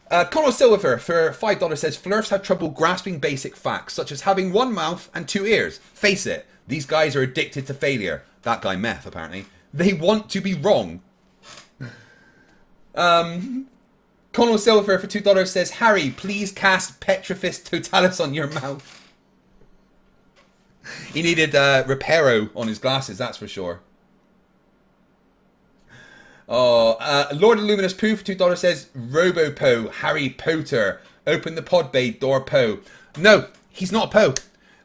Connell Silver for $5 says, Flerfs have trouble grasping basic facts, such as having 1 mouth and 2 ears. Face it, these guys are addicted to failure. That guy meth, apparently. They want to be wrong. Connell Silver for $2 says, Harry, please cast Petrifist Totalis on your mouth. He needed Reparo on his glasses, that's for sure. Lord of Luminous Poo for $2 says, Robo-Po, Harry Potter, open the pod bay door Po. No, he's not a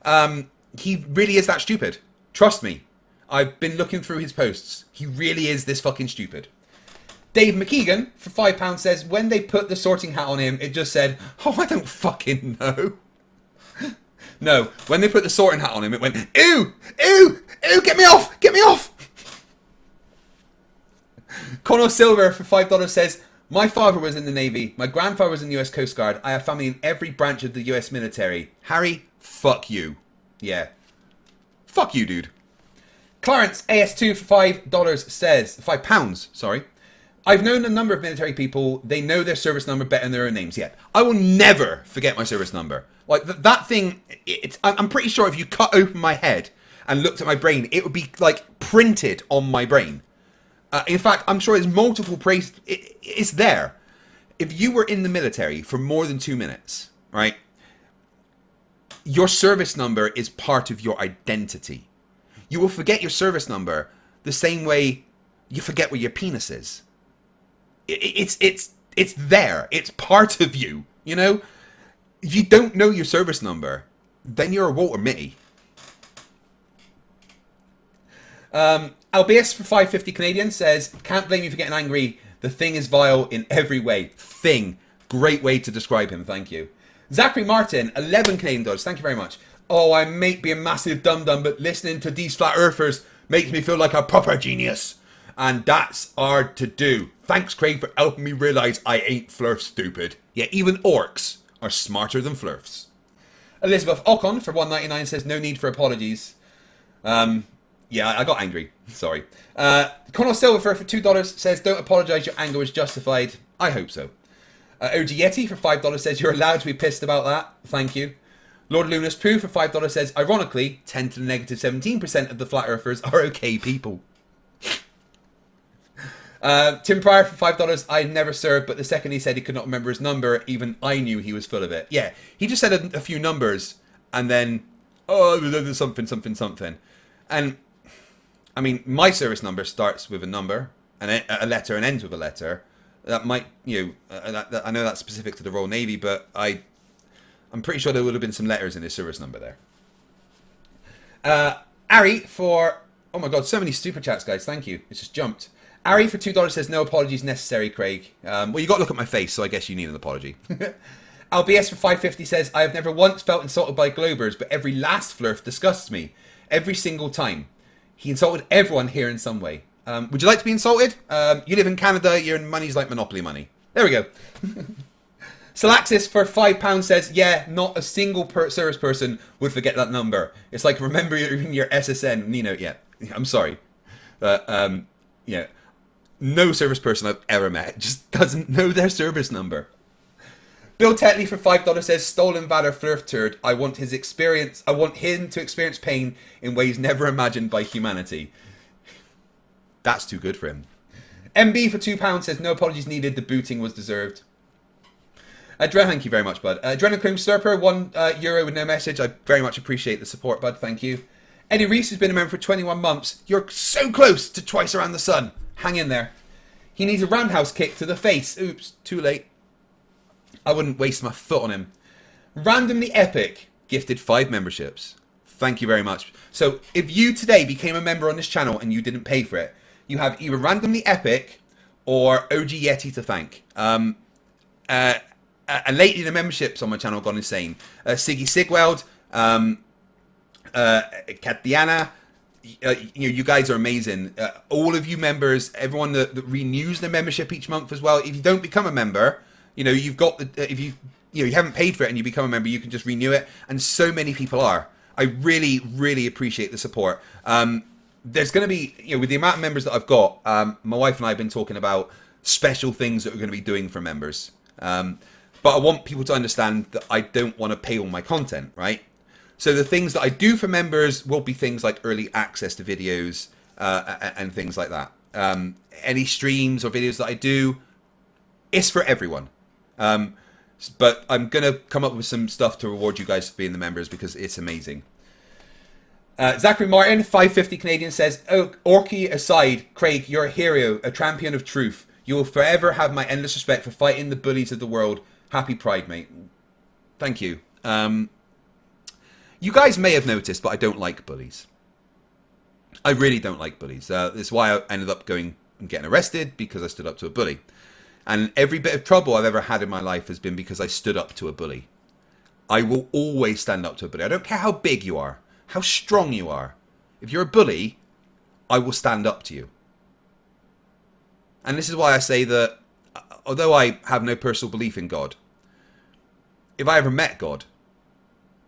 Po. He really is that stupid. Trust me. I've been looking through his posts. He really is this fucking stupid. Dave McKeegan for £5 says, when they put the sorting hat on him, it just said, oh, I don't fucking know. No, when they put the sorting hat on him, it went, ew, ew, ew, get me off, get me off. Connor Silver for $5 says, my father was in the Navy. My grandfather was in the US Coast Guard. I have family in every branch of the US military. Harry, fuck you. Yeah. Fuck you, dude. Clarence AS2 for $5 says, £5, sorry. I've known a number of military people. They know their service number better than their own names. Yeah. I will never forget my service number. Like, that thing, I'm pretty sure if you cut open my head and looked at my brain, it would be, like, printed on my brain. In fact, I'm sure there's multiple it's there. If you were in the military for more than 2 minutes, right, your service number is part of your identity. You will forget your service number the same way you forget where your penis is. It's there. It's part of you, you know? If you don't know your service number, then you're a Walter Mitty. Albius for 550 Canadian says, can't blame you for getting angry. The thing is vile in every way. Thing. Great way to describe him. Thank you. Zachary Martin, 11 Canadian dollars. Thank you very much. Oh, I may be a massive dum-dum, but listening to these flat earthers makes me feel like a proper genius. And that's hard to do. Thanks, Craig, for helping me realise I ain't Flerf stupid. Yeah, even orcs are smarter than Flerfs. Elizabeth Ocon for $1.99 says, no need for apologies. Yeah, I got angry. Sorry. Connor Silver for $2 says, don't apologise, your anger was justified. I hope so. OG Yeti for $5 says, you're allowed to be pissed about that. Thank you. Lord Lunas Pooh for $5 says, ironically, 10 to the negative 17% of the flat earthers are okay people. Tim Pryor for $5, I never served, but the second he said he could not remember his number, even I knew he was full of it. Yeah, he just said a few numbers, and then, oh, there's something. And, I mean, my service number starts with a number, and a letter, and ends with a letter. That might, you know, I know that's specific to the Royal Navy, but I'm pretty sure there would have been some letters in his service number there. Ari for, oh my god, so many super chats, guys, thank you. It's just jumped. Ari for $2 says, no apologies necessary, Craig. Well, you got to look at my face, so I guess you need an apology. LBS for $5.50 says, I have never once felt insulted by Globers, but every last Flerf disgusts me. Every single time. He insulted everyone here in some way. Would you like to be insulted? You live in Canada, your money's like Monopoly money. There we go. Salaxis for £5 says, yeah, not a single service person would forget that number. It's like, remember your SSN. Nino, yeah, I'm sorry. Yeah. No service person I've ever met just doesn't know their service number. Bill Tetley for $5 says, stolen valor Flerf turd. I want him to experience pain in ways never imagined by humanity. That's too good for him. MB for £2 says, no apologies needed. The booting was deserved. Thank you very much, bud. Adrenochrome Slurper, €1 with no message. I very much appreciate the support, bud. Thank you. Eddie Reese has been a member for 21 months. You're so close to twice around the sun. Hang in there. He needs a roundhouse kick to the face. Oops, too late. I wouldn't waste my foot on him. Randomly Epic gifted 5 memberships. Thank you very much. So if you today became a member on this channel and you didn't pay for it, you have either Randomly Epic or OG Yeti to thank. And lately the memberships on my channel have gone insane. Siggy Sigweld, Katiana, you guys are amazing. All of you members, everyone that renews their membership each month as well. If you don't become a member, you've got if you haven't paid for it and you become a member, you can just renew it. And so many people are. I really, really appreciate the support. There's going to be, with the amount of members that I've got, my wife and I have been talking about special things that we're going to be doing for members. But I want people to understand that I don't want to pay all my content, right? So the things that I do for members will be things like early access to videos and things like that. Any streams or videos that I do, it's for everyone. But I'm going to come up with some stuff to reward you guys for being the members because it's amazing. Zachary Martin, 550 Canadian says, oh, Orky aside, Craig, you're a hero, a champion of truth. You will forever have my endless respect for fighting the bullies of the world. Happy Pride, mate. Thank you. You guys may have noticed, but I don't like bullies. I really don't like bullies. That's why I ended up going and getting arrested, because I stood up to a bully. And every bit of trouble I've ever had in my life has been because I stood up to a bully. I will always stand up to a bully. I don't care how big you are, how strong you are. If you're a bully, I will stand up to you. And this is why I say that, although I have no personal belief in God, if I ever met God,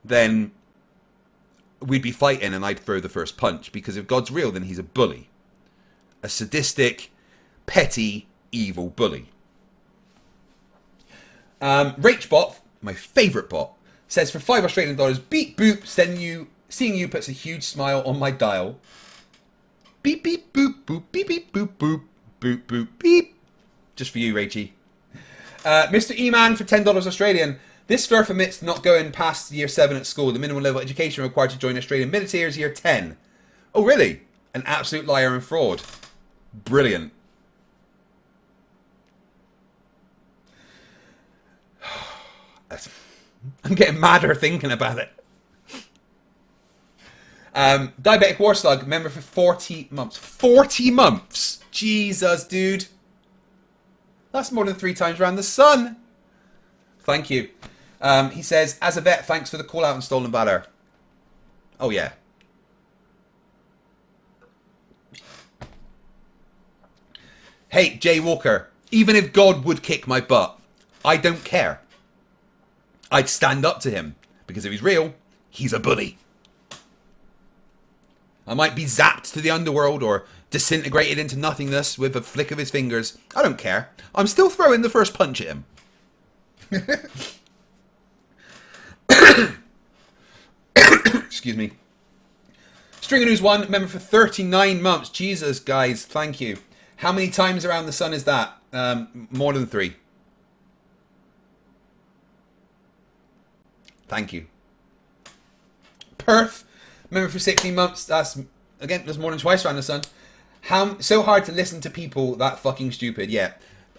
then we'd be fighting and I'd throw the first punch. Because if God's real, then he's a bully. A sadistic, petty, evil bully. Rachbot, my favourite bot, says for $5 Australian dollars, beep boop, seeing you puts a huge smile on my dial. Beep beep boop boop beep beep boop boop boop boop beep. Just for you, Rachy. Mr. E-Man for $10 Australian. This Flerf admits not going past year 7 at school. The minimum level of education required to join Australian military is year 10. Oh, really? An absolute liar and fraud. Brilliant. I'm getting madder thinking about it. Diabetic Warslug, member for 40 months. 40 months? Jesus, dude. That's more than 3 times around the sun. Thank you. He says, as a vet, thanks for the call out on Stolen Valor. Oh, yeah. Hey, Jay Walker. Even if God would kick my butt, I don't care. I'd stand up to him. Because if he's real, he's a bully. I might be zapped to the underworld or disintegrated into nothingness with a flick of his fingers. I don't care. I'm still throwing the first punch at him. Excuse me. Stringer News 1, member for 39 months. Jesus, guys, thank you. How many times around the sun is that? More than 3. Thank you. Perth, member for 16 months. That's more than twice around the sun. So hard to listen to people that fucking stupid. Yeah.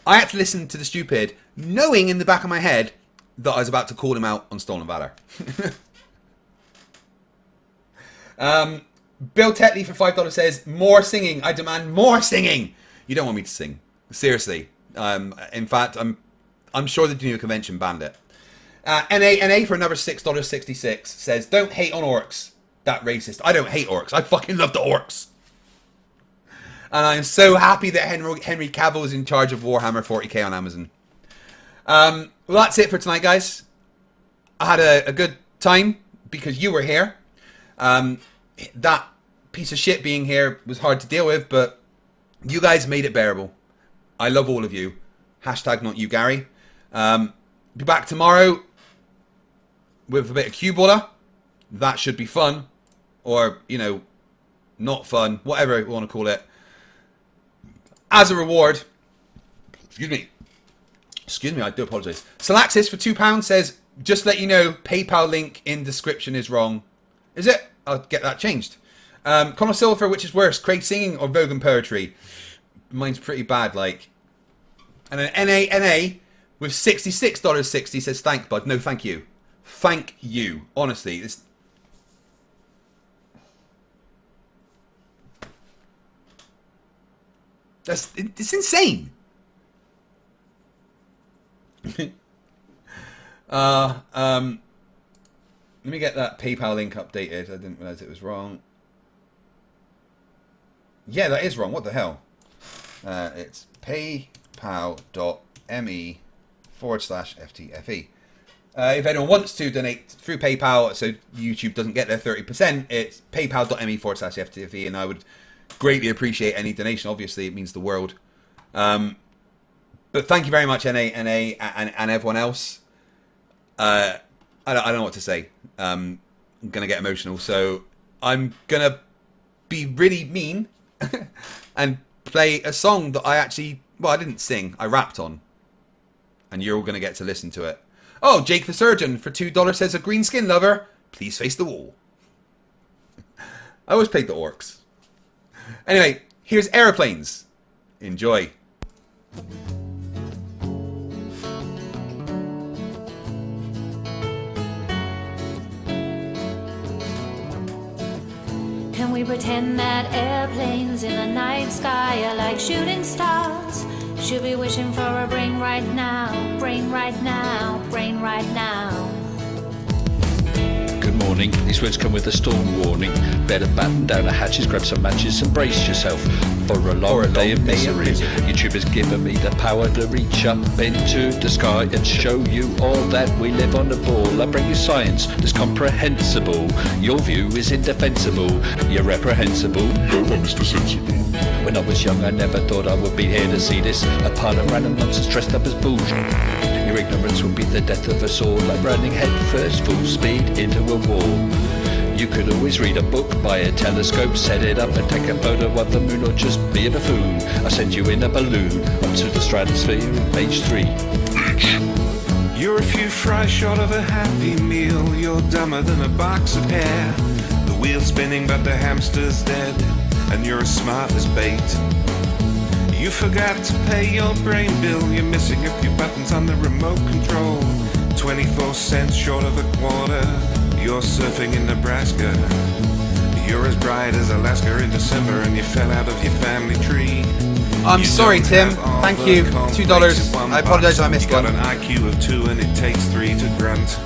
I had to listen to the stupid, knowing in the back of my head that I was about to call him out on Stolen Valor. Bill Tetley for $5 says, more singing. I demand more singing. You don't want me to sing. Seriously. In fact, I'm sure the Geneva Convention banned it. NA for another $6.66 says, don't hate on orcs. That racist. I don't hate orcs. I fucking love the orcs. And I'm so happy that Henry Cavill is in charge of Warhammer 40k on Amazon. Well, that's it for tonight, guys. I had a good time because you were here. That piece of shit being here was hard to deal with, but you guys made it bearable. I love all of you. Hashtag not you, Gary. Be back tomorrow with a bit of Q-Baller. That should be fun. Or, you know, not fun. Whatever you want to call it. As a reward. Excuse me, I do apologise. Salaxis for £2 says, just let you know, PayPal link in description is wrong. Is it? I'll get that changed. Connor Silver, which is worse, Craig singing or Vogan poetry? Mine's pretty bad, like. And then NA with $66.60 says, thank bud. No, thank you. Thank you. Honestly, it's insane. Let me get that PayPal link updated. I didn't realise it was wrong. Yeah, that is wrong. What the hell? It's paypal.me/FTFE. If anyone wants to donate through PayPal so YouTube doesn't get their 30%, it's paypal.me/FTFE, and I would greatly appreciate any donation. Obviously, it means the world. But thank you very much, NA and everyone else. I don't know what to say. I'm going to get emotional, so I'm going to be really mean and play a song that I didn't sing, I rapped on. And you're all going to get to listen to it. Oh, Jake the Surgeon for $2 says, a green skin lover, please face the wall. I always played the orcs. Anyway, here's Aeroplanes. Enjoy. Can we pretend that airplanes in the night sky are like shooting stars? Should be wishing for a brain right now, brain right now, brain right now. morning. These words come with a storm warning. Better batten down the hatches, grab some matches and brace yourself for a long day of misery. YouTube has given me the power to reach up into the sky and show you all that we live on the ball. I bring you science that's comprehensible. Your view is indefensible. You're reprehensible. No, I'm Mr. Sensible. When I was young, I never thought I would be here to see this. A pile of random nonsense dressed up as bullshit. Your ignorance will be the death of us all, like running head first, full speed into a wall. You could always read a book, buy a telescope, set it up and take a photo of the moon, or just be a buffoon. I send you in a balloon up to the stratosphere in page 3. You're a few fries short of a happy meal. You're dumber than a box of hair. The wheel's spinning but the hamster's dead, and you're as smart as bait. You forgot to pay your brain bill. You're missing a few buttons on the remote control. 24 cents short of a quarter. You're surfing in Nebraska. You're as bright as Alaska in December, and you fell out of your family tree. I'm sorry, Tim. Thank you. $2. I apologise I missed one. one. You got an IQ of 2 and it takes 3 to grunt.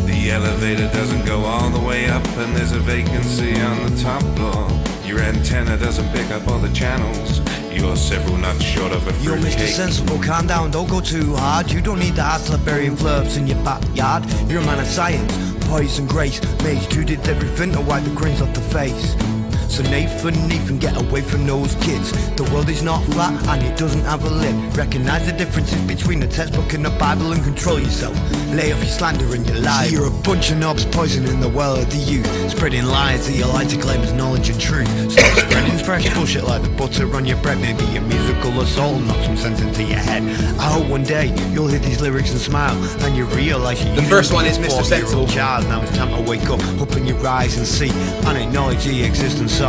The elevator doesn't go all the way up, and there's a vacancy on the top floor. Your antenna doesn't pick up all the channels. You're several nuts short of a You're Mr. fruitcake. Sensible, calm down, don't go too hard. You don't need the hassle of burying Flerfs in your backyard. You're a man of science, poise and grace. Mage 2 did everything to wipe the grins off the face. So Nathan, get away from those kids. The world is not flat and it doesn't have a lid. Recognise the differences between the textbook and the Bible and control yourself. Lay off your slander and your lies. You're a bunch of knobs poisoning the well of the youth, spreading lies that you like to claim as knowledge and truth. Stop spreading fresh bullshit like the butter on your bread. Maybe a musical assault and knock some sense into your head. I hope one day you'll hear these lyrics and smile, and you realise you. The first one is Mr. Sensible. Child. Now it's time to wake up, open your eyes and see, and acknowledge the existence of.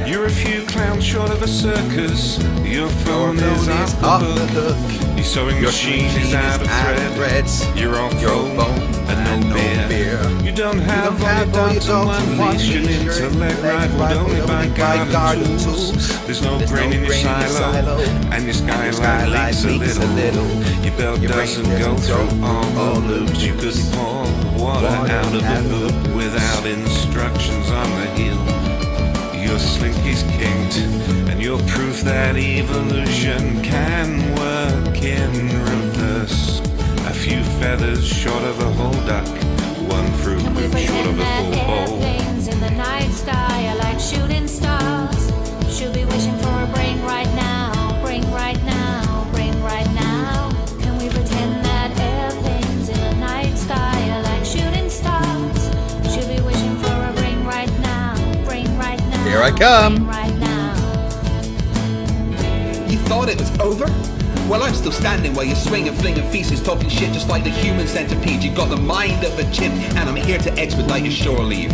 You're a few clowns short of a circus. Your phone is off the hook. Your sewing machine is out of thread. You're off phone and no beer. You don't have all your dogs on one leash. Your intellect rivaled only by garden tools. There's no grain in your silo, and your skyline leaks a little. Your belt doesn't go through all the loops. You couldn't pour water out of a hoop without instructions on the hill. Your slinky's kinked, and you're proof that evolution can work in reverse. A few feathers short of a whole duck, one fruit Can we loop short of pretend a that full bowl. airplanes in the night sky are like shooting stars? Should be wishing for a bring right now, bring right now, bring right now. Can we pretend that airplanes in the night sky are like shooting stars? Should be wishing for a bring right now, bring right now. Here I come. Right now. You thought it was over? Well, I'm still standing while you're swinging, flinging feces, talking shit just like the human centipede. You got the mind of a chimp, and I'm here to expedite your shore leave.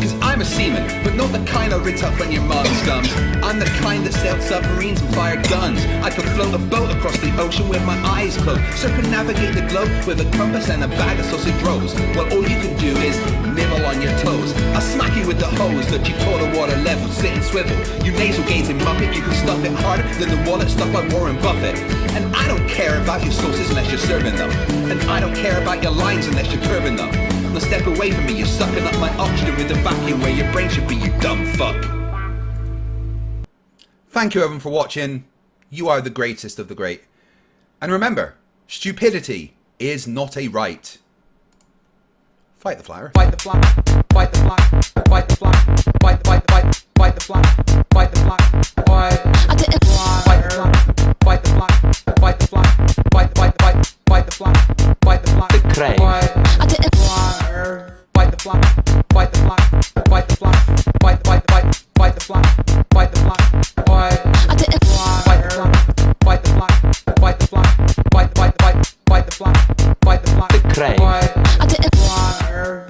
Cause I'm a seaman, but not the kind I writ up on your mom's gums. I'm the kind that sailed submarines and fired guns. I could float a boat across the ocean with my eyes closed, circumnavigate the globe with a compass and a bag of sausage rolls. Well, all you can do is nibble on your toes. I'll smack you with the hose that you taught a water level, sit and swivel. You nasal gazing muppet, you can stuff it harder than the wallet stuffed by Warren Buffett. And I don't care about your sauces unless you're serving them. And I don't care about your lines unless you're curving them. Now step away from me, you're sucking up my oxygen with the vacuum where your brain should be, you dumb fuck. Thank you everyone for watching. You are the greatest of the great. And remember, stupidity is not a right. Fight the flyer. Fight the fly. Fight the fly. Fight the fly. Fight the fly.